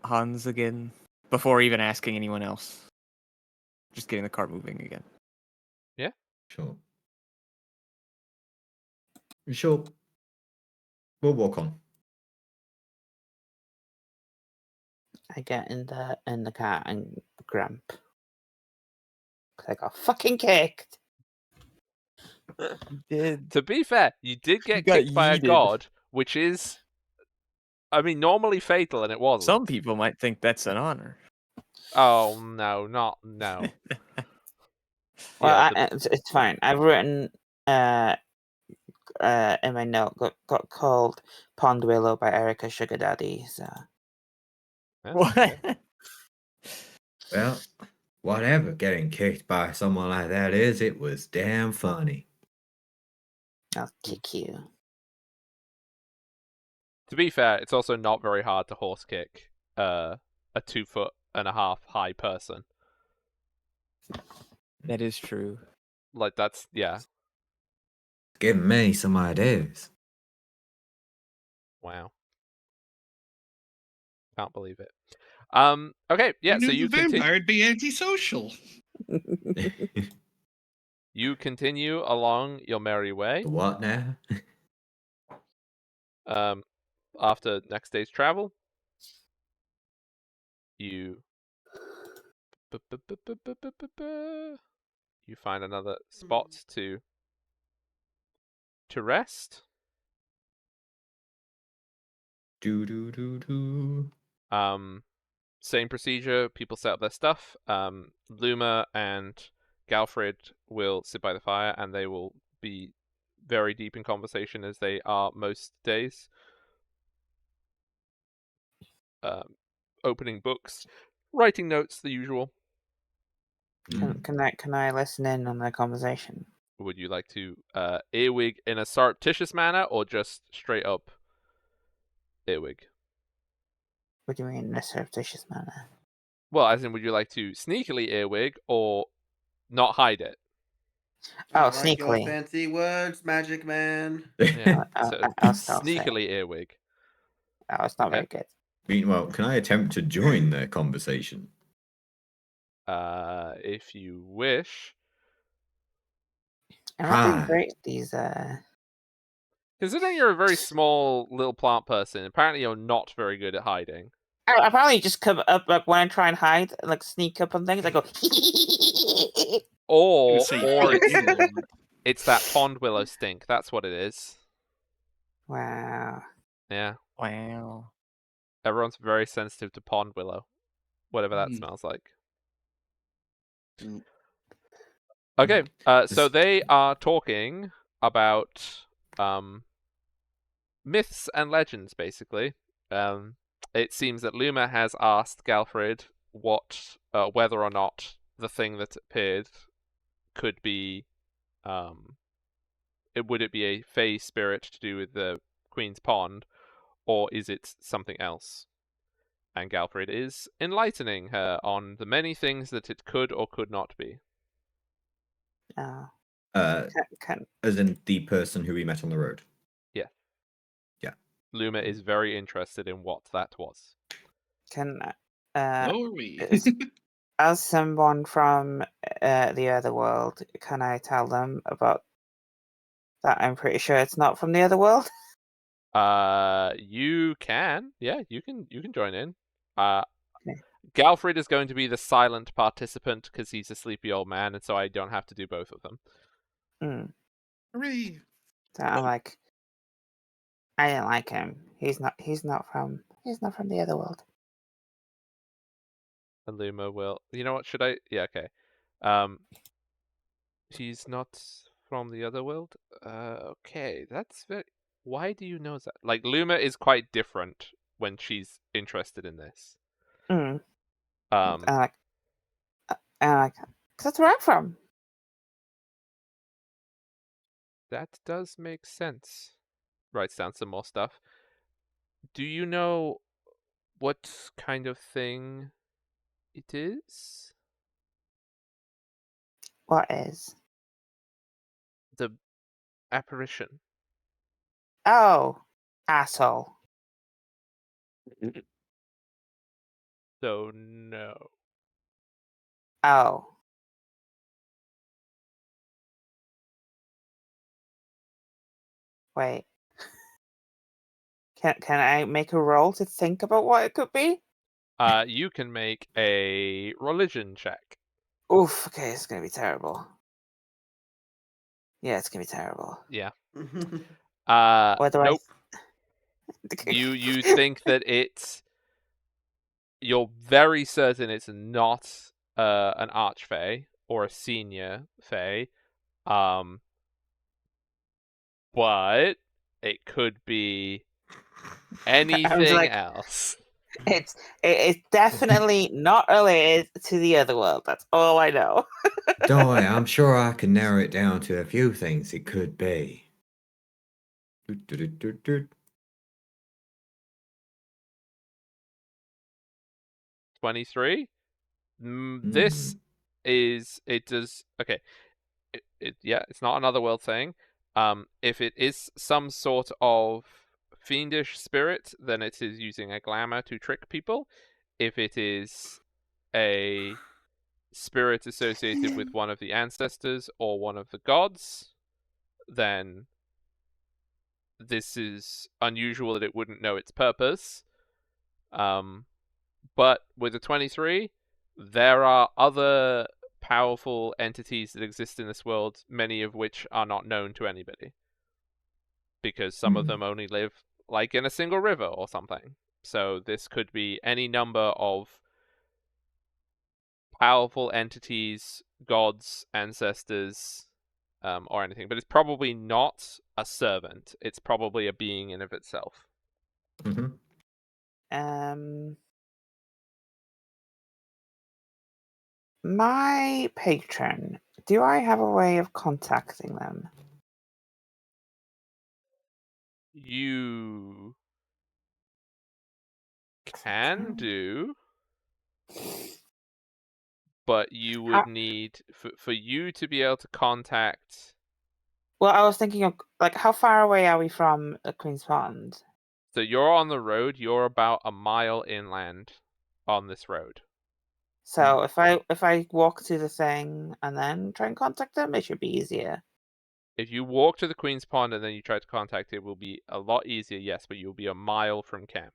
Hans again before even asking anyone else. Just getting the car moving again. Sure. Sure. We'll walk on. I get in the car and grump. 'Cause I got fucking kicked. Did To be fair, you did get got kicked by a yeeted. god, which is, I mean, normally fatal, and it wasn't. some people might think that's an honor. Oh no, no. Well, Yeah, it's fine. I've written in my note got called Pond Willow by Erica Sugar Daddy. So Yeah, okay. Well, whatever getting kicked by someone like that is, it was damn funny. I'll kick you. To be fair, it's also not very hard to horse kick a 2.5 foot high person. That is true. Like that's yeah. Giving me some ideas. Wow. Can't believe it. Okay, yeah, I so knew you the continue. vampire'd be antisocial. You continue along your merry way. What now? After next day's travel, you you find another spot to rest. Do. Same procedure. People set up their stuff. Luma and Galfred will sit by the fire, and they will be very deep in conversation as they are most days. Opening books, writing notes, the usual. Can I listen in on their conversation? Would you like to earwig in a surreptitious manner, or just straight up earwig? What do you mean in a surreptitious manner? Well, as in, would you like to sneakily earwig or not hide it? Oh, I like your sneakily. fancy words, Magic Man. Yeah, so I'll start saying. sneakily earwig. Oh, it's not Okay. very good. Meanwhile, can I attempt to join their conversation? If you wish. I'm not doing Hi. great at these. Considering you're a very small little plant person, apparently you're not very good at hiding. I probably just come up like when I try and hide, like sneak up on things. I go. Or Or it's that pond willow stink. That's what it is. Wow. Yeah. Wow. Everyone's very sensitive to pond willow, whatever that Hmm. smells like. Mm. Okay, so they are talking about myths and legends, basically. It seems that Luma has asked Galfred what, whether or not the thing that appeared could be, would it be a fey spirit to do with the Queen's Pond, or is it something else? And Galfred is enlightening her on the many things that it could or could not be. Oh. Uh, Can as in the person who we met on the road. Luma is very interested in what that was. can So are we. is- as someone from the other world, can I tell them about that? I'm pretty sure it's not from the other world. You can, yeah, you can join in. Okay. Galfred is going to be the silent participant because he's a sleepy old man, and so I don't have to do both of them. Mm. Hooray. So I'm like, I didn't like him. He's not from the other world. And Luma will. You know what? Should I? Yeah, okay. He's not from the other world. Okay, that's very. Why do you know that? Like, Luma is quite different when she's interested in this. Mm. And I'm like, 'cause that's where I'm from. That does make sense. Writes down some more stuff. Do you know what kind of thing it is? What is? The apparition. Oh, asshole. So no. Oh. Wait. Can I make a roll to think about what it could be? You can make a religion check. Oof. Okay, it's gonna be terrible. Yeah, it's gonna be terrible. Yeah. What do Nope. I? You think that it's. You're very certain it's not an archfey or a senior fey. but it could be anything like- else. It's definitely not related to the other world. That's all I know. Don't worry, I'm sure I can narrow it down to a few things it could be. Doot, doot, doot, doot, doot. 23. This is it does okay. It's not another world thing. If it is some sort of fiendish spirit, then it is using a glamour to trick people. If it is a spirit associated with one of the ancestors or one of the gods, then this is unusual that it wouldn't know its purpose. But with a 23, there are other powerful entities that exist in this world, many of which are not known to anybody. Because some of them only live like in a single river or something. So this could be any number of powerful entities, gods, ancestors, or anything. But it's probably not a servant. It's probably a being in of itself. My patron. Do I have a way of contacting them? You can do, but you would need for you to be able to contact. Well, I was thinking of like how far away are we from Queen's Pond? So you're on the road. You're about a mile inland on this road. So if I walk to the thing and then try and contact them, it should be easier. If you walk to the Queen's Pond and then you try to contact it, will be a lot easier, yes, but you'll be a mile from camp.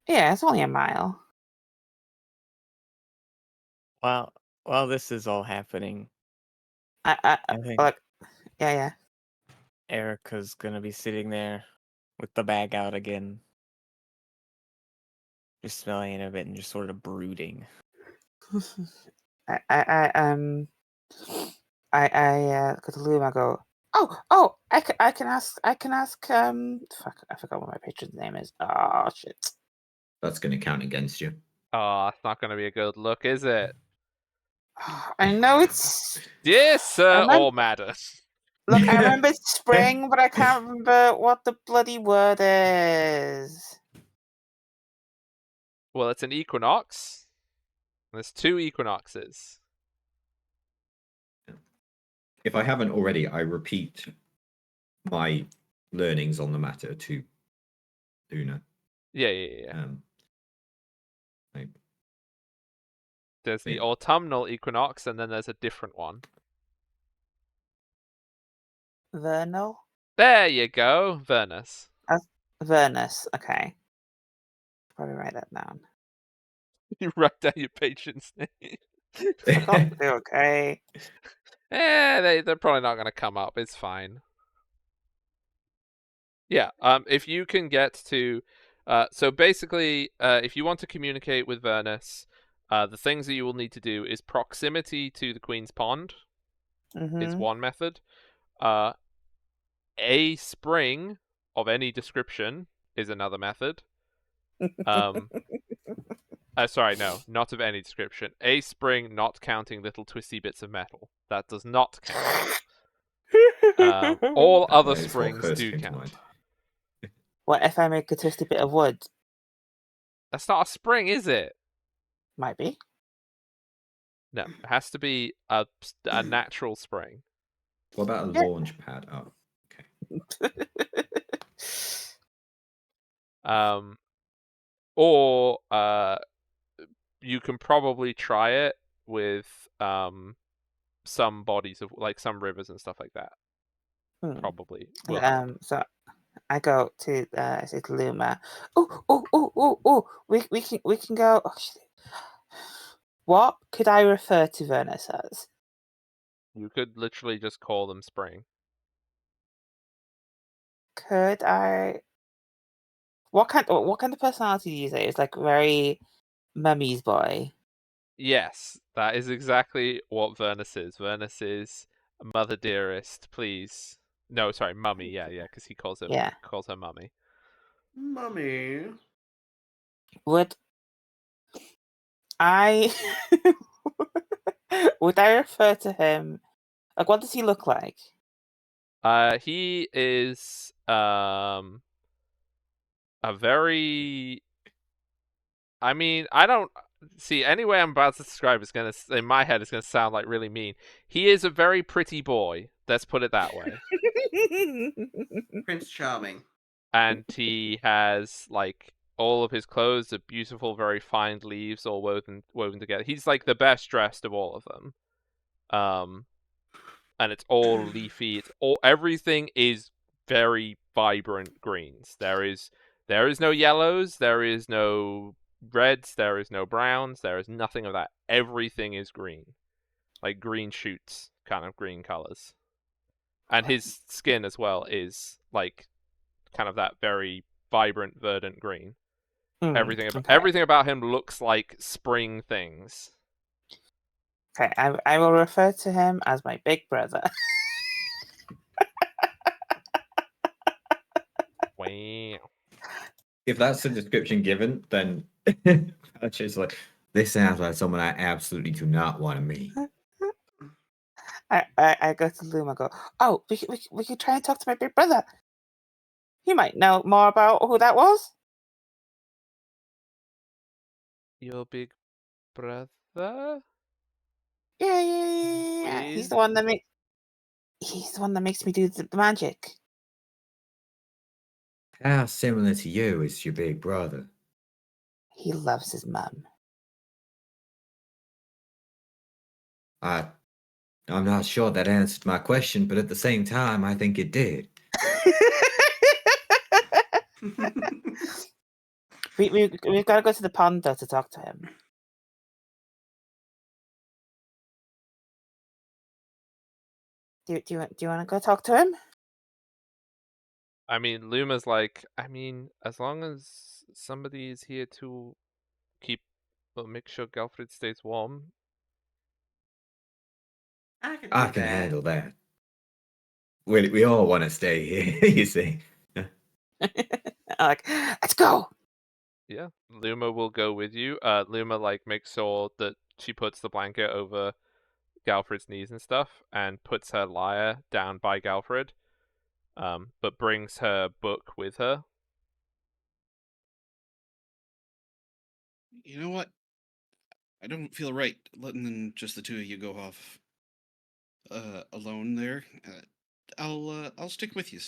Yeah, it's only a mile. While this is all happening, I I think like, yeah. Erica's gonna be sitting there with the bag out again, just smelling of it and just sort of brooding. I go to Loom. I go, oh, I can ask. Fuck, I forgot what my patron's name is. Oh shit. That's going to count against you. Oh, it's not going to be a good look, is it? I know it's. Dear Sir remember- or Madam. Look, I remember it's spring, but I can't remember what the bloody word is. Well, it's an equinox. There's 2 equinoxes. If I haven't already, I repeat my learnings on the matter to Una. Yeah. Like, There's the Yeah. autumnal equinox, and then there's a different one. Vernal? There you go, Vernus. Vernus, okay. Probably write that down. You write down your patient's name. Forgot to do, okay. They're probably not going to come up. It's fine. Yeah. If you can get to, so basically, if you want to communicate with Vernus, the things that you will need to do is proximity to the Queen's Pond is one method. A spring of any description is another method. Sorry, no, not of any description. A spring not counting little twisty bits of metal. That does not count. All other that is what springs first do came to count. mind. What if I make a twisty bit of wood? That's not a spring, is it? Might be. No, it has to be a natural spring. What about a Yeah. launch pad? Oh, Or you can probably try it with some bodies of like some rivers and stuff like that. Probably. Will help. So I go to I say to Luma, oh, we can go. Oh, shit. What could I refer to Vernus as? You could literally just call them spring. Could I? What kind of personality do you say? It's like very mummy's boy. Yes, that is exactly what Vernus is. Vernus is mother dearest, please No, sorry, mummy. Yeah, because he calls her Yeah. mummy. Mummy. Would I would I refer to him? Like, what does he look like? He is a very. I mean, I don't see any way I'm about to describe it's gonna in my head. It's gonna sound like really mean. He is a very pretty boy. Let's put it that way. Prince Charming. And he has like all of his clothes are beautiful, very fine leaves all woven together. He's like the best dressed of all of them. And it's all leafy. Everything is very vibrant greens. There is no yellows, there is no reds, there is no browns, there is nothing of that. Everything is green. Like green shoots, kind of green colors. And his skin as well is like kind of that very vibrant, verdant green. Everything about him looks like spring things. Okay, I will refer to him as my big brother. Wow. If that's the description given, then it's just like, this sounds like someone I absolutely do not want to meet. I go to Loom and go, oh, we could try and talk to my big brother. You might know more about who that was. Your big brother? Yeah. He's the one that makes me do the magic. How similar to you is your big brother? He loves his mum. I'm not sure that answered my question, but at the same time, I think it did. We've got to go to the pond though to talk to him. Do you want to go talk to him? I mean, Luma's like, as long as somebody is here to make sure Galfred stays warm. I can handle that. We all want to stay here, you see. Like, let's go. Yeah, Luma will go with you. Luma makes sure that she puts the blanket over Galfred's knees and stuff, and puts her lyre down by Galfred. But brings her book with her. You know what? I don't feel right letting just the two of you go off alone there. I'll stick with you.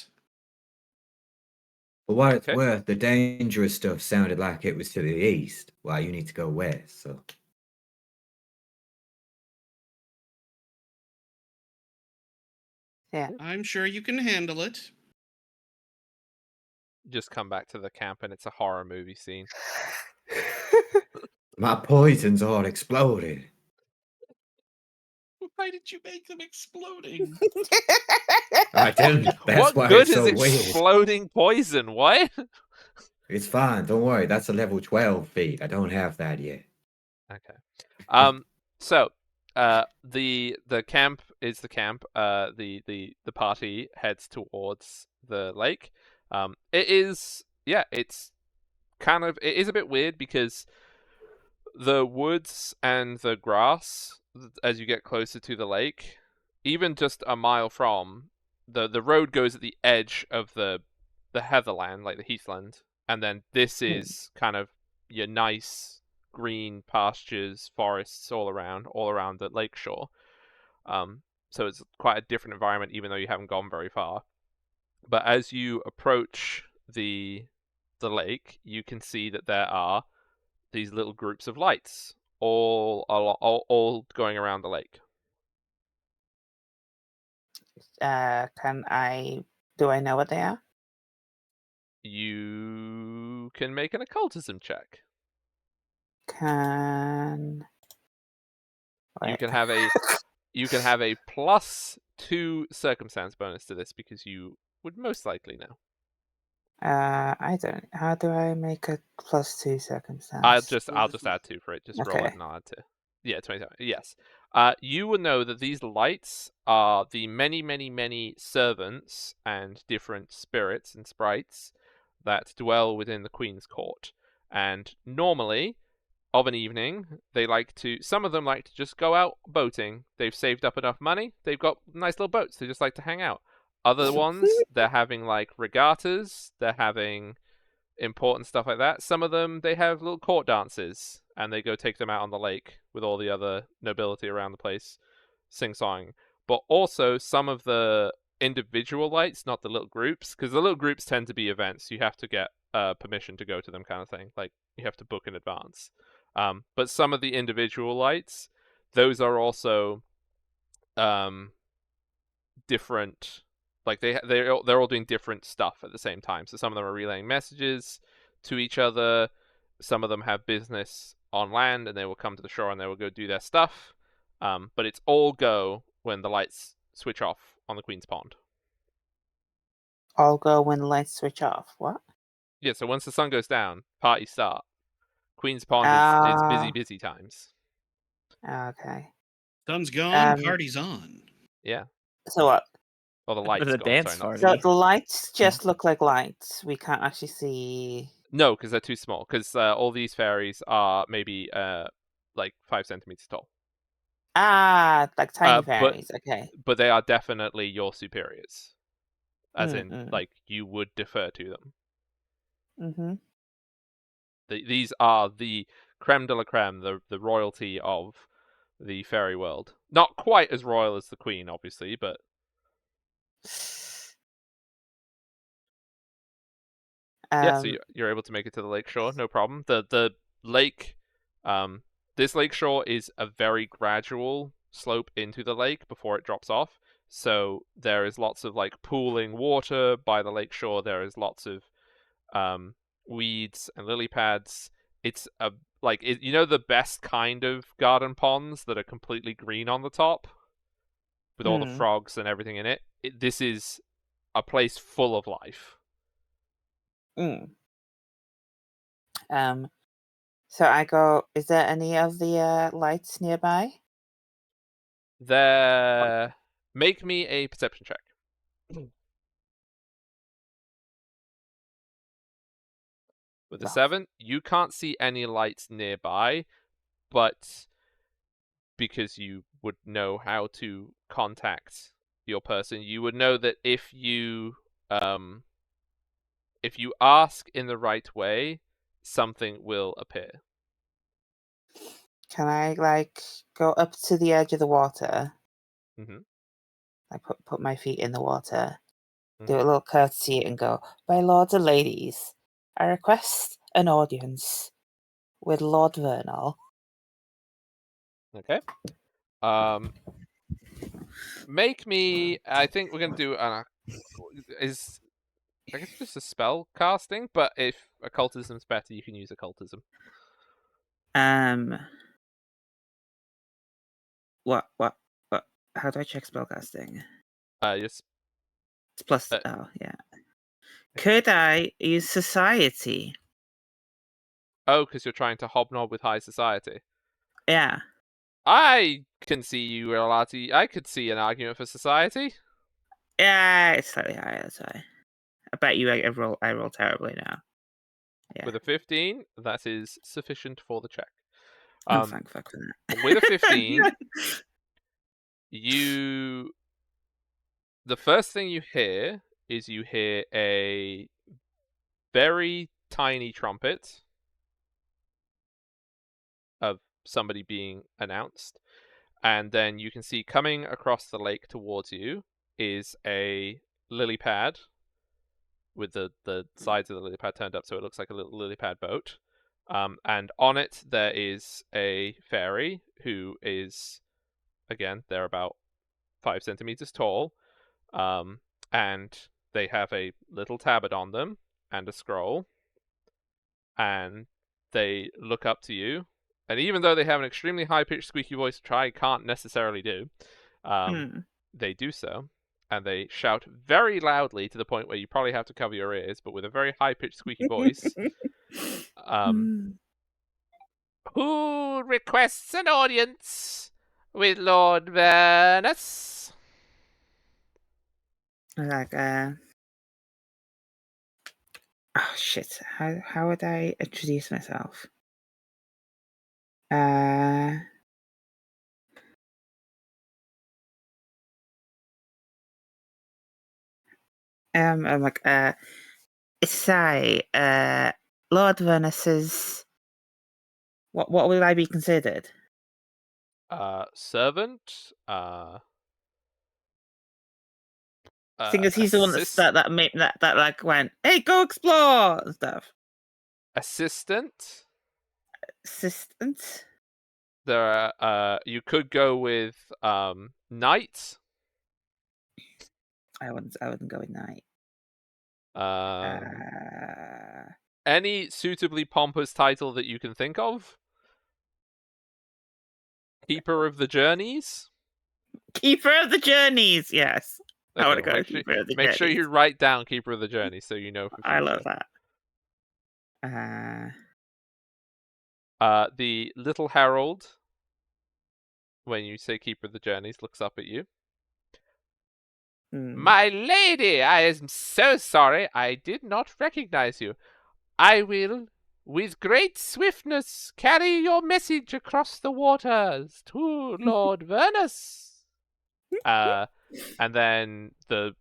For what it's Okay. worth, the dangerous stuff sounded like it was to the east, while you need to go west, so. Yeah. I'm sure you can handle it. Just come back to the camp, and it's a horror movie scene. My poison's all exploded. Why did you make them exploding? I didn't. That's What why good it's so is weird. exploding poison? What? It's fine. Don't worry. That's a level 12 feat. I don't have that yet. Okay. So, the camp is the camp. The party heads towards the lake. It is it's kind of it is a bit weird because the woods and the grass, as you get closer to the lake, even just a mile from the road goes at the edge of the heatherland, like the heathland, and then this is kind of your nice green pastures, forests all around the lake shore. So it's quite a different environment, even though you haven't gone very far. But as you approach the lake, you can see that there are these little groups of lights all going around the lake. Do I know what they are? You can make an occultism check. You can have a +2 circumstance bonus to this because you would most likely know. I don't. How do I make a +2 circumstance? I'll just add 2 for it. Just roll Okay. it and I'll add 2. Yeah, 27. Yes. You will know that these lights are the many, many, many servants and different spirits and sprites that dwell within the Queen's Court. And normally, of an evening, some of them like to just go out boating. They've saved up enough money. They've got nice little boats. They just like to hang out. Other ones, they're having like regattas. They're having important stuff like that. Some of them, they have little court dances, and they go take them out on the lake with all the other nobility around the place, sing-song. But also some of the individual lights, not the little groups, because the little groups tend to be events. You have to get permission to go to them, kind of thing. Like you have to book in advance. But some of the individual lights, those are also different. Like they're all doing different stuff at the same time. So some of them are relaying messages to each other. Some of them have business on land, and they will come to the shore and they will go do their stuff. But it's all go when the lights switch off on the Queen's Pond. All go when the lights switch off. What? Yeah. So once the sun goes down, parties start. Queen's Pond is busy times. Okay. Sun's gone, Um, party's on. Yeah. So what? Or the lights The gone. dance Sorry, not party. So the lights just look like lights. We can't actually see. No, because they're too small. Because all these fairies are maybe like 5 centimeters tall. Like tiny but- fairies. Okay. But they are definitely your superiors. As in, Mm-mm. like, you would defer to them. Mm-hmm. These are the creme de la creme, the royalty of the fairy world. Not quite as royal as the Queen, obviously, but yeah. So you're able to make it to the lake shore, no problem. The lake, this lake shore is a very gradual slope into the lake before it drops off. So there is lots of like pooling water by the lake shore. There is lots of weeds and lily pads. It's you know the best kind of garden ponds that are completely green on the top with all the frogs and everything in it. This is a place full of life. So I go, is there any of the lights nearby? There, make me a perception check. With a 7, you can't see any lights nearby, but because you would know how to contact your person, you would know that if you ask in the right way, something will appear. Can I like go up to the edge of the water? Mm-hmm. I put my feet in the water, do a little courtesy, and go, "My lords and ladies, I request an audience with Lord Vernal." Okay. Make me. I think we're gonna do I guess just a spell casting, but if occultism's better, you can use occultism. What? How do I check spellcasting? Just It's plus. Oh, yeah. Could I use society? Oh, because you're trying to hobnob with high society. Yeah. I can see you allowed to. I could see an argument for society. Yeah, it's slightly higher. That's why. I bet you I roll terribly now. Yeah. With a 15, that is sufficient for the check. Thank fuck for that. With a 15, the first thing you hear is a very tiny trumpet of somebody being announced, and then you can see coming across the lake towards you is a lily pad with the sides of the lily pad turned up so it looks like a little lily pad boat. And on it there is a fairy who is, again, they're about 5 centimeters tall, and they have a little tabard on them and a scroll, and they look up to you, and even though they have an extremely high-pitched squeaky voice, which I can't necessarily do, they do so, and they shout very loudly to the point where you probably have to cover your ears, but with a very high-pitched squeaky voice. Who requests an audience with Lord Vernus. Like, oh shit! How would I introduce myself? I'm like, say, Lord Vernus's. What will I be considered? Servant. Seeing as he's the one that like went, hey, go explore and stuff. Assistant. Assistant. There are, you could go with knight. I wouldn't go with knight. Any suitably pompous title that you can think of. Keeper of the Journeys. Keeper of the Journeys, yes. I want to Okay, go make Keeper of the make Journeys. sure you write down Keeper of the Journeys so you know for future. I love that. The Little Herald, when you say Keeper of the Journeys, looks up at you. My lady, I am so sorry. I did not recognize you. I will, with great swiftness, carry your message across the waters to Lord Vernus. And then the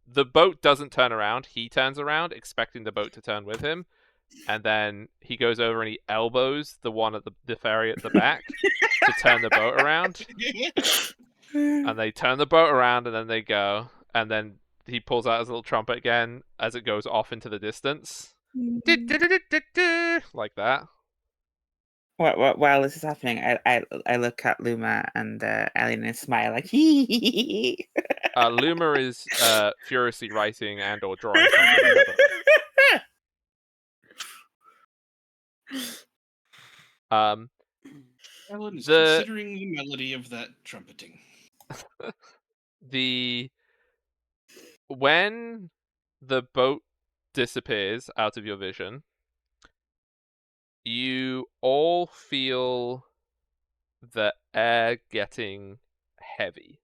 boat doesn't turn around. He turns around, expecting the boat to turn with him. And then he goes over and he elbows the one at the ferry at the back to turn the boat around. And they turn the boat around and then they go. And then he pulls out his little trumpet again as it goes off into the distance. Like that. While this is happening, I look at Luma and Ellie and smile like hee. Luma is furiously writing and or drawing something in her book. Ellen is considering the melody of that trumpeting. When the boat disappears out of your vision, you all feel the air getting heavy.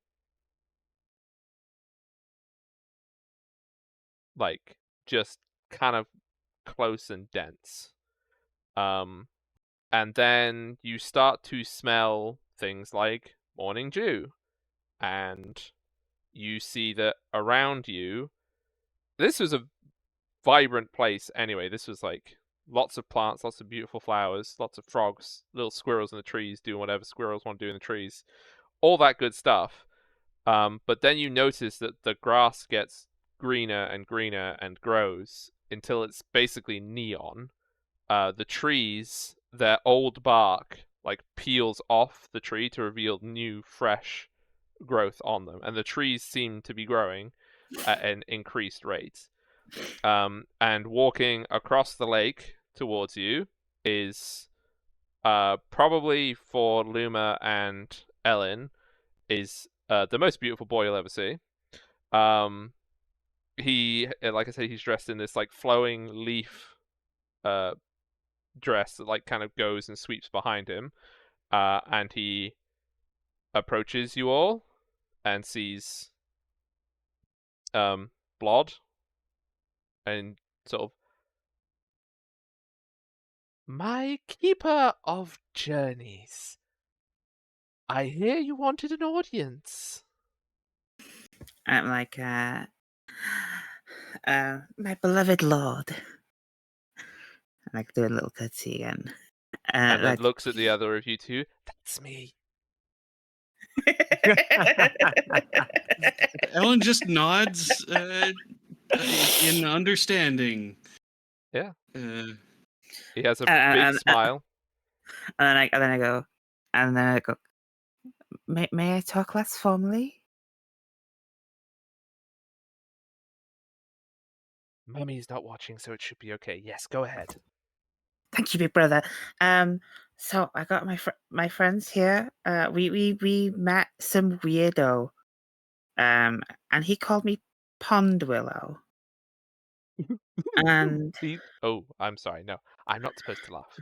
Like, just kind of close and dense. And then you start to smell things like morning dew. And you see that around you, this was a vibrant place anyway. This was like lots of plants, lots of beautiful flowers, lots of frogs, little squirrels in the trees doing whatever squirrels want to do in the trees. All that good stuff. But then you notice that the grass gets greener and greener and grows until it's basically neon. The trees, their old bark like peels off the tree to reveal new, fresh growth on them, and the trees seem to be growing at an increased rate. And walking across the lake towards you is probably for Luma and Ellen is the most beautiful boy you'll ever see. He, like I said, he's dressed in this like flowing leaf dress that like kind of goes and sweeps behind him, and he approaches you all and sees blood and sort of, my keeper of journeys, I hear you wanted an audience. I'm like, my beloved lord. I like do a little curtsy again. And then like, looks at the other of you two. That's me. Ellen just nods in understanding. Yeah. He has a big smile. And then I go, may I talk less formally? Mummy's not watching, so it should be okay. Yes, go ahead. Thank you, big brother. So I got my friends here. We met some weirdo. And he called me Pond Willow. And Oh, I'm sorry. No, I'm not supposed to laugh.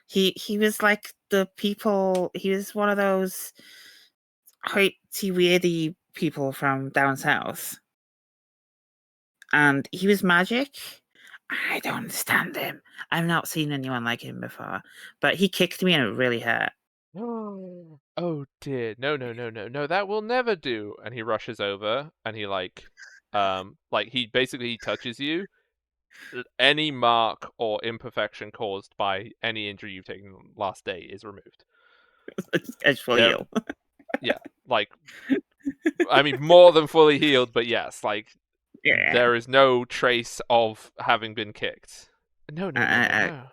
He was like the people. He was one of those hoity weirdy people from down south, and he was magic. I don't understand him. I've not seen anyone like him before, but he kicked me and it really hurt. Oh dear, no, that will never do. And he rushes over and he like he basically touches you. Any mark or imperfection caused by any injury you've taken last day is removed. It's for There- you. Yeah, like, I mean, more than fully healed, but yes, like, Yeah. there is no trace of having been kicked. No. And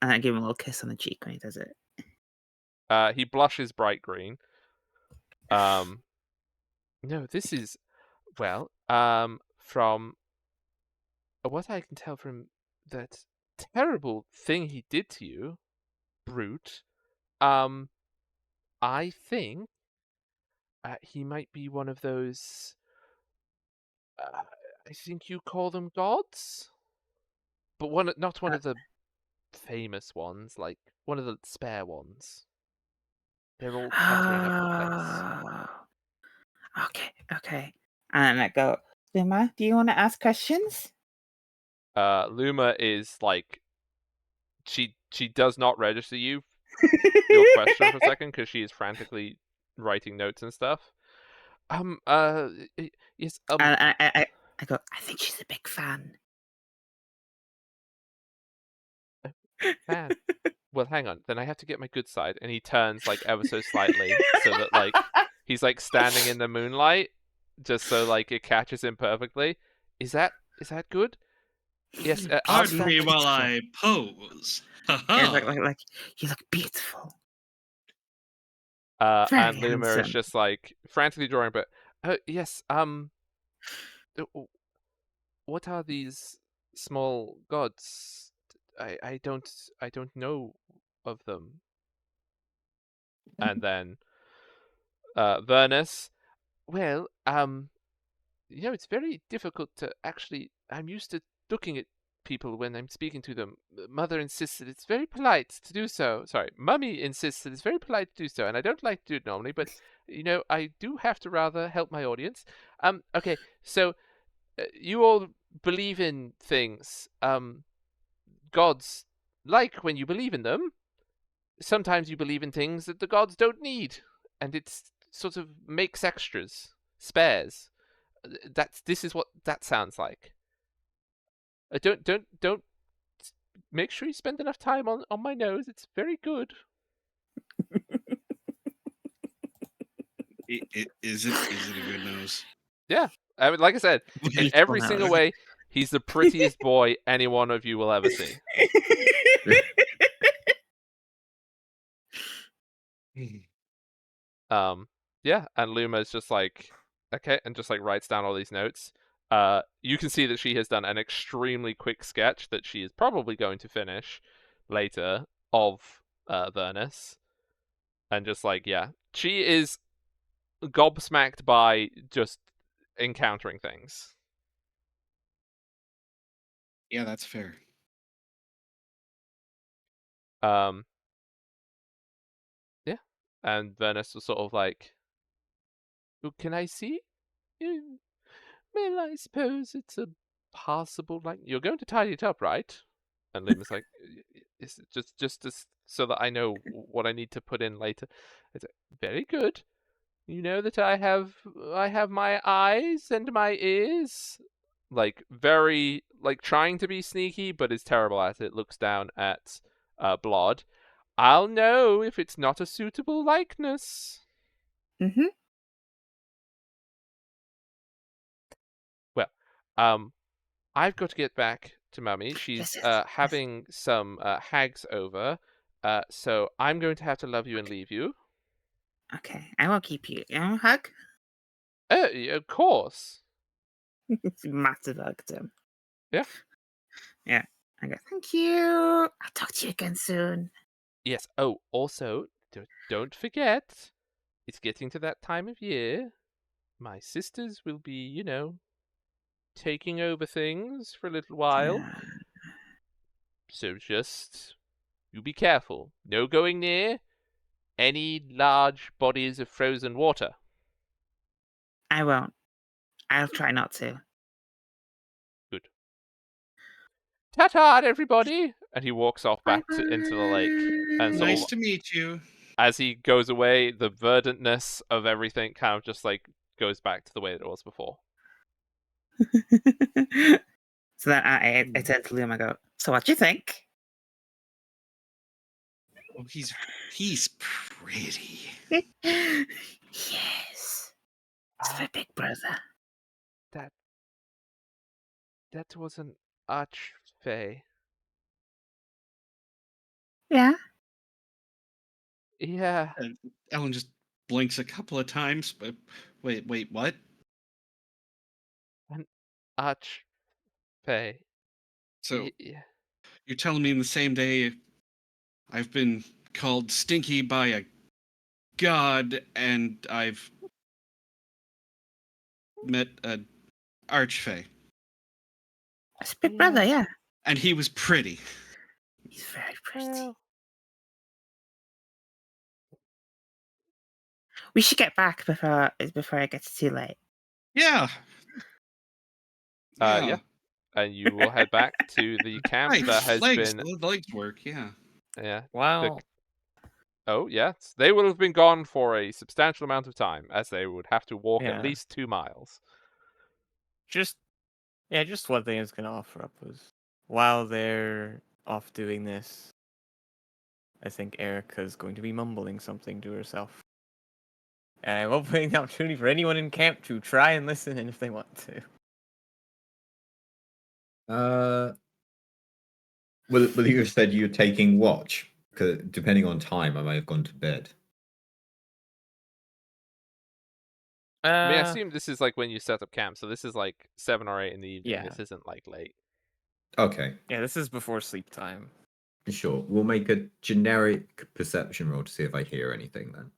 I give him a little kiss on the cheek when he does it. He blushes bright green. No, this is, well, from what I can tell from that terrible thing he did to you, brute, I think he might be one of those, I think you call them gods? But not one of the famous ones, like one of the spare ones. They're all cluttering up the place. Oh, okay. And I go, Luma, do you want to ask questions? Luma is like, she does not register your question for a second because she is frantically writing notes and stuff. Yes, And I go, I think she's a big fan. fan. Well, hang on. Then I have to get my good side. And he turns like ever so slightly so that like he's like standing in the moonlight, just so like it catches him perfectly. Is that good? Yes. I'll Pardon me stand. while I pose. Yeah, Haha. like you look beautiful. And Very Luma is handsome. just like frantically drawing, but yes. What are these small gods? I don't know of them. And then Vernus, well, it's very difficult to actually. I'm used to looking at people when I'm speaking to them. Mother insists that it's very polite to do so. Sorry, Mummy insists that it's very polite to do so, and I don't like to do it normally, but I do have to rather help my audience. Okay, so you all believe in things. Gods like when you believe in them. Sometimes you believe in things that the gods don't need, and it's sort of makes extras, spares. This is what that sounds like. Don't. Make sure you spend enough time on my nose. It's very good. Is it a good nose? Yeah, I mean, like I said, in Beautiful every single nose. way, he's the prettiest boy any one of you will ever see. Yeah, and Luma's just like, okay, and just like writes down all these notes. You can see that she has done an extremely quick sketch that she is probably going to finish later of Vernus. And just like, yeah, she is gobsmacked by just encountering things. Yeah, that's fair. Yeah, and Vernus was sort of like, "Oh, can I see? Well, I suppose it's a passable. Like, you're going to tidy it up, right?" And Luma's like, "Is it just so that I know what I need to put in later?" It's like, very good. You know that I have my eyes and my ears. Like, very like trying to be sneaky, but is terrible at it. Looks down at Blood. I'll know if it's not a suitable likeness. Mm-hmm. Well, I've got to get back to Mummy. She's Yes. having some hags over. So I'm going to have to love you and leave you. Okay, I will keep you. You want a hug? Of course. It's a massive hug, Tim. Yeah. Yeah. I go, thank you. I'll talk to you again soon. Yes. Oh, also, don't forget, it's getting to that time of year. My sisters will be, taking over things for a little while. Yeah. So just You be careful. No going near any large bodies of frozen water. I won't. I'll try not to. Good. Ta-ta, everybody! And he walks off back into the lake. And sort Nice of, to meet you. as he goes away, the verdantness of everything kind of just like goes back to the way that it was before. So then I turn to Liam. I go, so what do you think? Oh, he's pretty. Yes. It's my big brother. That was an archfey. Yeah. Yeah. And Ellen just blinks a couple of times, but wait, what? An archfey. So Yeah. you're telling me in the same day I've been called stinky by a god and I've met an archfey. It's big brother, yeah. And he was pretty. He's very pretty. Well, We should get back before it gets too late. Yeah. yeah. And you will head back to the camp Right. that has legs. been. The legs work, yeah. Yeah. Wow. Oh, yes. They will have been gone for a substantial amount of time, as they would have to walk Yeah. at least 2 miles. Just one thing I was gonna offer up was while they're off doing this, I think Erica's going to be mumbling something to herself. And I'm opening the opportunity for anyone in camp to try and listen in if they want to. Well, you said you're taking watch. Because depending on time, I may have gone to bed. I mean, I assume this is like when you set up camp, so this is like 7 or 8 in the evening. Yeah. This isn't like late. Okay, Yeah, this is before sleep time. sure. We'll make a generic perception roll to see if I hear anything then.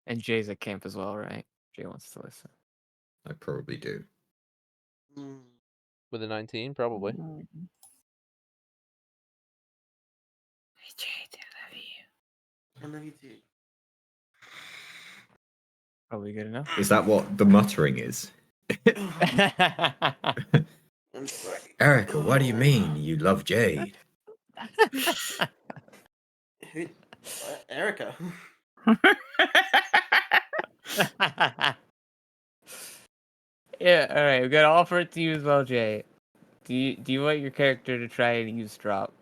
And Jay's at camp as well, right? Jay wants to listen. I probably do. Mm. With a 19, probably. Hey, Jade, I love you. I know you do. Probably good enough. Is that what the muttering is? I'm sorry. Erica, what do you mean? You love Jade? Who? Erica. Yeah, alright, we gotta offer it to you as well, Jay. Do you want your character to try and eavesdrop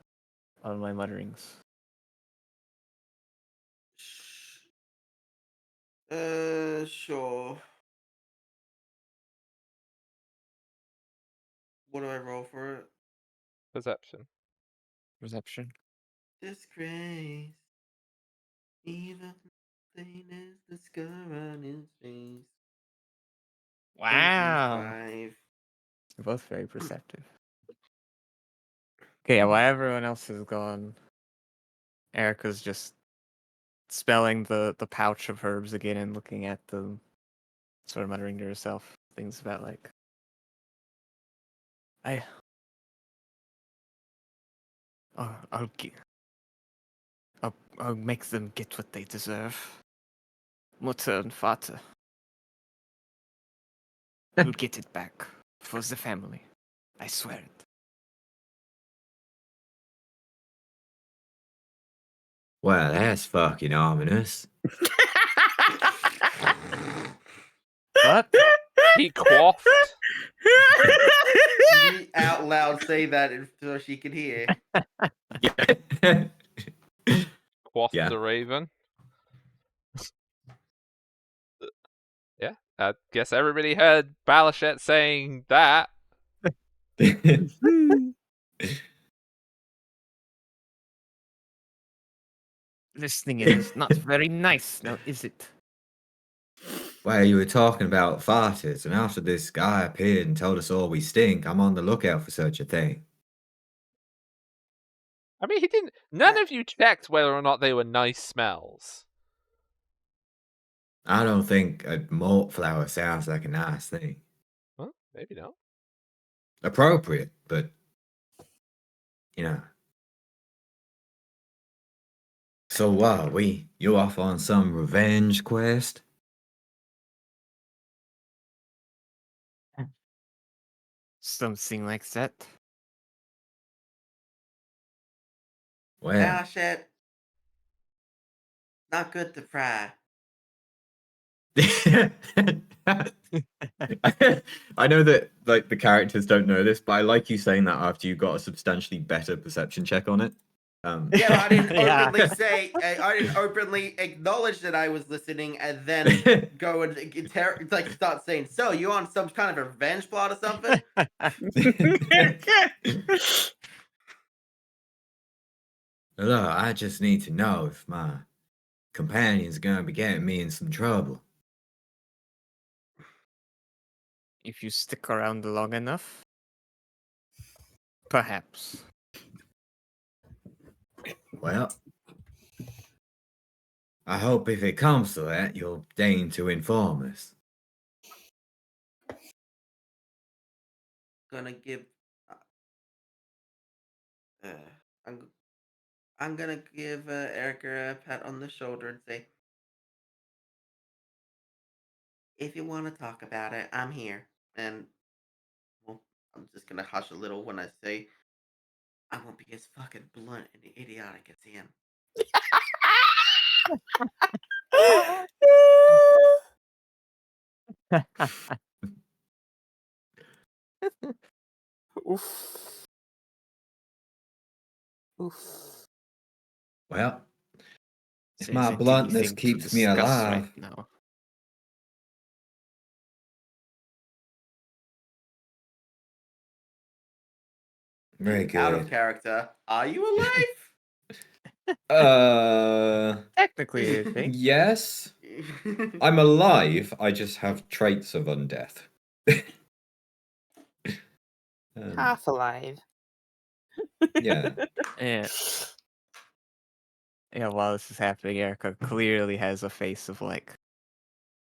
on my mutterings? Sure. What do I roll for it? Perception. Perception? Disgrace. Even thing is the scar on his face. Wow. 25. You're both very perceptive. Okay, yeah, while everyone else is gone, Erica's just spelling the pouch of herbs again and looking at them, sort of muttering to herself things about like, I'll make them get what they deserve. Mutter and Vater. We'll get it back for the family. I swear it. Well, that's fucking ominous. What? He quaffed. You out loud say that so she can hear. Quaffed Yeah. the raven. Yeah, I guess everybody heard Balashet saying that. Listening is not very nice, now is it? Well, you were talking about farters, and after this guy appeared and told us all we stink, I'm on the lookout for such a thing. I mean, he didn't. None of you checked whether or not they were nice smells. I don't think a malt flower sounds like a nice thing. Well, maybe not. Appropriate, but you know. So you off on some revenge quest? Something like that. Well, Ah, shit. Not good to fry. I know that like the characters don't know this, but I like you saying that after you got a substantially better perception check on it. Yeah, but I didn't Yeah. openly say. I didn't openly acknowledge that I was listening, and then go and like start saying, "So you on some kind of revenge plot or something?" Look, I just need to know if my companion's gonna be getting me in some trouble. If you stick around long enough, perhaps. Well, I hope if it comes to that, you'll deign to inform us. Gonna give. Uh, I'm. I'm gonna give Erica a pat on the shoulder and say, "If you want to talk about it, I'm here." And well, I'm just gonna hush a little when I say, "I won't be as fucking blunt and idiotic as him." Oof. Oof. Well, if There my isn't bluntness anything to keeps me discuss alive, right now. very Out of good. character. Are you alive? Technically, I think. Yes. I'm alive, I just have traits of undeath. Half alive. Yeah. Yeah. Yeah, while this is happening, Erica clearly has a face of like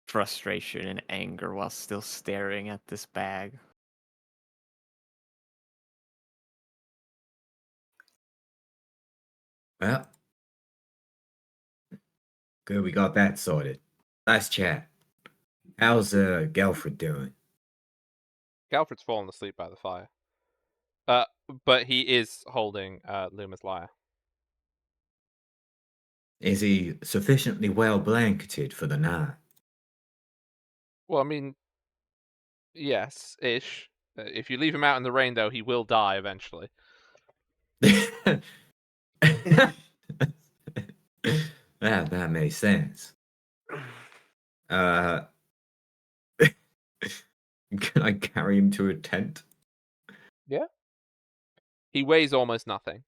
frustration and anger while still staring at this bag. Well, good we got that sorted. Nice chat. How's Gelfred doing? Galfred's fallen asleep by the fire. But he is holding Luma's lyre. Is he sufficiently well blanketed for the night? Well, I mean, yes, ish. If you leave him out in the rain, though, he will die eventually. That makes sense. Can I carry him to a tent? Yeah. He weighs almost nothing.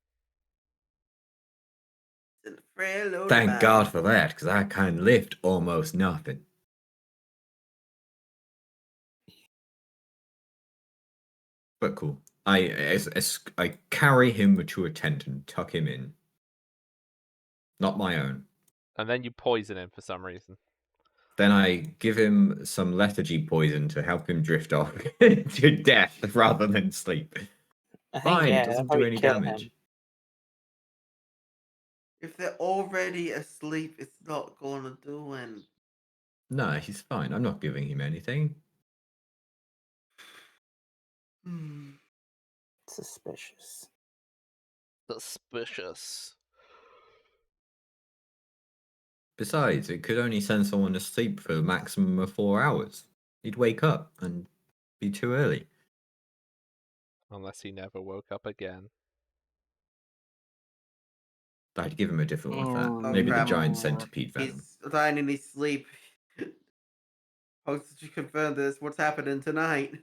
Thank God for that, because I can lift almost nothing. But cool. I carry him to a tent and tuck him in. Not my own. And then you poison him for some reason. Then I give him some lethargy poison to help him drift off to death rather than sleep. I think, Fine, yeah, it doesn't do probably any kill damage. him. If they're already asleep, it's not gonna do anything. No, he's fine. I'm not giving him anything. Suspicious. Suspicious. Besides, it could only send someone to sleep for a maximum of 4 hours. He'd wake up and be too early. Unless he never woke up again. I'd give him a different one for that. Oh, Maybe the crap. giant centipede venom. He's dying in his sleep. How did you confirm this? What's happening tonight?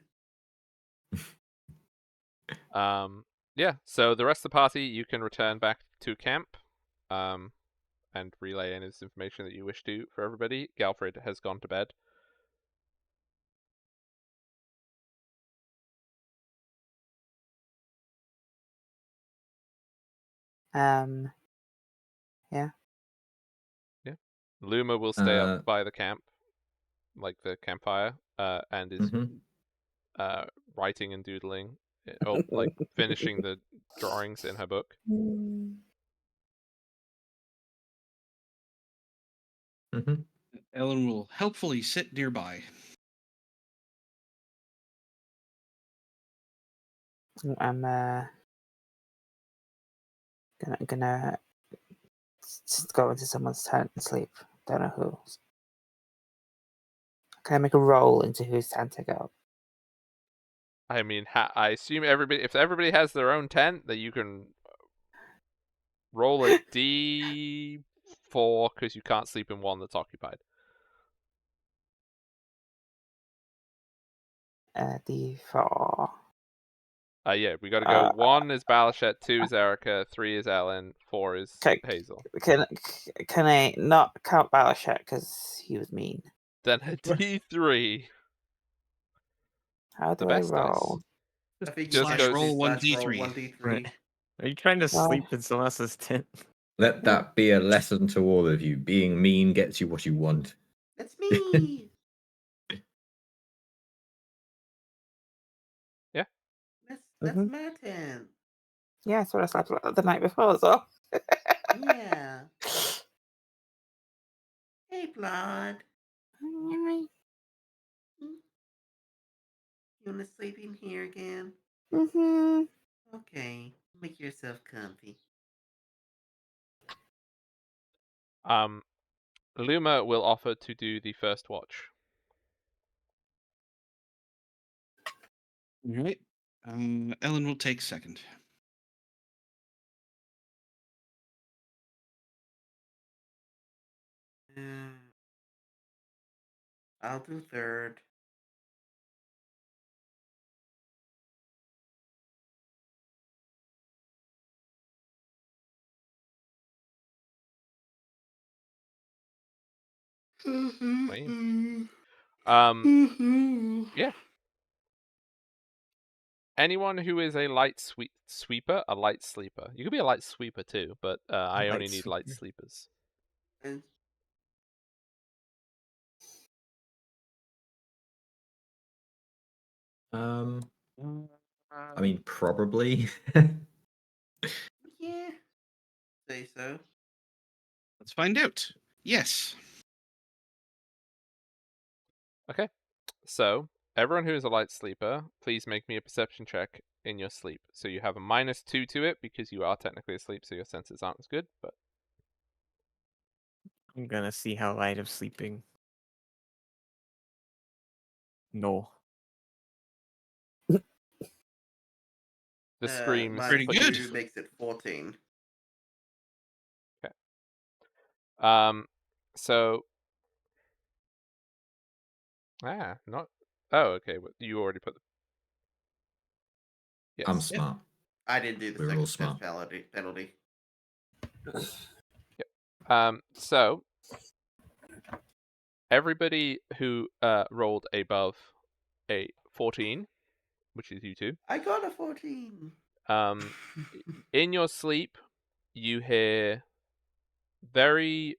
Yeah, so the rest of the party, you can return back to camp and relay any information that you wish to for everybody. Galfred has gone to bed. Yeah. Luma will stay up by the camp, like the campfire, and is Mhm. writing and doodling, or like finishing the drawings in her book. Mm. Hmm. Ellen will helpfully sit nearby. I'm gonna just go into someone's tent and sleep. Don't know whose. Can I make a roll into whose tent I go? I mean, I assume if everybody has their own tent, that you can roll a d4 because you can't sleep in one that's occupied. D4. Yeah, we got to go. 1 is Balashette, 2 is Erica, 3 is Ellen, 4 is Okay. Hazel. Can I not count Balashette because he was mean? Then a d3. How The do I best dice. roll? I think Just you goes- can roll slash 1d3. roll 1d3. Right. Are you trying to Well- sleep in Celeste's tent? Let that be a lesson to all of you. Being mean gets you what you want. That's me. Yeah. That's Mhm. my tent. Yeah, that's what I slept the night before, so. Yeah. Hey, Blood. Mm-hmm. You wanna sleep in here again? Okay. Make yourself comfy. Luma will offer to do the first watch. All right. Ellen will take second. I'll do third. Yeah. Anyone who is a light sweeper, a light sleeper. You could be a light sweeper too, but I only light need light sweeper. sleepers. And I mean, probably. yeah. Say so. Let's find out. Yes. Okay. So, everyone who is a light sleeper, please make me a perception check in your sleep. So you have a -2 to it because you are technically asleep, so your senses aren't as good, but I'm gonna see how light I'm sleeping. No. the screams Minus put good. you 2 makes it 14. so not okay, but you already put the yes. I'm smart. I didn't do the We're second all success smart. penalty. So everybody who rolled above a 14, which is you two, I got a 14. in your sleep, you hear very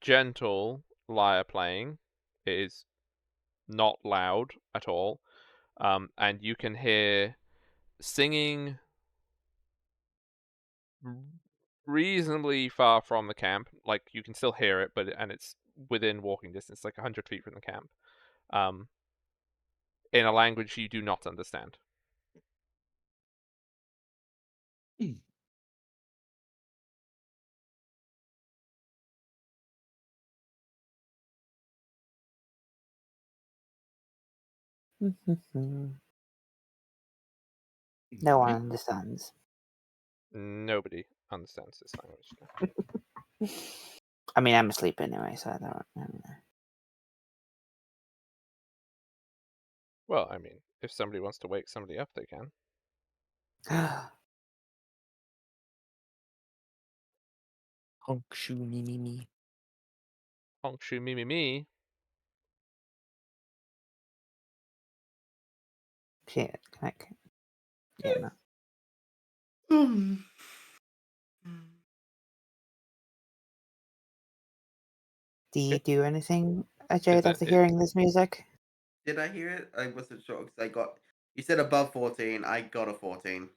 gentle lyre playing. It is not loud at all, and you can hear singing reasonably far from the camp. Like you can still hear it, and it's within walking distance, like 100 feet from the camp, in a language you do not understand. No one Right. understands. Nobody understands this language. No. I mean, I'm asleep anyway, so I don't know. Well, I mean, if somebody wants to wake somebody up, they can. Honk shoo me me me. Honk shoo me me me. Shit, yeah, no. Do you do anything, Jade, that after it? hearing this music? Did I hear it? I wasn't sure because I got. You said above 14. I got a 14.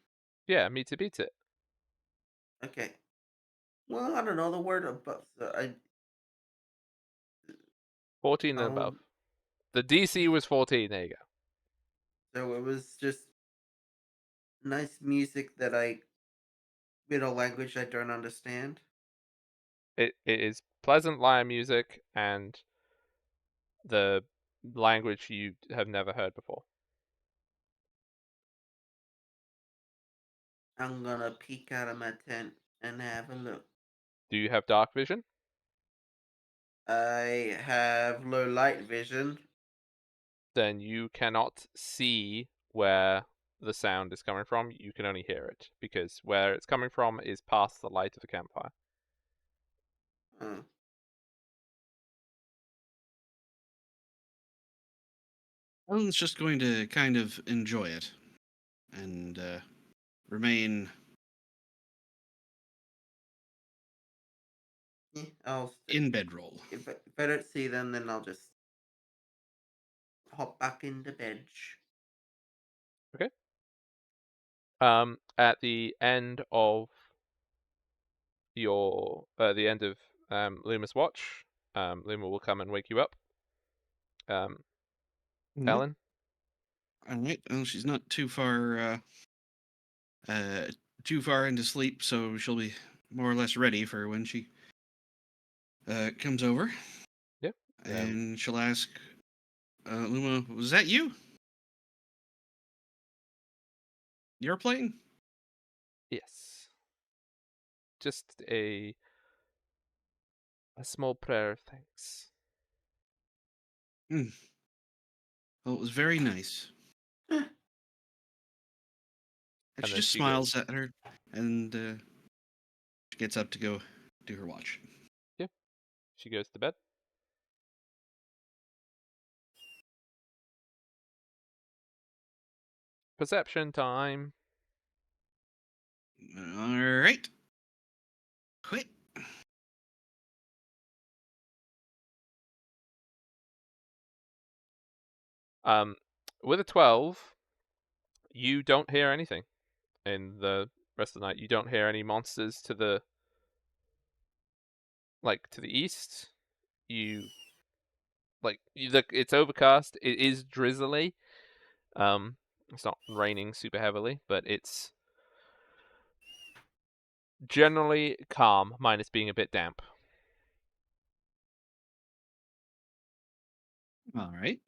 Yeah, meets it beats it. Okay. Well, I don't know the word above. So 14 and above. um, The DC was 14. There you go. so it was just nice music that in a language I don't understand. It is pleasant lyre music and the language you have never heard before. I'm gonna peek out of my tent and have a look. Do you have dark vision? I have low light vision. Then you cannot see where the sound is coming from. You can only hear it because where it's coming from is past the light of the campfire. Uh, Alan's just going to kind of enjoy it and remain. yeah, I'll stay. In bedroll. If I don't see them, then I'll just hop back into bed. At the end of the end of Luma's watch, Luma will come and wake you up. Ellen, All right. Well, she's not too far into sleep, so she'll be more or less ready for when she comes over. Yep. And she'll ask, Luma, was that you? You're playing? yes, just a small prayer of thanks. Well, it was very nice. And And she then just she smiles at her, and she gets up to go do her watch. She goes to bed. Perception time. All right. Quit. With a 12, you don't hear anything in the rest of the night. You don't hear any monsters to the east. It's overcast. It is drizzly. It's not raining super heavily, but it's generally calm, minus being a bit damp. All right.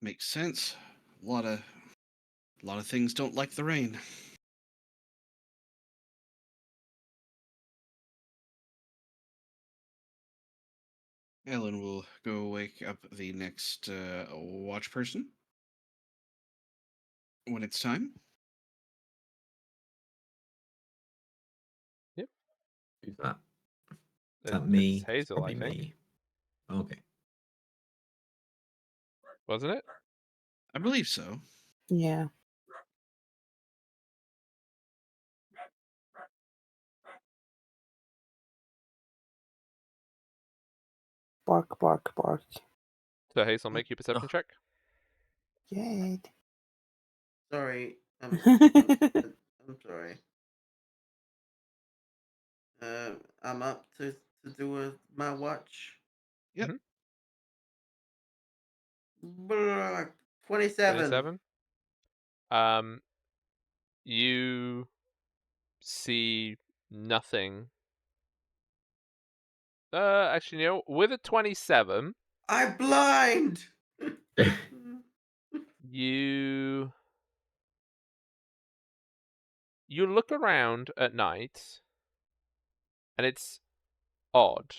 Makes sense. A lot of things don't like the rain. Ellen will go wake up the next watch person when it's time. Who's that? Is It's that me? It's Hazel, I probably think. me. Okay. Wasn't it? I believe so. Yeah. Bark, bark, bark. So Hazel, make your perception check. Jade. Sorry. I'm sorry. I'm up to do my watch. Yep. 27. 27. You see nothing. Actually, with a 27, I'm blind. you look around at night, and it's odd.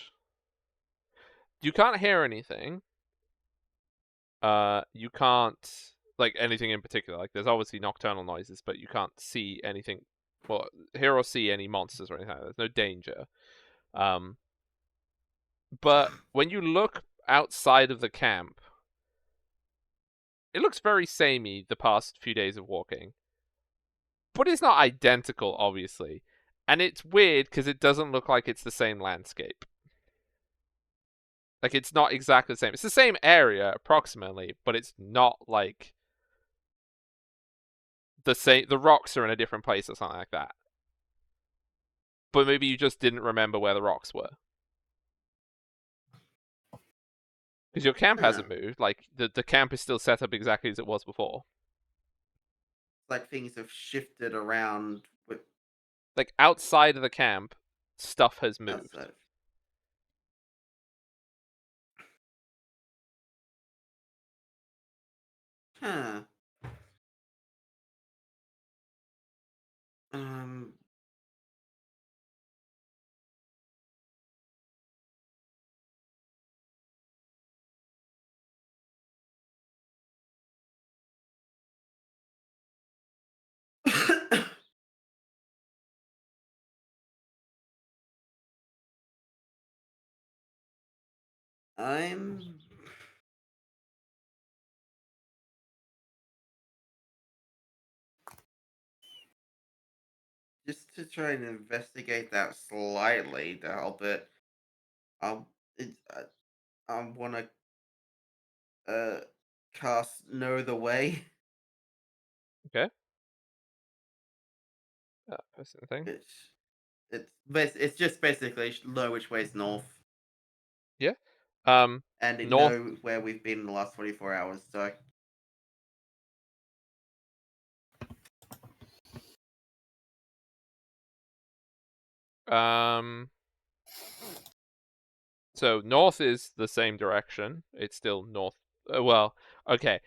You can't hear anything. You can't anything in particular. Like there's obviously nocturnal noises, but you can't see anything. Well, hear or see any monsters or anything. There's no danger. But when you look outside of the camp, it looks very samey the past few days of walking. But it's not identical, obviously. And it's weird because it doesn't look like it's the same landscape. Like, it's not exactly the same. It's the same area, approximately, but it's not like the rocks are in a different place or something like that. But maybe you just didn't remember where the rocks were. Because your camp Huh. hasn't moved. Like, the camp is still set up exactly as it was before. Like things have shifted around with Like, outside of the camp, stuff has moved. outside. Huh. Um. I'm just to try and investigate that slightly to help it. I'll it, I want to cast Know the Way. Okay. Person thing. It's just basically know which way's north Yeah. and it North. know where we've been in the last 24 hours. So So north is the same direction. It's still north. Well, okay.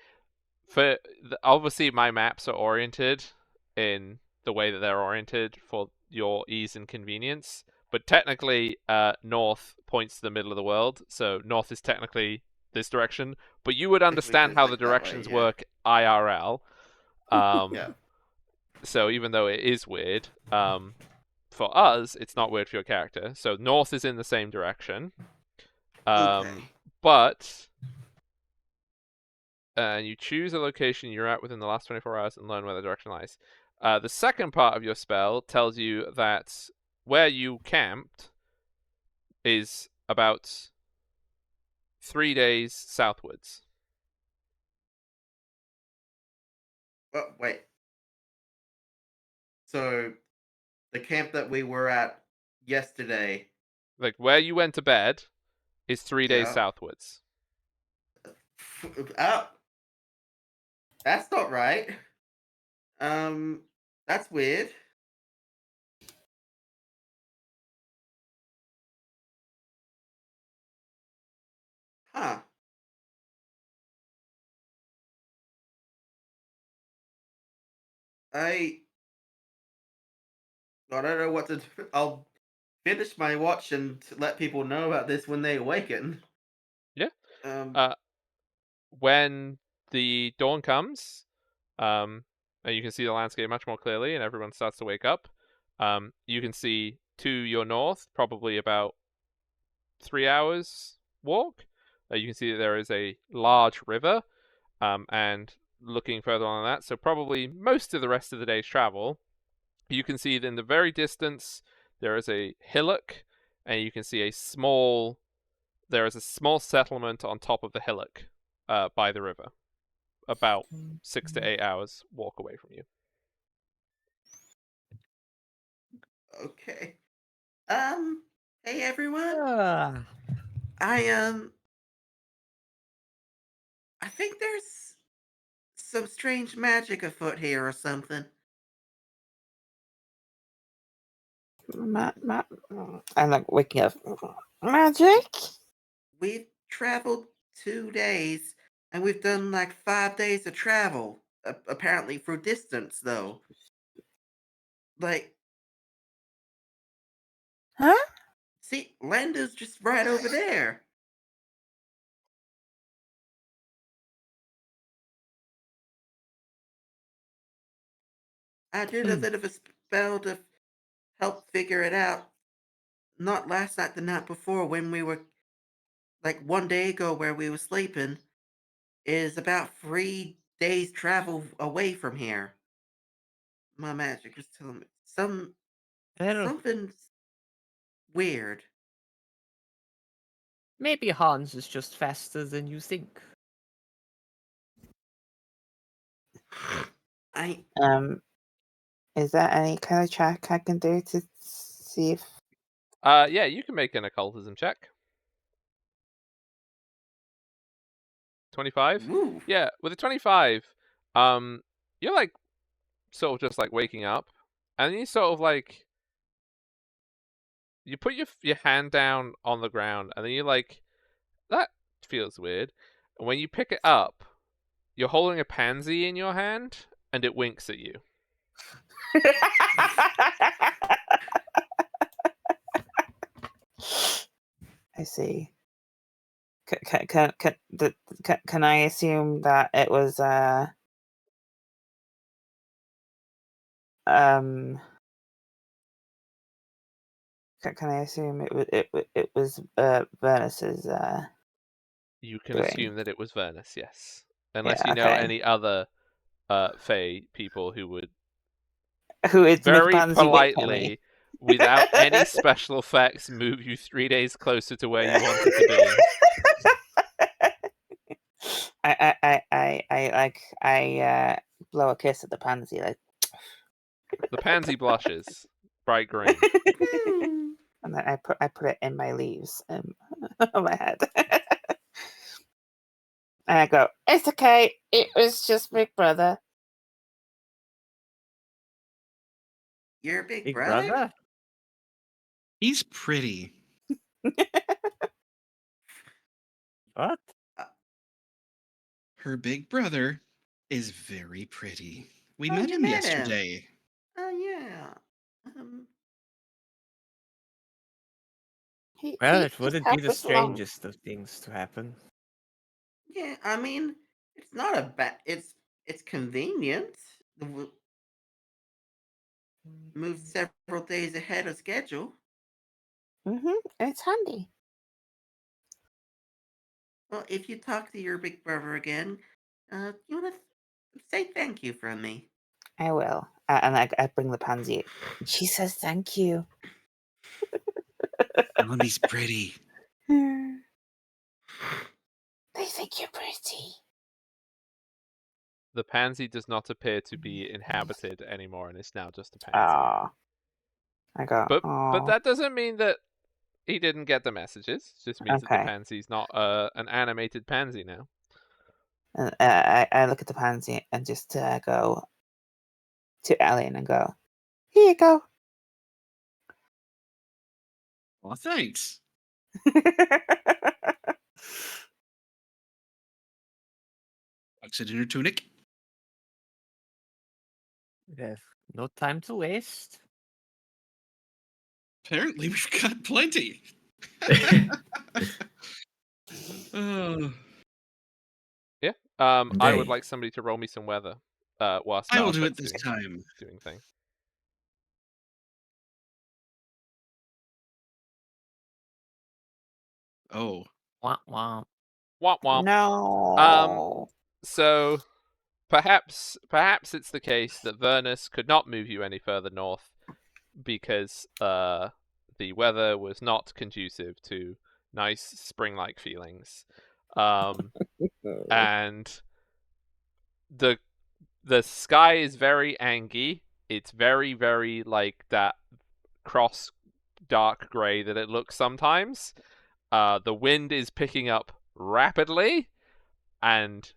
Obviously, my maps are oriented in the way that they're oriented for your ease and convenience. But technically, north points to the middle of the world, so north is technically this direction. But you would understand goes how like the that way, directions yeah. work IRL. Yeah. So even though it is weird, for us, it's not weird for your character. So north is in the same direction. Okay. But you choose a location you're at within the last 24 hours and learn where the direction lies. The second part of your spell tells you that where you camped is about 3 days southwards. Oh, wait. So the camp that we were at yesterday. Like, where you went to bed is 3 days Yeah. southwards. Oh, that's not right. That's weird. Huh. I don't know what to do. I'll finish my watch and let people know about this when they awaken. Yeah. Um, When the dawn comes, and you can see the landscape much more clearly, and everyone starts to wake up. You can see to your north, probably about 3 hours walk. You can see that there is a large river, and looking further on that, so probably most of the rest of the day's travel, you can see that in the very distance there is a hillock, and you can see there is a small settlement on top of the hillock, by the river, about 6 to 8 hours walk away from you. okay. Hey everyone. Ah, I I think there's some strange magic afoot here or something. I'm like waking up. Magic? We've traveled 2 days, and we've done like 5 days of travel. Apparently for distance, though. Like, Huh? see, Landu's just right over there. I did a bit of a spell to help figure it out. Not last night, the night before, when we were like 1 day ago, where we were sleeping, is about 3 days travel away from here. My magic was telling me well, something's weird. maybe Hans is just faster than you think. I Is there any kind of check I can do to see if Yeah, you can make an occultism check. 25? woo. Yeah, with a 25, you're like sort of just like waking up, and you sort of like you put your hand down on the ground, and then you're like, that feels weird. And when you pick it up, you're holding a pansy in your hand, and it winks at you. I see. Can I assume that it was can I assume it was Vernus's You can doing? assume that it was Vernus, yes, unless Yeah, you know okay. any other Fae people who would Who is very McPansy wink at me? politely, without any special effects, move you 3 days closer to where you wanted to be. I blow a kiss at the pansy like, The pansy blushes, bright green. and then I put it in my leaves on my head. And I go, it's okay. It was just Big Brother. Your big, Big brother? brother? He's pretty. What? Her big brother is very pretty. We Oh, met you him met him. yesterday. Oh yeah. Well, it just wouldn't be the happens along- strangest of things to happen. Yeah, I mean, it's not a bad. It's convenient. Moved several days ahead of schedule. It's handy. Well, if you talk to your big brother again, you want to say thank you from me. I will. And I bring the pansy. She says thank you. Tell him he's pretty. They think you're pretty. The pansy does not appear to be inhabited anymore, and it's now just a pansy. Ah. I go, But "Aw." that doesn't mean that he didn't get the messages. It just means that the Okay. pansy's not an animated pansy now. And I look at the pansy and just go to Alien and go, here you go. Well, thanks. Tucks it in her tunic. We have no time to waste. Apparently, we've got plenty. Oh, I would Indeed. like somebody to roll me some weather. Whilst I will do it Starset's this time. doing thing. Oh, Wah, wah. Womp womp. No. So perhaps it's the case that Vernus could not move you any further north because the weather was not conducive to nice spring-like feelings, and the sky is very angy. It's very, very like that cross dark grey that it looks sometimes. The wind is picking up rapidly, and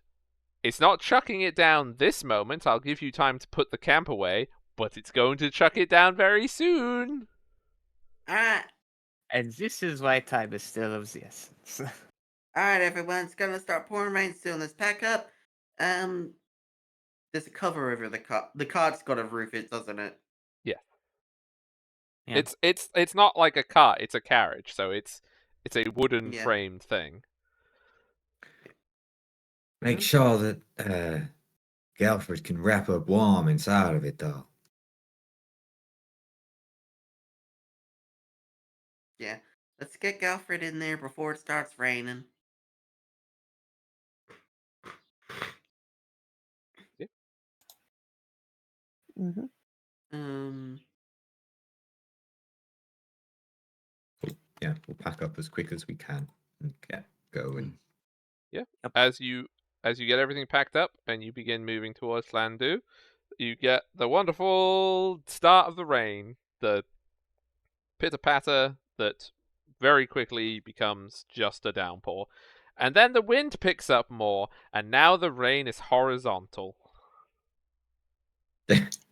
it's not chucking it down this moment. I'll give you time to put the camp away, but it's going to chuck it down very soon. Alright. And this is why time is still of the essence. Alright, everyone. It's gonna start pouring rain soon. Let's pack up. There's a cover over the cot. The cot's got a roof, doesn't it? Yeah. It's not like a cart, it's a carriage, so it's a wooden Yeah. framed thing. Make sure that Galford can wrap up warm inside of it, though. Yeah. Let's get Galfred in there before it starts raining. Mhm. Yeah, we'll pack up as quick as we can and get going. Yeah. Yep. As you get everything packed up and you begin moving towards Llandu, you get the wonderful start of the rain, the pitter-patter that very quickly becomes just a downpour. And then the wind picks up more, and now the rain is horizontal.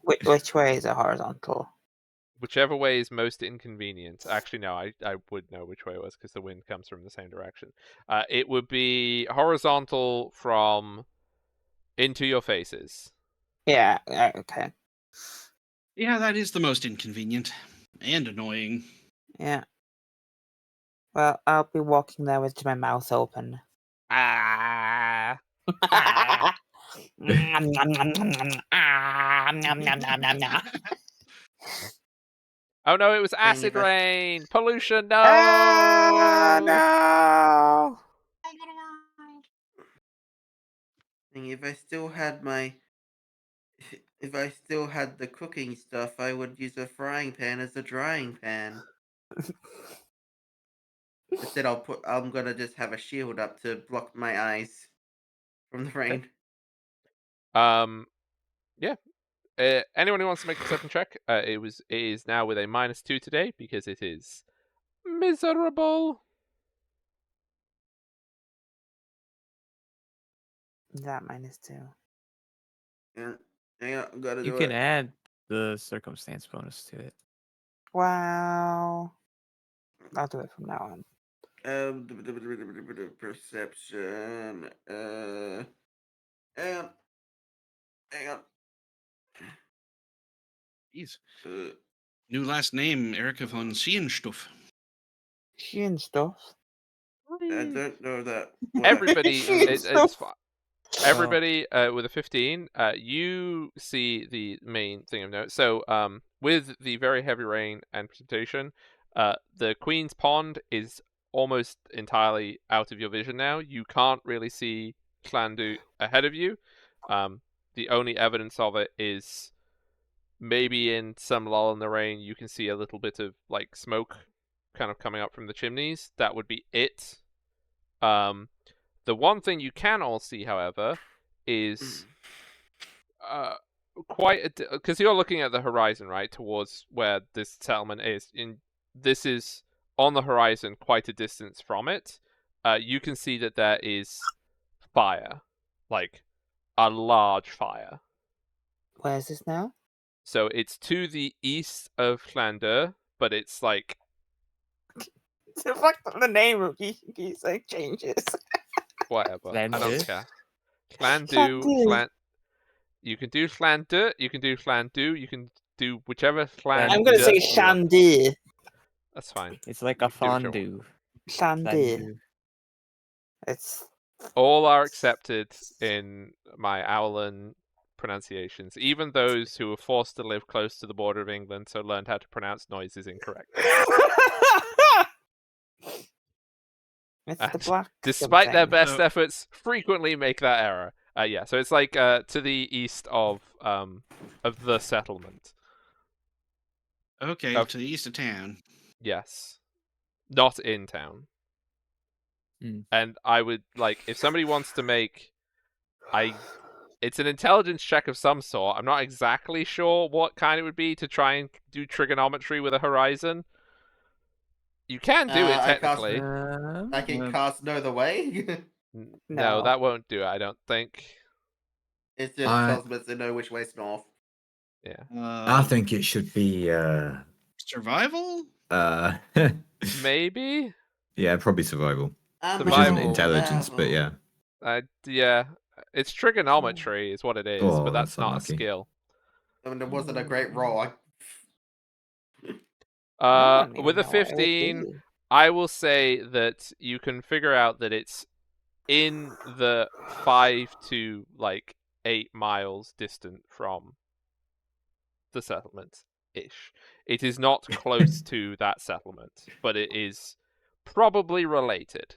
Which way is it horizontal? Whichever way is most inconvenient. Actually, no, I would know which way it was because the wind comes from the same direction. It would be horizontal from into your faces. Yeah, okay. Yeah, that is the most inconvenient and annoying. Yeah. Well, I'll be walking there with my mouth open. Ah. Nom, nom, nom, nom, nom. Nom, nom, nom, nom, nom. Oh no, it was Dang, acid if I- rain! Pollution, no! Ah, no! Thing, if I still had my, if I still had the cooking stuff, I would use a frying pan as a drying pan. Instead, I'm gonna just have a shield up to block my eyes from the rain. Yeah. Anyone who wants to make a perception check, it is now with a -2 today because it is miserable. That -2. Yeah, hang on, I'm gonna You do can it. add the circumstance bonus to it. Wow. I'll do it from now on. Perception. Hang on. Jeez. Uh, New last name, Erika von Siehenstuff. She and stuff. I don't know that. Everybody, Jeez, it's no. everybody with a 15. You see the main thing of note. So, with the very heavy rain and precipitation, the Queen's Pond is almost entirely out of your vision now. You can't really see Llandu ahead of you. The only evidence of it is maybe in some lull in the rain, you can see a little bit of like smoke kind of coming up from the chimneys. That would be it. The one thing you can all see, however, is quite because you're looking at the horizon, right, towards where this settlement is. This is on the horizon, quite a distance from it. You can see that there is fire, like a large fire. Where is this now? So it's to the east of Llandu, but it's like The fact that the name of geese like changes. whatever. I don't Llandu? care. Llandu, Llandu. You can do Llandu, you can do Llandu, you can do whichever Llandu. I'm gonna say you want. Shandy. That's fine. It's like a You can do whichever fondue. Shandy. Llandu. It's All are accepted in my Owlan pronunciations, even those who were forced to live close to the border of England, so learned how to pronounce noises incorrectly. it's the black. Despite their something. best So- efforts, frequently make that error. Yeah, so it's like to the east of the settlement. Okay, Of- to the east of town. Yes, not in town. And I would like if somebody wants to make, it's an intelligence check of some sort. I'm not exactly sure what kind it would be to try and do trigonometry with a horizon. You can do it I cast- technically. I can cast Know the Way. No, No. that won't do it. I don't think. It just tells me to know which way's north. Yeah. I think it should be Survival? Maybe. yeah, probably survival. I'm Which isn't Survival. intelligence, but yeah. Yeah. It's trigonometry is what it is, Oh, but that's that's not a unlucky. skill. I mean, it wasn't a great roll. I don't even With a know what it would 15, do. I will say that you can figure out that it's in the 5 to like 8 miles distant from the settlement ish. It is not close to that settlement, but it is probably related.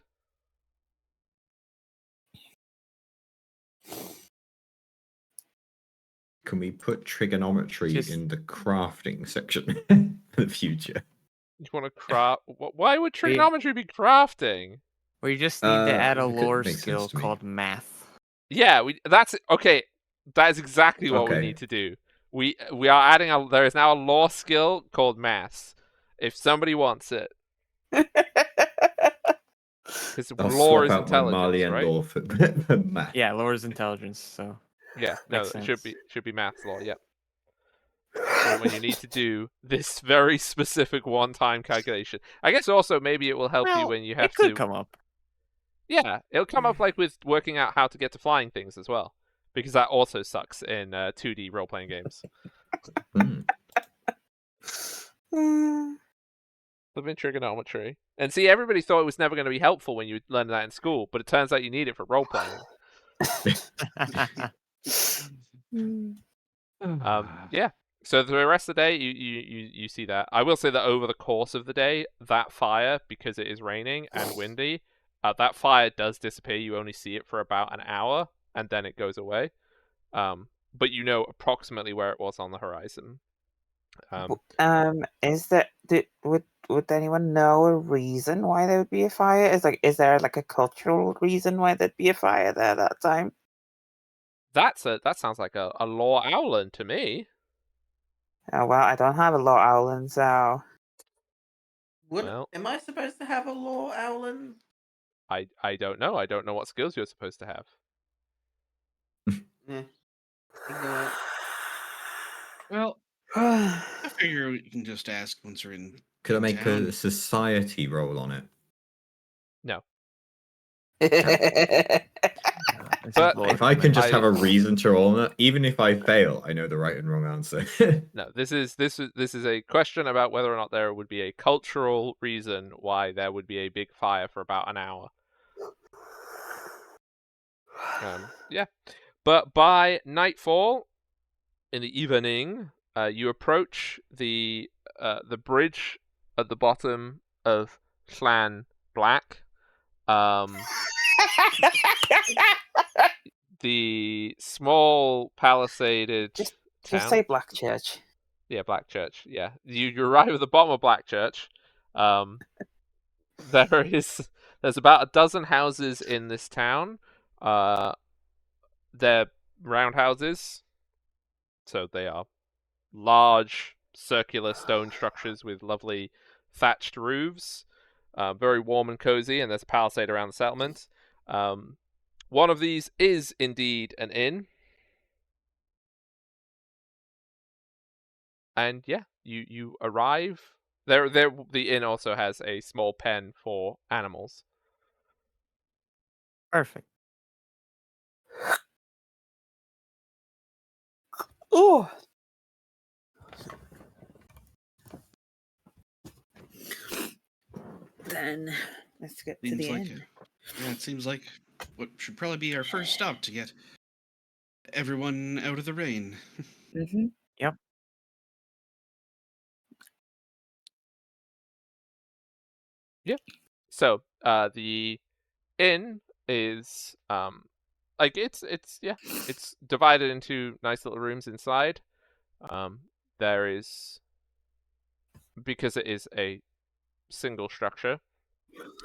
Can we put trigonometry Just- in the crafting section for the future? You want to craft? Why would trigonometry be crafting? We just need to add a Because it lore makes sense skill to me. called math. Yeah, that's okay. That is exactly what we Okay. need to do. We are adding a. There is now a law skill called maths. If somebody wants it, because I'll law swap is out my Mali intelligence, and right? law for math. Yeah, lowers intelligence, so Yeah, no, makes it sense. should be maths law. Yep. For when you need to do this very specific one-time calculation. I guess also maybe it will help you Well, when you have it could to. come up. Yeah, it'll come up like with working out how to get to flying things as well, because that also sucks in 2D role-playing games. Hmm. Living trigonometry. And see, everybody thought it was never going to be helpful when you learned that in school, but it turns out you need it for role-playing. Yeah. So the rest of the day, you see that. I will say that over the course of the day, that fire, because it is raining and windy, that fire does disappear. You only see it for about an hour, and then it goes away. But you know approximately where it was on the horizon. Is there would anyone know a reason why there would be a fire? Is there like a cultural reason why there'd be a fire there that time? That sounds like a law owlin to me. Oh well, I don't have a lot of owlin, so Well, Am I supposed to have a law, Owlin? I don't know. I don't know what skills you're supposed to have. Ignorant. Well, I figure we can just ask once we're in. Could I in make town. a society roll on it? No. This But is lore If I can just I- have a reason to roll on it, even if I fail, I know the right and wrong answer. No, this is a question about whether or not there would be a cultural reason why there would be a big fire for about an hour. Yeah, but by nightfall, in the evening, you approach the bridge at the bottom of Clan Black. The small palisaded just town. say Black Church. Yeah, Black Church. Yeah, you arrive at the bottom of Black Church. There's about a dozen houses in this town. They're roundhouses, so they are large circular stone structures with lovely thatched roofs. Very warm and cozy, and there's a palisade around the settlement. One of these is indeed an inn. And yeah, you arrive. The inn also has a small pen for animals. Perfect. Oh. Then let's get to Seems the like end. Yeah, it seems like what should probably be our first stop to get everyone out of the rain. Mm-hmm. So the inn is it's divided into nice little rooms inside. There is, because it is a single structure,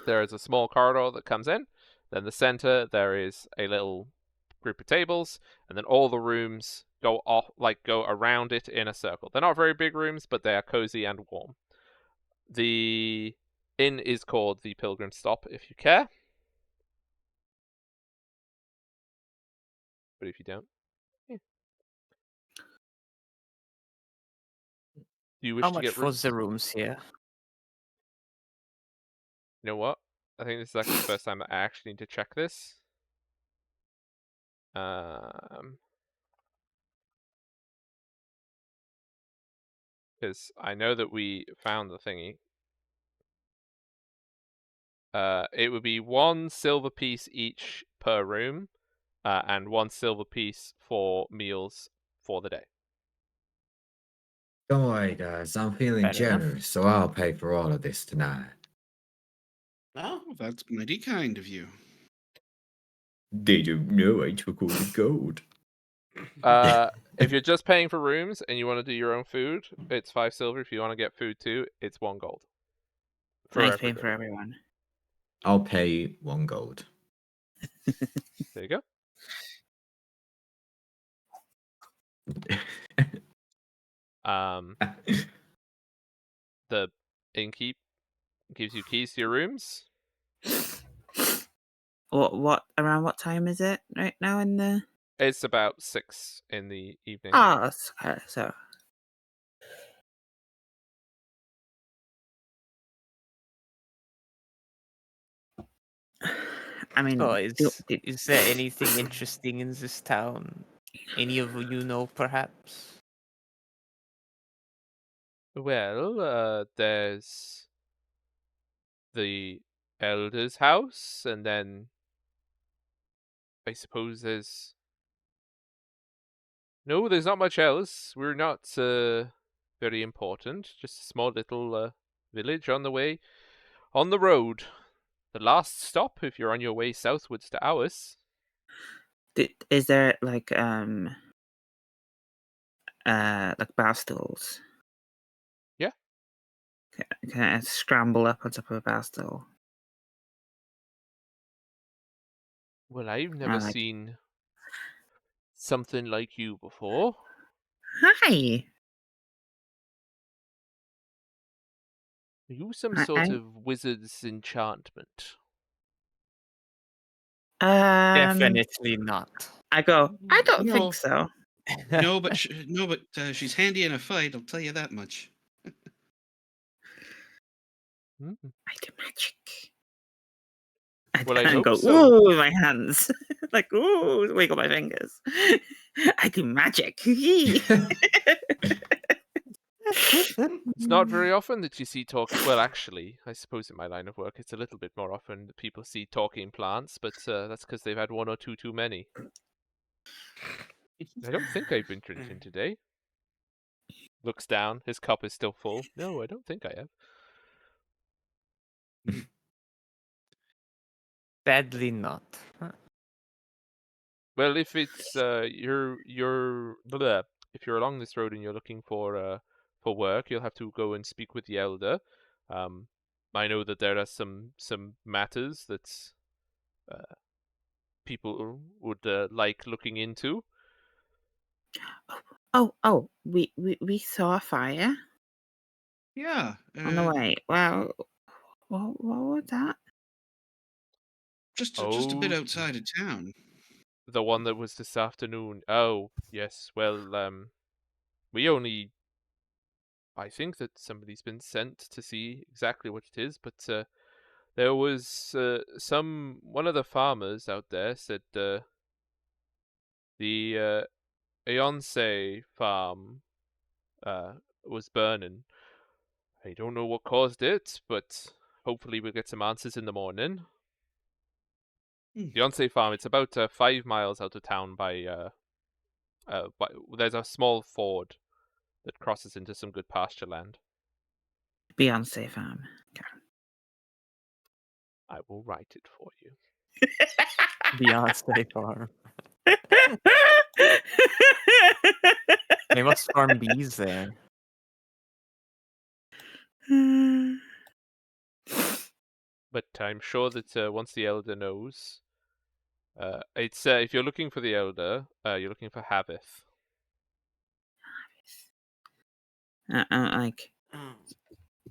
there is a small corridor that comes in. Then the center there is a little group of tables, and then all the rooms go around it in a circle. They're not very big rooms, but they are cozy and warm. The inn is called the Pilgrim Stop, if you care. But if you don't, yeah. Do you wish How to much get was rooms? the rooms here? You know what? I think this is actually the first time that I actually need to check this. Because I know that we found the thingy. It would be 1 silver piece each per room, and 1 silver piece for meals for the day. Don't worry, guys. I'm feeling Fair enough. generous, so I'll pay for all of this tonight. No? Oh, that's mighty kind of you. They don't know I took all the gold. If you're just paying for rooms and you want to do your own food, it's 5 silver. If you want to get food too, it's 1 gold. Nice every paying for room. everyone. I'll pay 1 gold. There you go. The innkeep gives you keys to your rooms. What around what time is it right now in the? It's about 6 in the evening. Oh, so. I mean, So is there anything interesting in this town? Any of you know, perhaps? Well, there's the elder's house, and then I suppose there's... No, there's not much else. We're not very important. Just a small little village on the way, on the road. The last stop if you're on your way southwards to Ours. Is there like bar stools? Yeah. Can I scramble up on top of a bar stool? Well, I've never like- seen something like you before. Hi. Are you some I- sort I- of wizard's enchantment? Definitely not. I go. I don't No. think so. No, but she's handy in a fight. I'll tell you that much. Hmm. I do magic. Well, I and hope go, so. ooh, with my hands. Like, ooh, wiggle my fingers. I do magic. It's not very often that you see talking. Well, actually, I suppose in my line of work, it's a little bit more often that people see talking plants, but that's because they've had one or two too many. I don't think I've been drinking today. Looks down. His cup is still full. No, I don't think I have. Sadly not. Well, if it's if you're along this road and you're looking for work, you'll have to go and speak with the elder. I know that there are some matters that people would like looking into. Oh, we saw a fire Yeah. on the way. Well, what was that? Just a bit Oh. outside of town. The one that was this afternoon. Oh, yes. Well, we only... I think that somebody's been sent to see exactly what it is, but there was one of the farmers out there said the Eonse farm was burning. I don't know what caused it, but hopefully we'll get some answers in the morning. The Eonse farm, it's about 5 miles out of town by there's a small ford that crosses into some good pasture land. Beyonce farm. I will write it for you. Beyonce farm. They must farm bees there. But I'm sure that once the elder knows, it's if you're looking for the elder, you're looking for Havith. Like,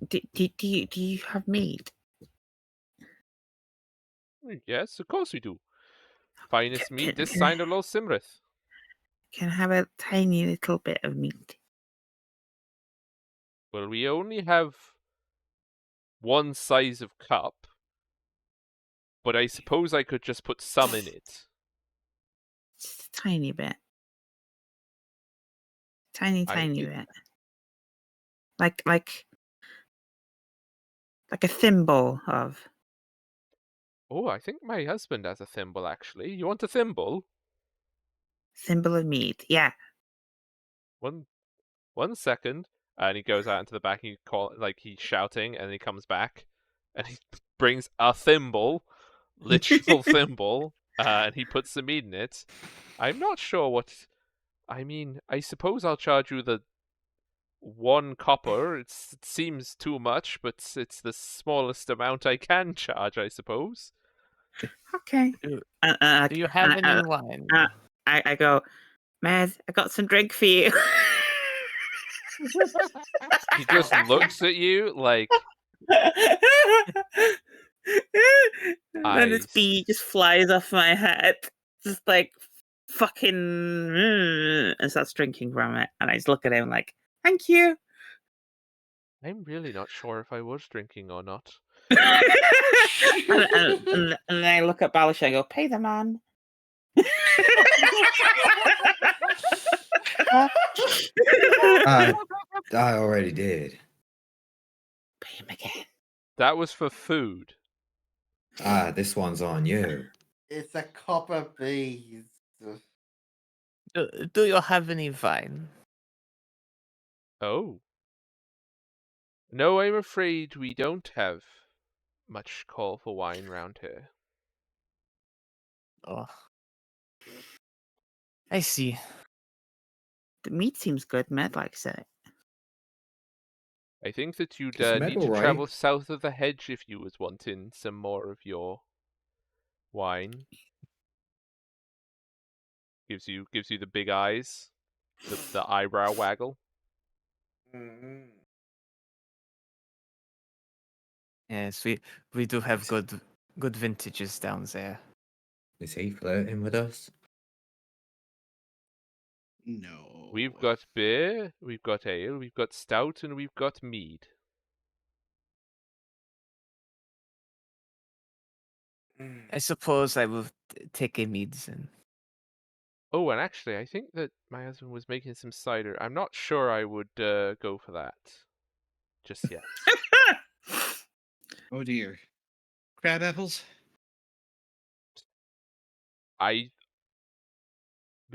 do you have meat? Yes, of course we do. Finest Can- meat can- this can side of Los Simrith. Can I have a tiny little bit of meat? Well, we only have one size of cup, but I suppose I could just put some in it. Just a tiny bit. Tiny bit. Like a thimble of. Oh, I think my husband has a thimble, actually. You want a thimble? Thimble of meat. Yeah. One second. And he goes out into the back and he's shouting, and he comes back and he brings a thimble, literal thimble, and he puts some meat in it. I'm not sure what... I mean, I suppose I'll charge you the 1 copper. It seems too much, but it's the smallest amount I can charge, I suppose. Okay. Do you have any wine? I go. Med, I got some drink for you. He just looks at you like And then this eyes. bee just flies off my head, just like fucking, and starts drinking from it. And I just look at him like, "Thank you." I'm really not sure if I was drinking or not. And then I look at Balish and I go, "Pay the man." I already did. Pay him again. That was for food. This one's on you. It's a copper bees. Do you have any wine? Oh. No, I'm afraid we don't have much call for wine round here. Oh. I see. The meat seems good. Med likes it. I think that you'd Is need metal to travel right? south of the hedge if you was wanting some more of your wine. Gives you the big eyes, the eyebrow waggle. Mm. Yes, we do have good vintages down there. Is he flirting with us? No. We've got beer, we've got ale, we've got stout, and we've got mead. I suppose I will take a medicine. Oh, and actually, I think that my husband was making some cider. I'm not sure I would go for that just yet. Oh dear. Crab apples? We'd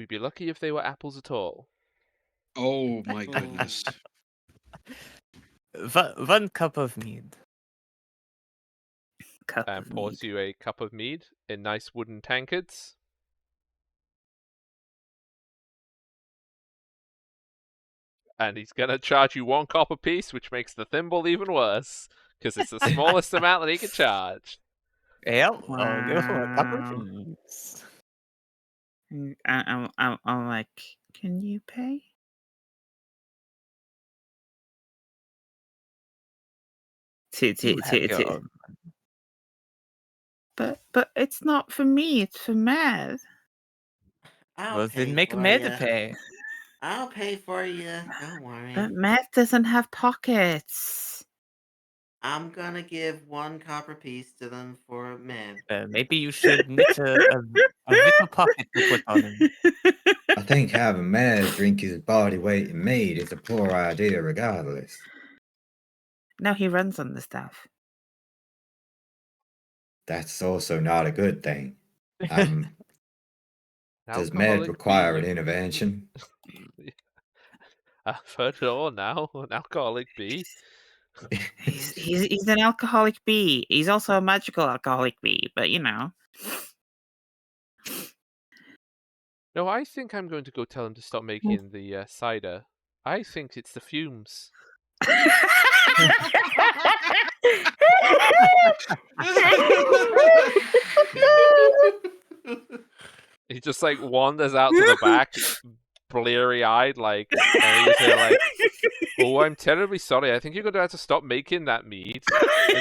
be lucky if they were apples at all. Oh my goodness. One cup of mead. Cup And of pours mead. you a cup of mead in nice wooden tankards. And he's gonna charge you 1 copper piece, which makes the thimble even worse, because it's the smallest amount that he can charge. Well, I'll give him a cup of Wow. mead. I'm like, can you pay? You have your own. But it's not for me. It's for Med. I'll Well, pay then make for Med ya. pay. I'll pay for you. Don't worry. But Med doesn't have pockets. I'm gonna give 1 copper piece to them for men. Maybe you should knit a little pocket to put on him. I think having Mad drink his body weight in mead is a poor idea regardless. No, he runs on the stuff. That's also not a good thing. Does Med Alcoholic require bee. an intervention? I've heard it all now. An alcoholic bee. He's an alcoholic bee. He's also a magical alcoholic bee, but you know. No, I think I'm going to go tell him to stop making the cider. I think it's the fumes. He just like wanders out to the back, bleary-eyed, like, and he's there like, "Oh, I'm terribly sorry. I think you're going to have to stop making that mead.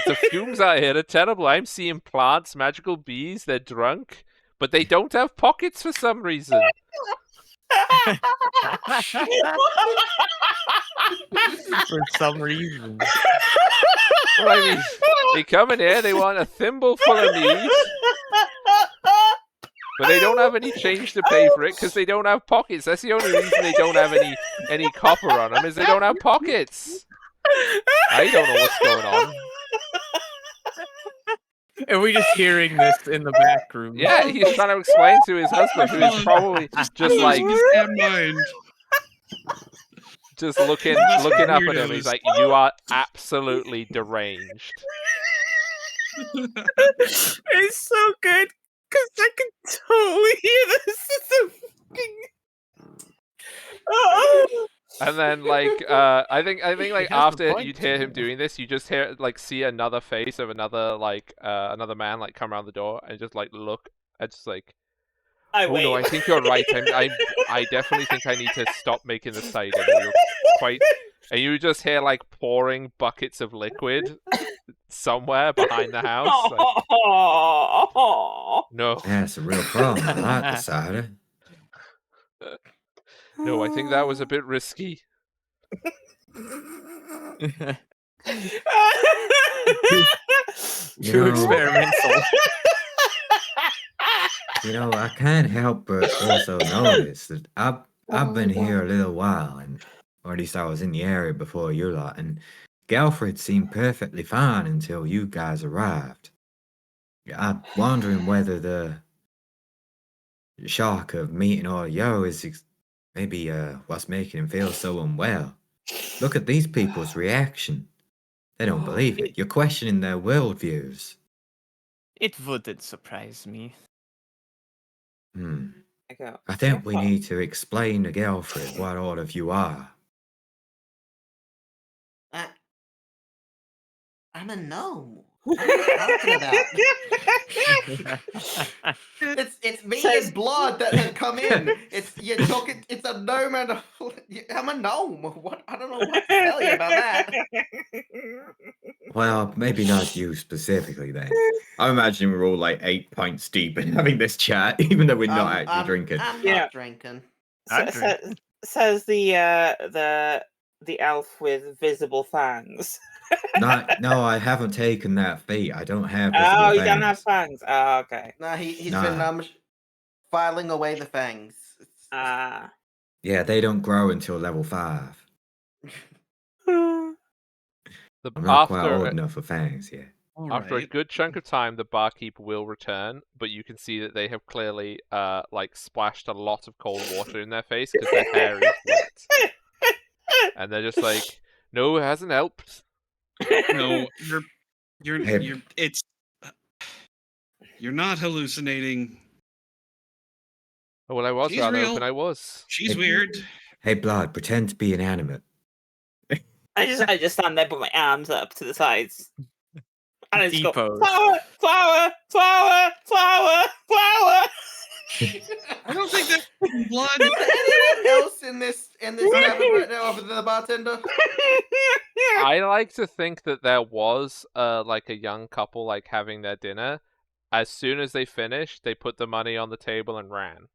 The fumes out here are terrible. I'm seeing plants, magical bees. They're drunk, but they don't have pockets for some reason." For some reason. Well, I mean, they come in here, they want a thimble full of mead, but they don't have any change to pay for it because they don't have pockets. That's the only reason they don't have any copper on them, is they don't have pockets. I don't know what's going on. And we're just hearing this in the back room. Yeah, he's trying to explain to his husband, who is probably just like his damn mind. just looking up at him. He's like, "You are absolutely deranged." It's so good because I can totally hear this. It's a fucking... And then like I think like has a after point you'd hear to him it. doing this, you just hear like see another face of another like another man like come around the door and just like look and just like, I Oh wait. no, I think you're right. I definitely think I need to stop making the cider. You're quite, and you just hear like pouring buckets of liquid somewhere behind the house. Like, no, That's a real problem. I like the cider. no, I think that was a bit risky. You Too know, experimental. you know, I can't help but also notice that I've been here a little while, and or at least I was in the area before you lot, and Galfred seemed perfectly fine until you guys arrived. I'm wondering whether the shock of meeting all yo is maybe what's making him feel so unwell. Look at these people's reaction. They don't believe it. You're questioning their worldviews. It wouldn't surprise me. I go, I think we "Careful." need to explain to Galfred what all of you are. I'm a gnome. What are you talking about? It's me Says- and blood that have come in. You're talking. It's a gnome and I'm a gnome. What? I don't know what to tell you about that. Well, maybe not you specifically then. I imagine we're all like 8 pints deep and having this chat, even though we're not actually drinking. I'm Yeah. not drinking. I'm Says the elf with visible fangs. No, I haven't taken that feat. I don't have Oh, visible you don't have fangs. fangs. Oh, okay. No, he's Nah. been filing away the fangs. Ah. Yeah, they don't grow until level 5. I'm not quite old enough for fangs yet. All After a right. good chunk of time, the barkeep will return, but you can see that they have clearly like splashed a lot of cold water in their face because their hair is wet, and they're just like, "No, it hasn't helped." No, you're Hey. you're not hallucinating. Oh, well, I was She's rather real. hoping I was. She's Hey. weird. Hey, Blood, pretend to be inanimate. I just stand there, put my arms up to the sides, and I just go, T-pose. flower, flower, flower, flower, flower. I don't think that's blood. Is there anyone else in this tavern right now other than the bartender? I like to think that there was like a young couple like having their dinner. As soon as they finished, they put the money on the table and ran.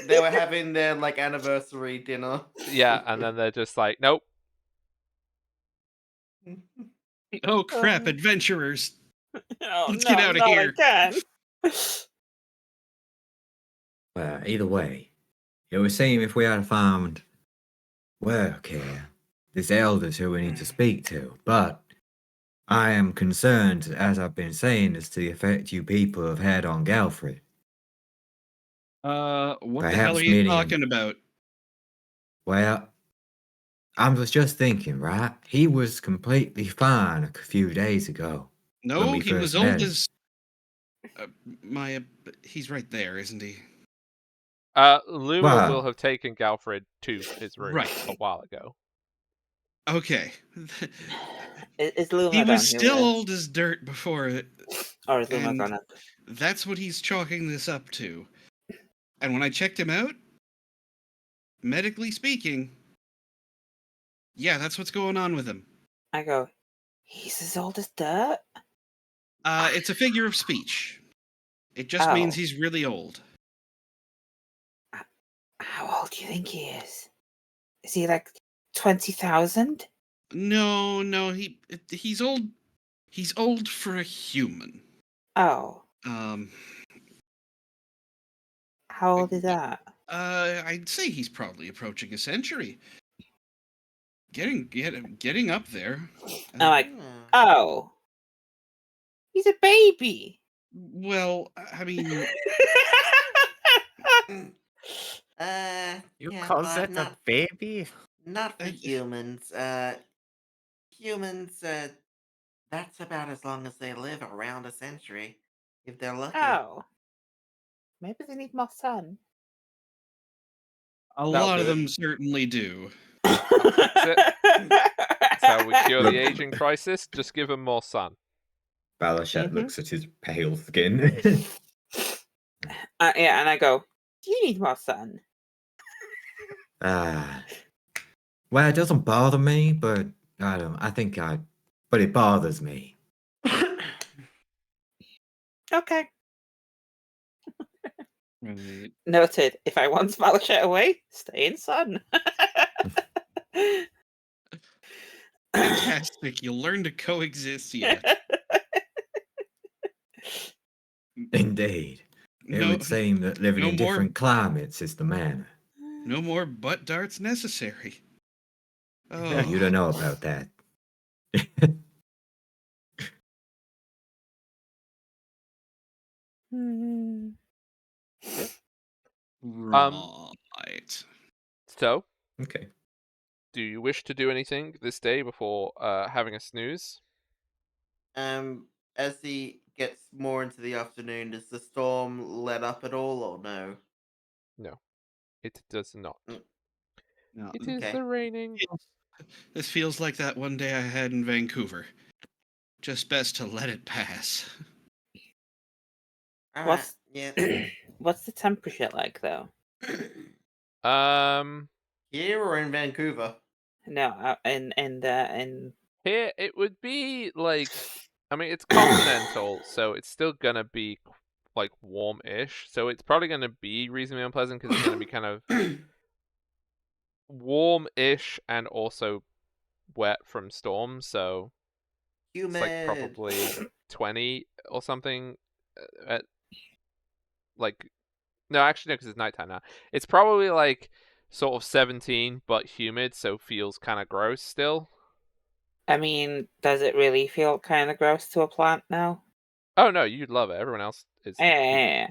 They were having their like anniversary dinner. Yeah, and then they're just like, "Nope." Oh crap, adventurers. Oh, Let's no, get outta not here. again. Well, either way, it would seem if we had found work here, there's elders who we need to speak to, but I am concerned, as I've been saying, as to the effect you people have had on Galfred. What the Perhaps hell are you meeting him. talking about? Well, I was just thinking, right? He was completely fine a few days ago. No, we he first was met old him. as he's right there, isn't he? Luma Wow. will have taken Galfred to his room Right. a while ago. Okay. Is Luma He down was here still with us? old as dirt before it. Or is Luma and- gone up? That's what he's chalking this up to. And when I checked him out, medically speaking, yeah, that's what's going on with him. I go, he's as old as dirt? It's a figure of speech. It just means Oh. he's really old. How old do you think he is? Is he like 20,000? No, he's old. He's old for a human. Oh, Um, how old is that? I'd say he's probably approaching a century. Getting up there. I'm like, oh, he's a baby. Well, I mean, You yeah, call but that a not baby? not for Uh, humans. Humans. That's about as long as they live, around a century, if they're lucky. Oh, maybe they need more sun. a That'll lot do of it. them certainly do. That's how we cure Look. the aging crisis. Just give him more sun. Balashat Mhm. looks at his pale skin. Yeah, and I go, do you need more sun? Well, it doesn't bother me, but but it bothers me. Okay. Right. Noted. If I want Valachette away, stay in sun. Fantastic. You'll learn to coexist yet. Indeed. It No, would seem that living no in more- different climates is the manner. no more butt darts necessary. Yeah, you don't know about that. Right. So, Okay. do you wish to do anything this day before having a snooze? As he gets more into the afternoon, does the storm let up at all, or no? No, it does not. No, It is okay. raining. this feels like that one day I had in Vancouver. Just best to let it pass. All What's right. what's the temperature like though? Here or in Vancouver? No, in Here it would be like, I mean, it's continental, so it's still gonna be like warm-ish. So it's probably gonna be reasonably unpleasant because it's gonna be kind of warm-ish and also wet from storms. So it's like Humid. probably 20 or something. At like, no, actually no, because it's nighttime now. It's probably like sort of 17, but humid, so feels kind of gross still. I mean, does it really feel kind of gross to a plant now? Oh no, you'd love it. Everyone else is. Yeah.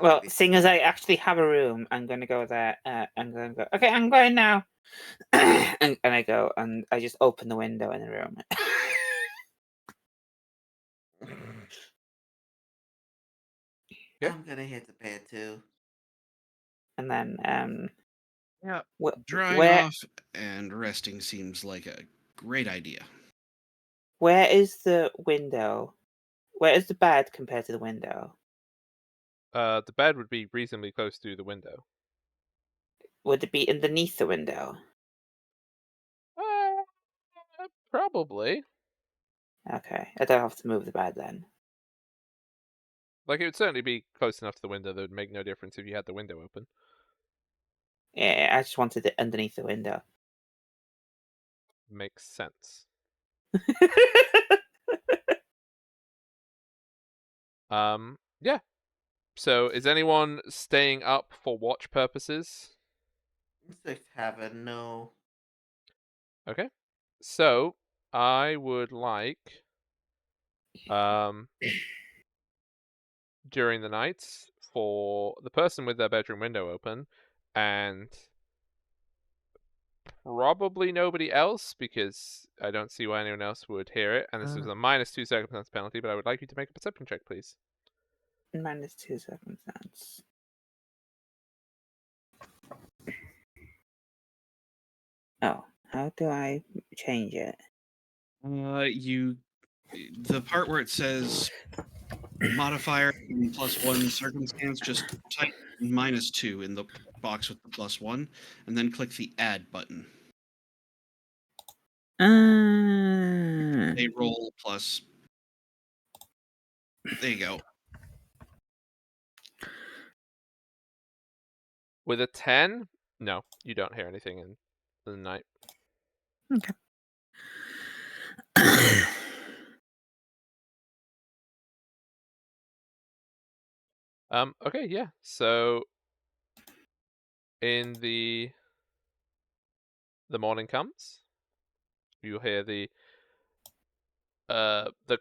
Well, seeing as I actually have a room, I'm going to go there. I'm going to go. Okay, I'm going now. and I go, and I just open the window in the room. Yeah. I'm gonna hit the bed too. And then, Yeah. wh- Drying where off and resting seems like a great idea. where is the window? Where is the bed compared to the window? The bed would be reasonably close to the window. Would it be underneath the window? Probably. Okay, I don't have to move the bed then. Like, it would certainly be close enough to the window that it would make no difference if you had the window open. Yeah, I just wanted it underneath the window. Makes sense. Yeah. So, is anyone staying up for watch purposes? Let's have a no. Okay. So, I would like, during the night for the person with their bedroom window open and probably nobody else, because I don't see why anyone else would hear it. And this is a -2 circumstance penalty, but I would like you to make a perception check, please. -2 circumstance. Oh, how do I change it? The part where it says modifier and +1 circumstance, just type -2 in the box with the +1, and then click the add button. They roll plus. There you go. With a 10, no, you don't hear anything in the night. Okay. Okay, yeah. So in the morning comes, you hear the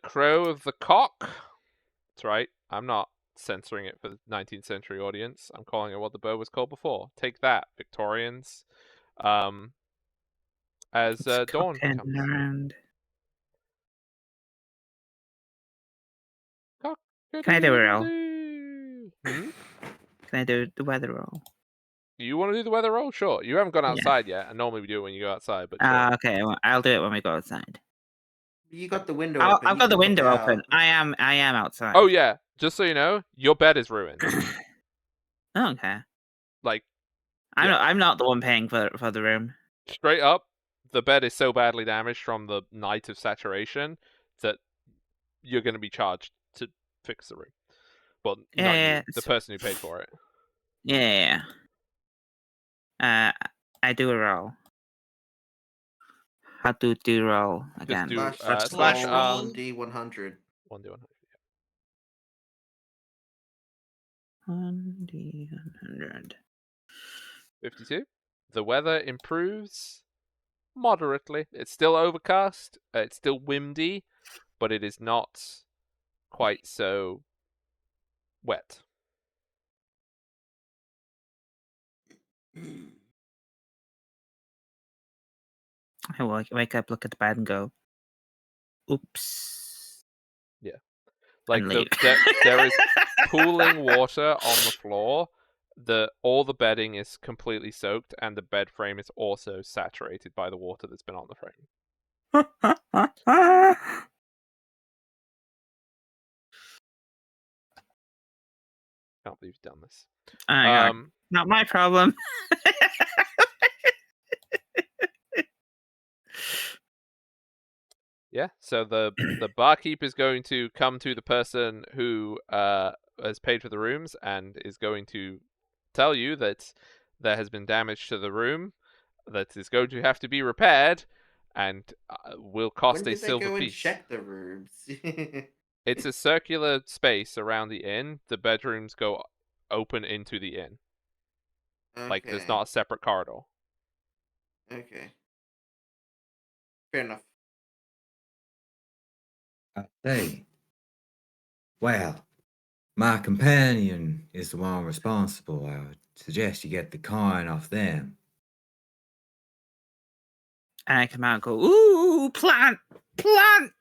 crow of the cock. That's right. I'm not censoring it for the 19th century audience. I'm calling it what the bird was called before. Take that, Victorians. As dawn comes. Around. Can I do a roll? Hmm? Can I do the weather roll? You want to do the weather roll? Sure. You haven't gone outside yet, and normally we do it when you go outside, but sure. Okay, well, I'll do it when we go outside. You got the window I've open. you got the can look window open. out. I am outside. Oh yeah, just so you know, your bed is ruined. Okay. Like I'm Yeah. not the one paying for the room. straight up, the bed is so badly damaged from the night of saturation that you're going to be charged to fix the room. Well, not Yeah, you, the it's- person who paid for it. Yeah. I do a roll. How to do roll again? do, slash roll. 1D100. 1d100. 1d100. 52. The weather improves moderately. It's still overcast. It's still windy, but it is not quite so wet. I wake up, look at the bed, and go, "Oops." Like and leave. there is pooling water on the floor. All the bedding is completely soaked, and the bed frame is also saturated by the water that's been on the frame. Can't believe you've done this. Oh my God. Not my problem. Yeah, so the barkeep is going to come to the person who has paid for the rooms and is going to tell you that there has been damage to the room that is going to have to be repaired and will cost When a did they silver go and piece. check the rooms? It's a circular space around the inn. The bedrooms go open into the inn. Like there's Okay, not a separate corridor. Okay. Fair enough. I say, well, my companion is the one responsible. I would suggest you get the coin off them. And I come out and go, "Ooh, plant, plant,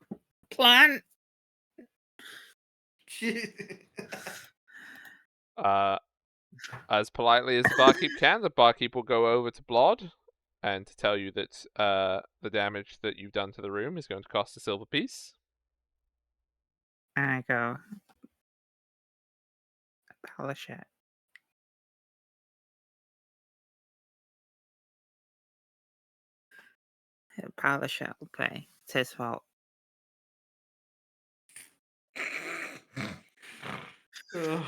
plant." As politely as the barkeep can, the barkeep will go over to Blod and to tell you that the damage that you've done to the room is going to cost a silver piece. And I go, "Polish it." Polish it. Okay, it's his fault. Ugh.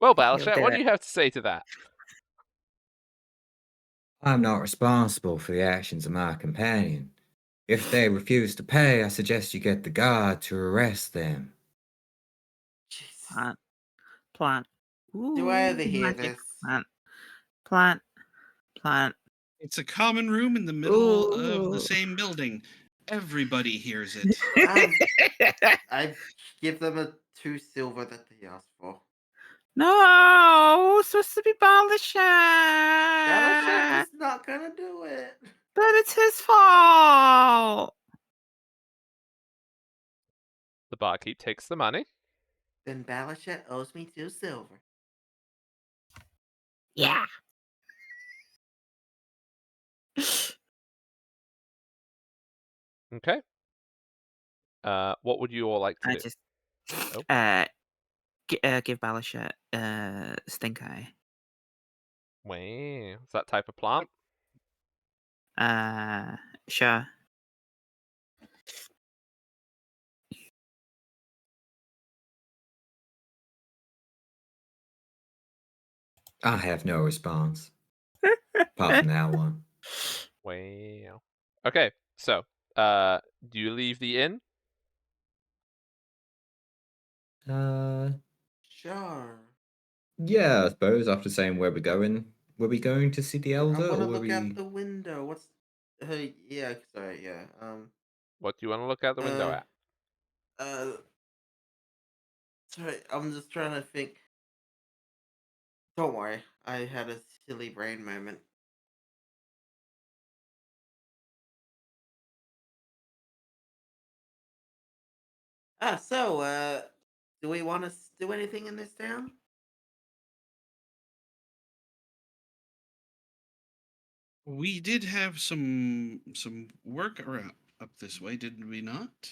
Well, He'll Balashat, do what do it. you have to say to that? I'm not responsible for the actions of my companion. If they refuse to pay, I suggest you get the guard to arrest them. Jesus. Plant, plant. Ooh, Do I ever hear magic. this? Plant, plant, plant. It's a common room in the middle of Ooh. the same building. Everybody hears it. I give them a 2 silver that they asked for. No, it's supposed to be Battleship Balashat. is not gonna do it. But it's his fault. The barkeep takes the money. Then Battleship owes me 2 silver. Yeah. Okay. What would you all like to I do? just Oh. give Balashat stink eye. Wow, is that type of plant? Sure. I have no response. Apart from that one. Wow. Okay, so do you leave the inn? Sure. Yeah, I suppose after saying where we're going, were we going to see the I elder, want or to were look out we? the window. What's? Yeah. Sorry. Yeah. What do you want to look out the window at? Uh. Sorry. I'm just trying to think. Don't worry. I had a silly brain moment. So, do we want to do anything in this town? We did have some work around up this way, did we not?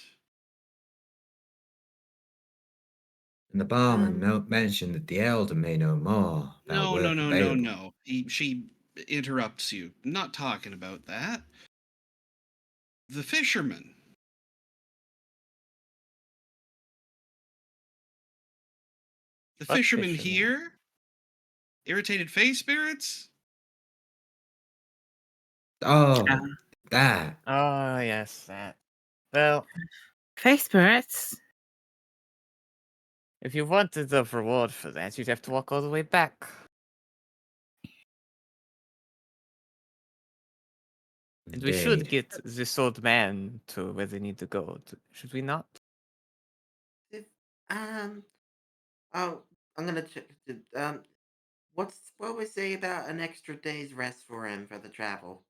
And the barman mentioned that the elder may know more about No, work no, no, no, available. no. She interrupts you. Not talking about that. The fisherman. The What fisherman fisherman? here? Irritated face spirits? Oh, Uh, that. Oh, yes, that. Well, Face spirits. if you wanted the reward for that, you'd have to walk all the way back. And we should Indeed. get this old man to where they need to go. Should we not? If, oh, I'm gonna check. What we say about an extra day's rest for him for the travel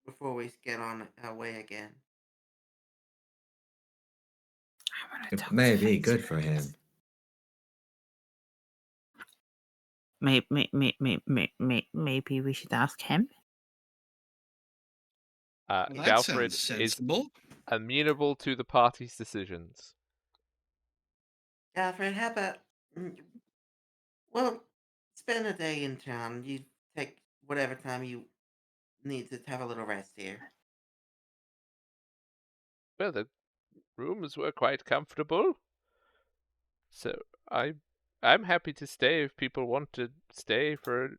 before we get on our way again? I want to It talk may to be face good for spirits. him. Maybe we should ask him. Well, that Galfred sounds is sensible. amenable to the party's decisions. Alfred, how about well, spend a day in town. You take whatever time you need to have a little rest here. Well, the rooms were quite comfortable, so I'm happy to stay if people want to stay for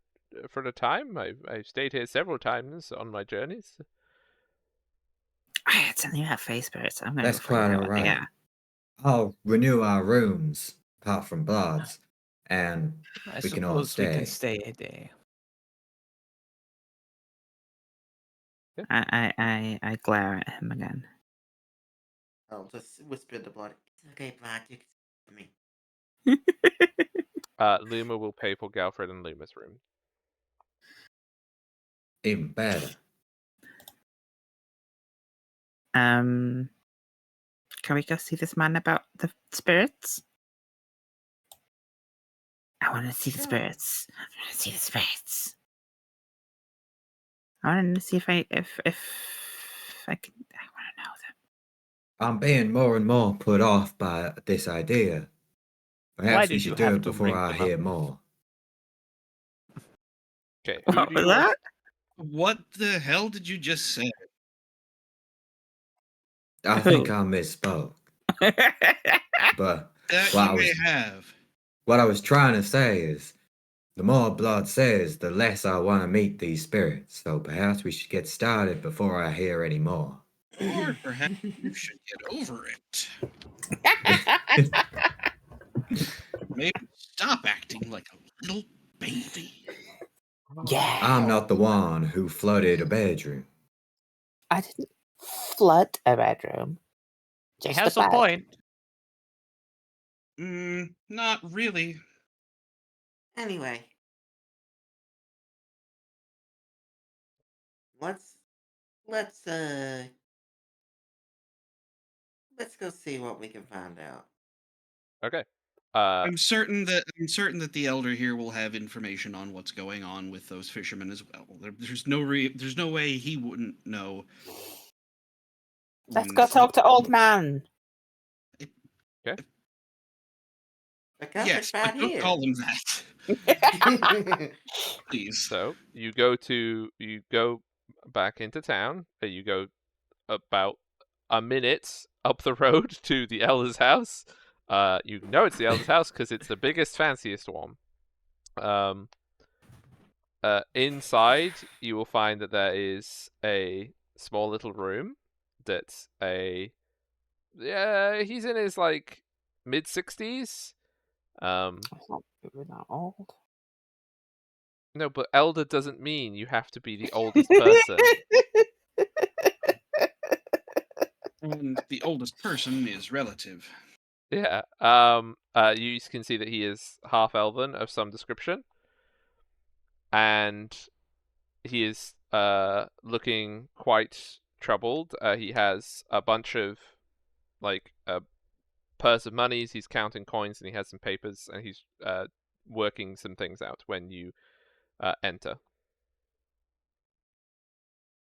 the time. I've stayed here several times on my journeys. I certainly have face spirits. I'm gonna That's go find quite out what they alright. got. I'll renew our rooms, apart from Blard's, and I we can all suppose we can stay. stay a day. I glare at him again. I'll just whisper to Blood. It's okay, Blood. You can stay with me. Luma will pay for Galfred and Luma's room. Even better. Can we go see this man about the spirits? I want to see the Sure. spirits. I want to see the spirits. I want to see if I can. I want to know them. I'm being more and more put off by this idea. Perhaps we did should you do have it to before bring I them hear up? more. Okay, What was that? What the hell did you just say? I think I misspoke. But That what you I was may have. what I was trying to say is, the more Blood says, the less I want to meet these spirits. So perhaps we should get started before I hear any more. Or perhaps you should get over it. Maybe stop acting like a little baby. Yeah. I'm not the one who flooded a bedroom. I didn't flood a bedroom. He Just has a a bed. point. Not really. Anyway, let's let's uh let's go see what we can find out. Okay. I'm certain that the elder here will have information on what's going on with those fishermen as well. There's no way he wouldn't know. Let's when go some- talk to old man. But Yes, Galfred's but right don't here. call him that, please. So you go back into town. You go about a minute up the road to the elder's house. You know it's the elder's house because it's the biggest, fanciest one. Inside, you will find that there is a small little room that's he's in his like mid-60s. It's not really that old. No, but elder doesn't mean you have to be the oldest person. And the oldest person is relative. Yeah. You can see that he is half elven of some description, and he is looking quite troubled. He has a bunch of like a purse of monies. He's counting coins, and he has some papers, and he's working some things out when you enter.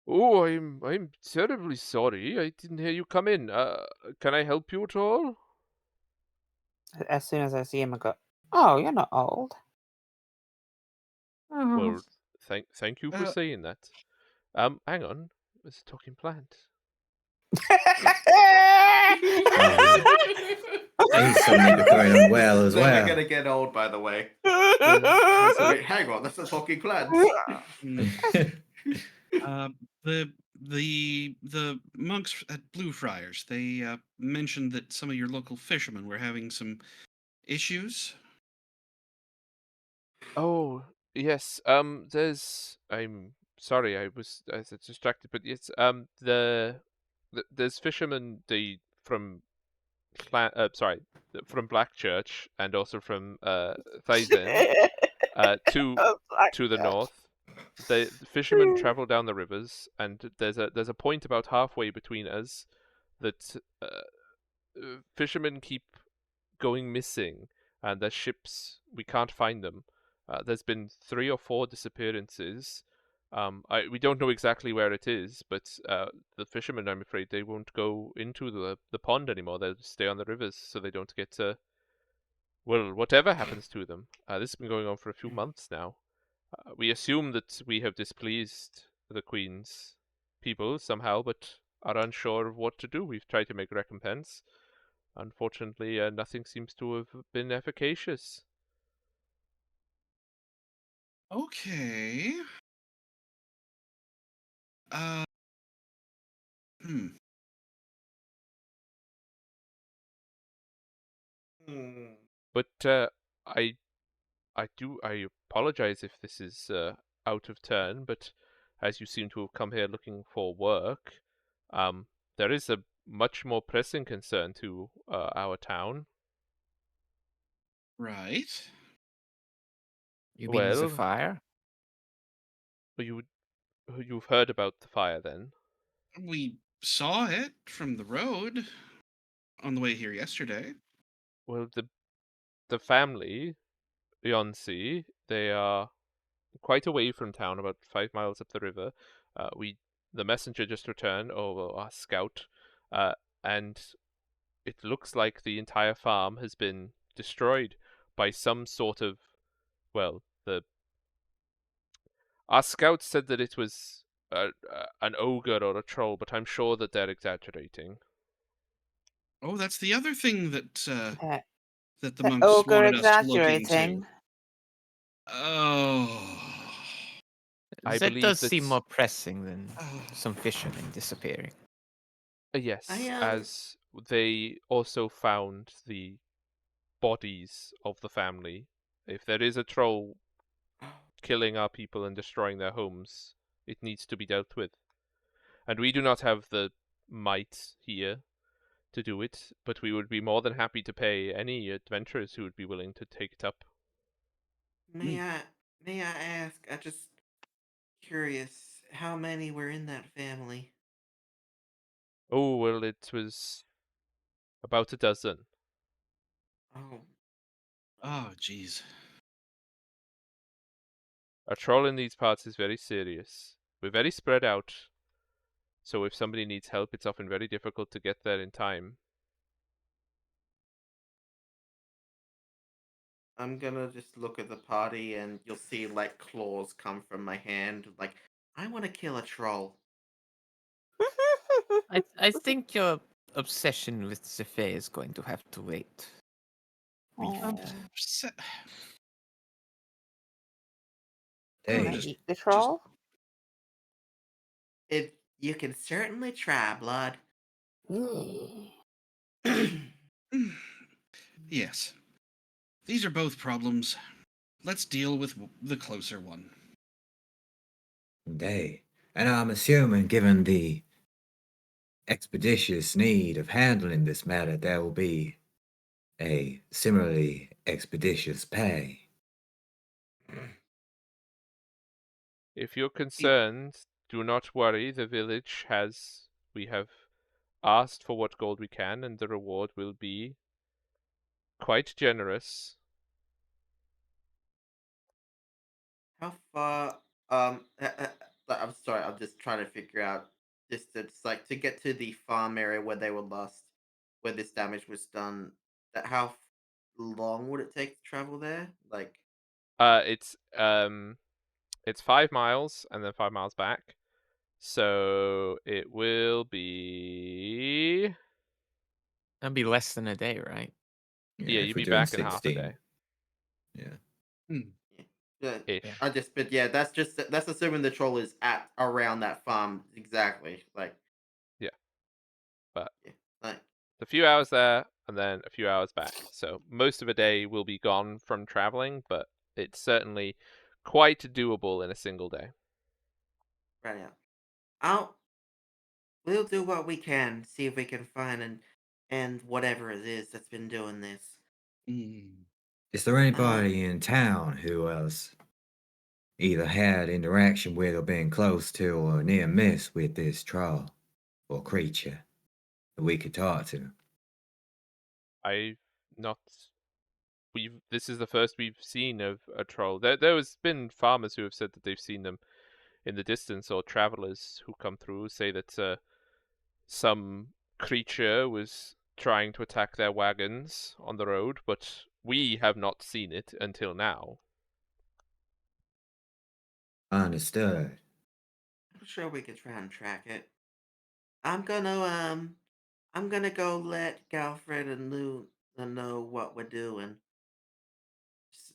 Oh, I'm terribly sorry. I didn't hear you come in. Can I help you at all? As soon as I see him, I go, "Oh, you're not old." Well, thank you for Uh, saying that. Hang on. There's a talking plant. He's suddenly becoming unwell as Never well. gonna get old, by the way. So- Wait, hang on, that's a talking plant. mm, the monks at Bluefriars, they mentioned that some of your local fishermen were having some issues. Oh, yes. I'm sorry. I was distracted, but yes. There's fishermen from sorry, from Blackchurch and also from Thaisen, to Oh, my the God. north. The fishermen travel down the rivers, and there's a point about halfway between us that fishermen keep going missing, and their ships, we can't find them. There's been 3 or 4 disappearances. We don't know exactly where it is, but the fishermen, I'm afraid, they won't go into the pond anymore. They'll stay on the rivers so they don't get well, whatever happens to them. This has been going on for a few months now. We assume that we have displeased the Queen's people somehow, but are unsure of what to do. We've tried to make recompense. Unfortunately, nothing seems to have been efficacious. Okay. Uh, hmm. But I I apologize if this is out of turn, but as you seem to have come here looking for work, there is a much more pressing concern to our town. Right. You mean the Well, fire? you've heard about the fire then? We saw it from the road on the way here yesterday. Well, the family, Yonsei, they are quite away from town, about 5 miles up the river. The messenger just returned, or well, our scout, uh, and it looks like the entire farm has been destroyed by some sort of, well, the our scout said that it was an ogre or a troll, but I'm sure that they're exaggerating. Oh, that's the other thing that Uh, that the the monks ogre wanted us to look into. exaggerating. Oh. I That believe does seem that's more pressing than Oh. some fishermen disappearing. yes, I, as they also found the bodies of the family. If there is a troll killing our people and destroying their homes, it needs to be dealt with. And we do not have the might here to do it, but we would be more than happy to pay any adventurers who would be willing to take it up. May I ask? I'm just curious. How many were in that family? Oh, well, it was about a dozen. Oh, Oh, jeez. A troll in these parts is very serious. We're very spread out, so if somebody needs help, it's often very difficult to get there in time. I'm gonna just look at the party, and you'll see like claws come from my hand. Like, I want to kill a troll. I think your obsession with Zephyr is going to have to wait. Oh, Se- can Hey, I just- eat the troll? You can certainly try, blood. yes. These are both problems. Let's deal with the closer one. day. And I'm assuming, given the expeditious need of handling this matter, there will be a similarly expeditious pay. If you're concerned, do not worry. The village we have asked for what gold we can, and the reward will be quite generous. How far? I'm sorry. I'm just trying to figure out distance, like to get to the farm area where they were lost, where this damage was done. That how long would it take to travel there? Like, It's 5 miles and then 5 miles back. So it will be That'd be less than a day, right? yeah, if you'd we're be doing back in half a 16. day Yeah. Hmm. yeah, ish. Yeah. I just, but yeah, that's assuming the troll is at around that farm exactly. Like, Yeah. But yeah, like a few hours there and then a few hours back. So most of a day will be gone from traveling, but it's certainly quite doable in a single day. right out. I'll we'll do what we can. See if we can find and whatever it is that's been doing this. Hmm. Is there anybody in town who has either had interaction with or been close to or near miss with this troll or creature that we could talk to? I've not. This is the first we've seen of a troll. There has been farmers who have said that they've seen them in the distance, or travelers who come through say that some creature was trying to attack their wagons on the road, but we have not seen it until now. Understood. I'm sure we could try and track it. I'm gonna I'm gonna go let Galfred and Lou know what we're doing. S-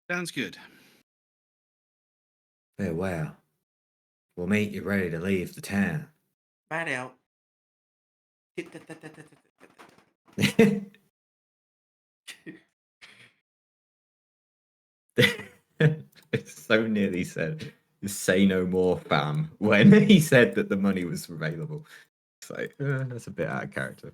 Sounds good. Farewell. We'll meet you ready to leave the town. Right out. So nearly said, say no more, fam, when he said that the money was available. It's like, that's a bit out of character.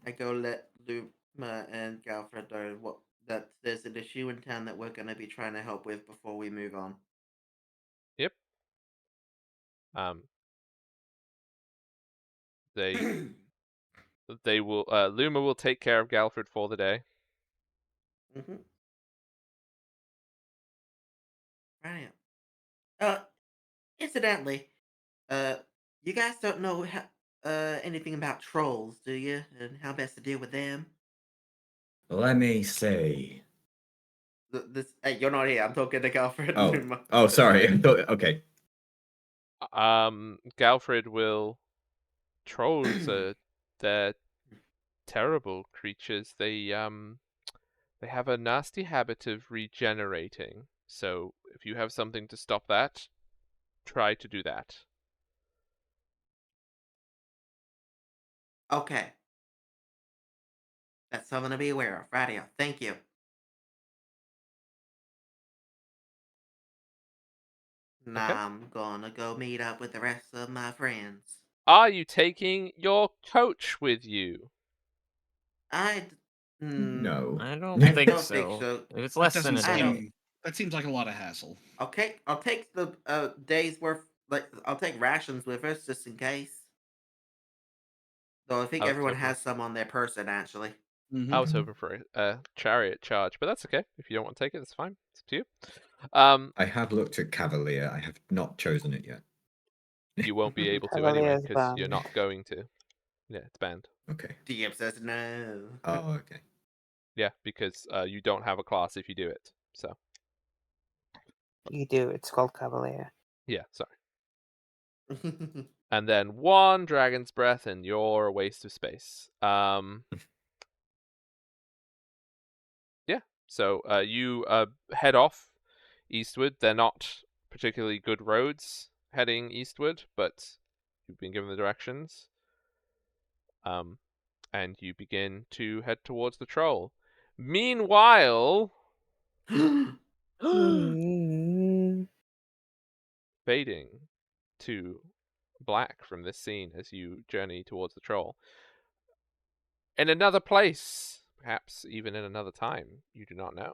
I go let Luma and Galfred know what that there's an issue in town that we're gonna be trying to help with before we move on. Yep. They they will. Luma will take care of Galfred for the day. Mm-hmm. Right out. Incidentally, uh, you guys don't know anything about trolls, do you? And how best to deal with them? Let me see. This, hey, you're not here. I'm talking to Galfred and Oh, Luma. oh, sorry. I thought, okay. Galfred will. Trolls are they're terrible creatures. They have a nasty habit of regenerating. So if you have something to stop that, try to do that. Okay. That's something to be aware of. Radio. Thank you. Okay. Now I'm gonna go meet up with the rest of my friends. Are you taking your coach with you? I. No. I don't I think don't so. think so. If it's That less than doesn't a I day. don't- seem. That seems like a lot of hassle. Okay, I'll take the day's worth. Like I'll take rations with us just in case. Though I think I was everyone hoping, has some on their person actually. I was hoping for a chariot charge, but that's okay. If you don't want to take it, that's fine. It's up to you. I have looked at Cavalier. I have not chosen it yet. You won't be able to anyway Cavalier's because you're banned. not going to. Yeah, it's banned. Okay. DM says no. Oh, okay. Yeah, because you don't have a class if you do it. So You do. It's called Cavalier. yeah, sorry. And then one dragon's breath, and you're a waste of space. Yeah. So you head off eastward. They're not particularly good roads heading eastward, but you've been given the directions. And you begin to head towards the troll. Meanwhile, Mm. fading to black from this scene as you journey towards the troll. In another place, perhaps even in another time, you do not know.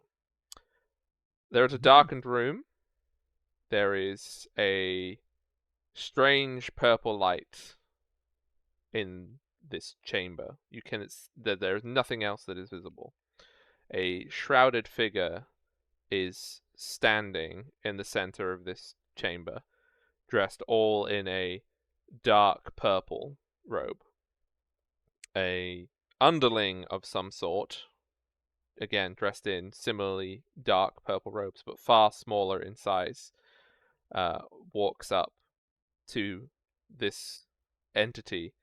There is a darkened room. There is a strange purple light in this chamber. There is nothing else that is visible. A shrouded figure is standing in the center of this chamber, dressed all in a dark purple robe. A underling of some sort, again dressed in similarly dark purple robes, but far smaller in size, walks up to this entity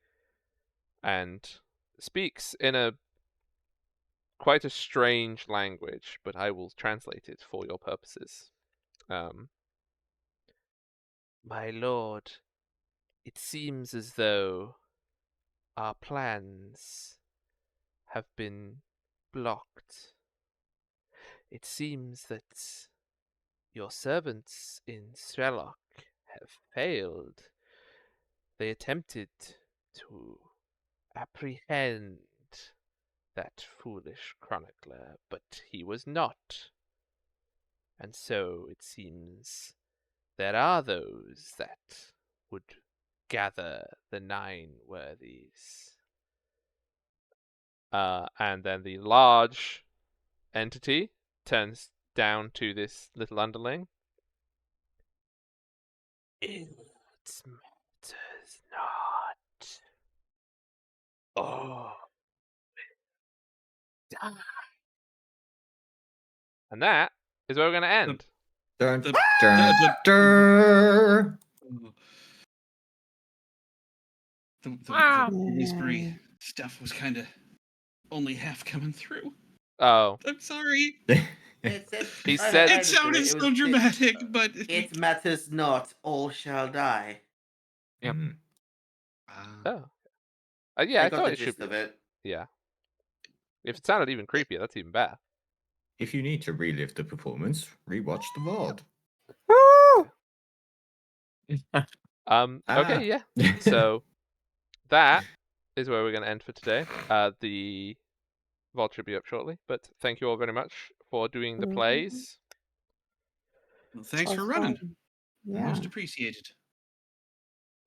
and speaks in quite a strange language, but I will translate it for your purposes. My lord, it seems as though our plans have been blocked. It seems that your servants in Strelok have failed. They attempted to apprehend that foolish chronicler, but he was not. And so it seems there are those that would gather the 9 worthies. And then the large entity turns down to this little underling. It matters not. Oh. And that is where we're going to end. Dun, The- dun, the- dun. The whispery stuff was kind of only half coming through. Oh, I'm sorry. He I said- It understood sounded It so was- dramatic, but It matters not. All shall die. Yep. Mm. oh. Yeah, I got thought the it should gist be. of it. Yeah. If it sounded even creepier, that's even better. If you need to relive the performance, rewatch the VOD. Okay, yeah. So that is where we're going to end for today. The VOD should be up shortly, but thank you all very much for doing the plays. thanks for running. Yeah. Most appreciated.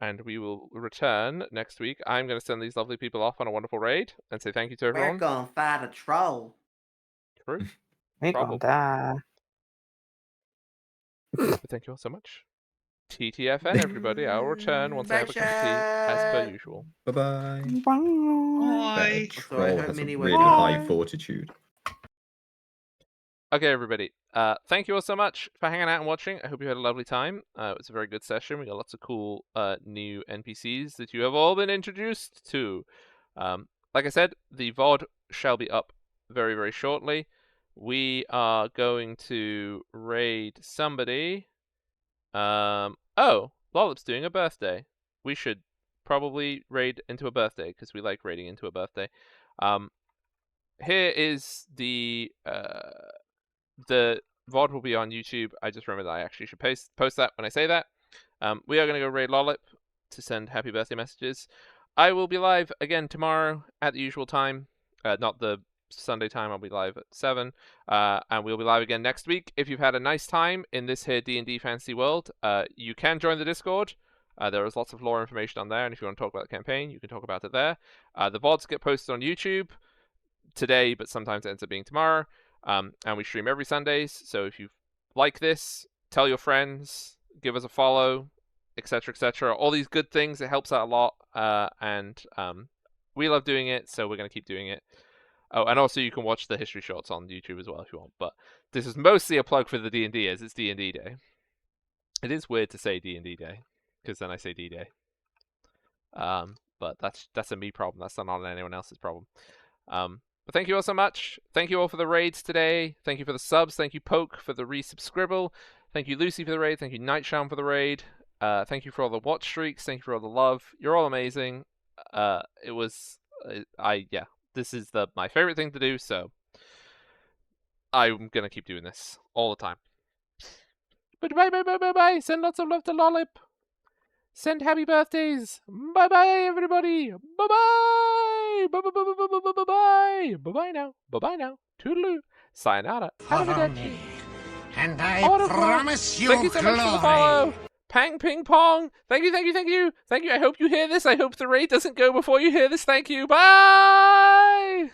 And we will return next week. I'm going to send these lovely people off on a wonderful raid and say thank you to We're everyone. gonna fight a troll. True. We gonna die. But thank you all so much. TTFN, everybody. I will return once I have a cup of tea, as per usual. Bye-bye. Bye. That Also, I troll heard has a Minnie really went high bye. fortitude. Okay, everybody. Thank you all so much for hanging out and watching. I hope you had a lovely time. It was a very good session. We got lots of cool new NPCs that you have all been introduced to. Like I said, the VOD shall be up very, very shortly. We are going to raid somebody. Oh, Lollip's doing a birthday. We should probably raid into a birthday because we like raiding into a birthday. Here is the VOD will be on YouTube. I just remember that I actually should post that when I say that. We are going to go raid Lollip to send happy birthday messages. I will be live again tomorrow at the usual time. Not the Sunday time. I'll be live at 7. And we'll be live again next week. If you've had a nice time in this here D&D fantasy world, you can join the Discord. There is lots of lore information on there, and if you want to talk about the campaign, you can talk about it there. The VODs get posted on YouTube today, but sometimes it ends up being tomorrow. And we stream every Sundays, so if you like this, tell your friends, give us a follow, etc., etc. All these good things, it helps out a lot, and we love doing it, so we're going to keep doing it. Oh, and also you can watch the history shorts on YouTube as well if you want, but this is mostly a plug for the D&D, as it's D&D Day. It is weird to say D&D Day, because then I say D-Day. But that's a me problem, that's not anyone else's problem. But thank you all so much. Thank you all for the raids today. Thank you for the subs. Thank you, Poke, for the resubscribble. Thank you, Lucy, for the raid. Thank you, Nightshown, for the raid. Thank you for all the watch streaks. Thank you for all the love. You're all amazing. This is my favorite thing to do, so I'm going to keep doing this all the time. But bye. Send lots of love to Lollip. Send happy birthdays. Bye-bye, everybody. Bye-bye. Bye-bye. Bye-bye now. Bye-bye now. Toodaloo. Sayonara. Arrivederci. And I Au revoir. promise you Thank you so much for the follow. Pang ping pong. Thank you. I hope you hear this. I hope the raid doesn't go before you hear this. Thank you. Bye.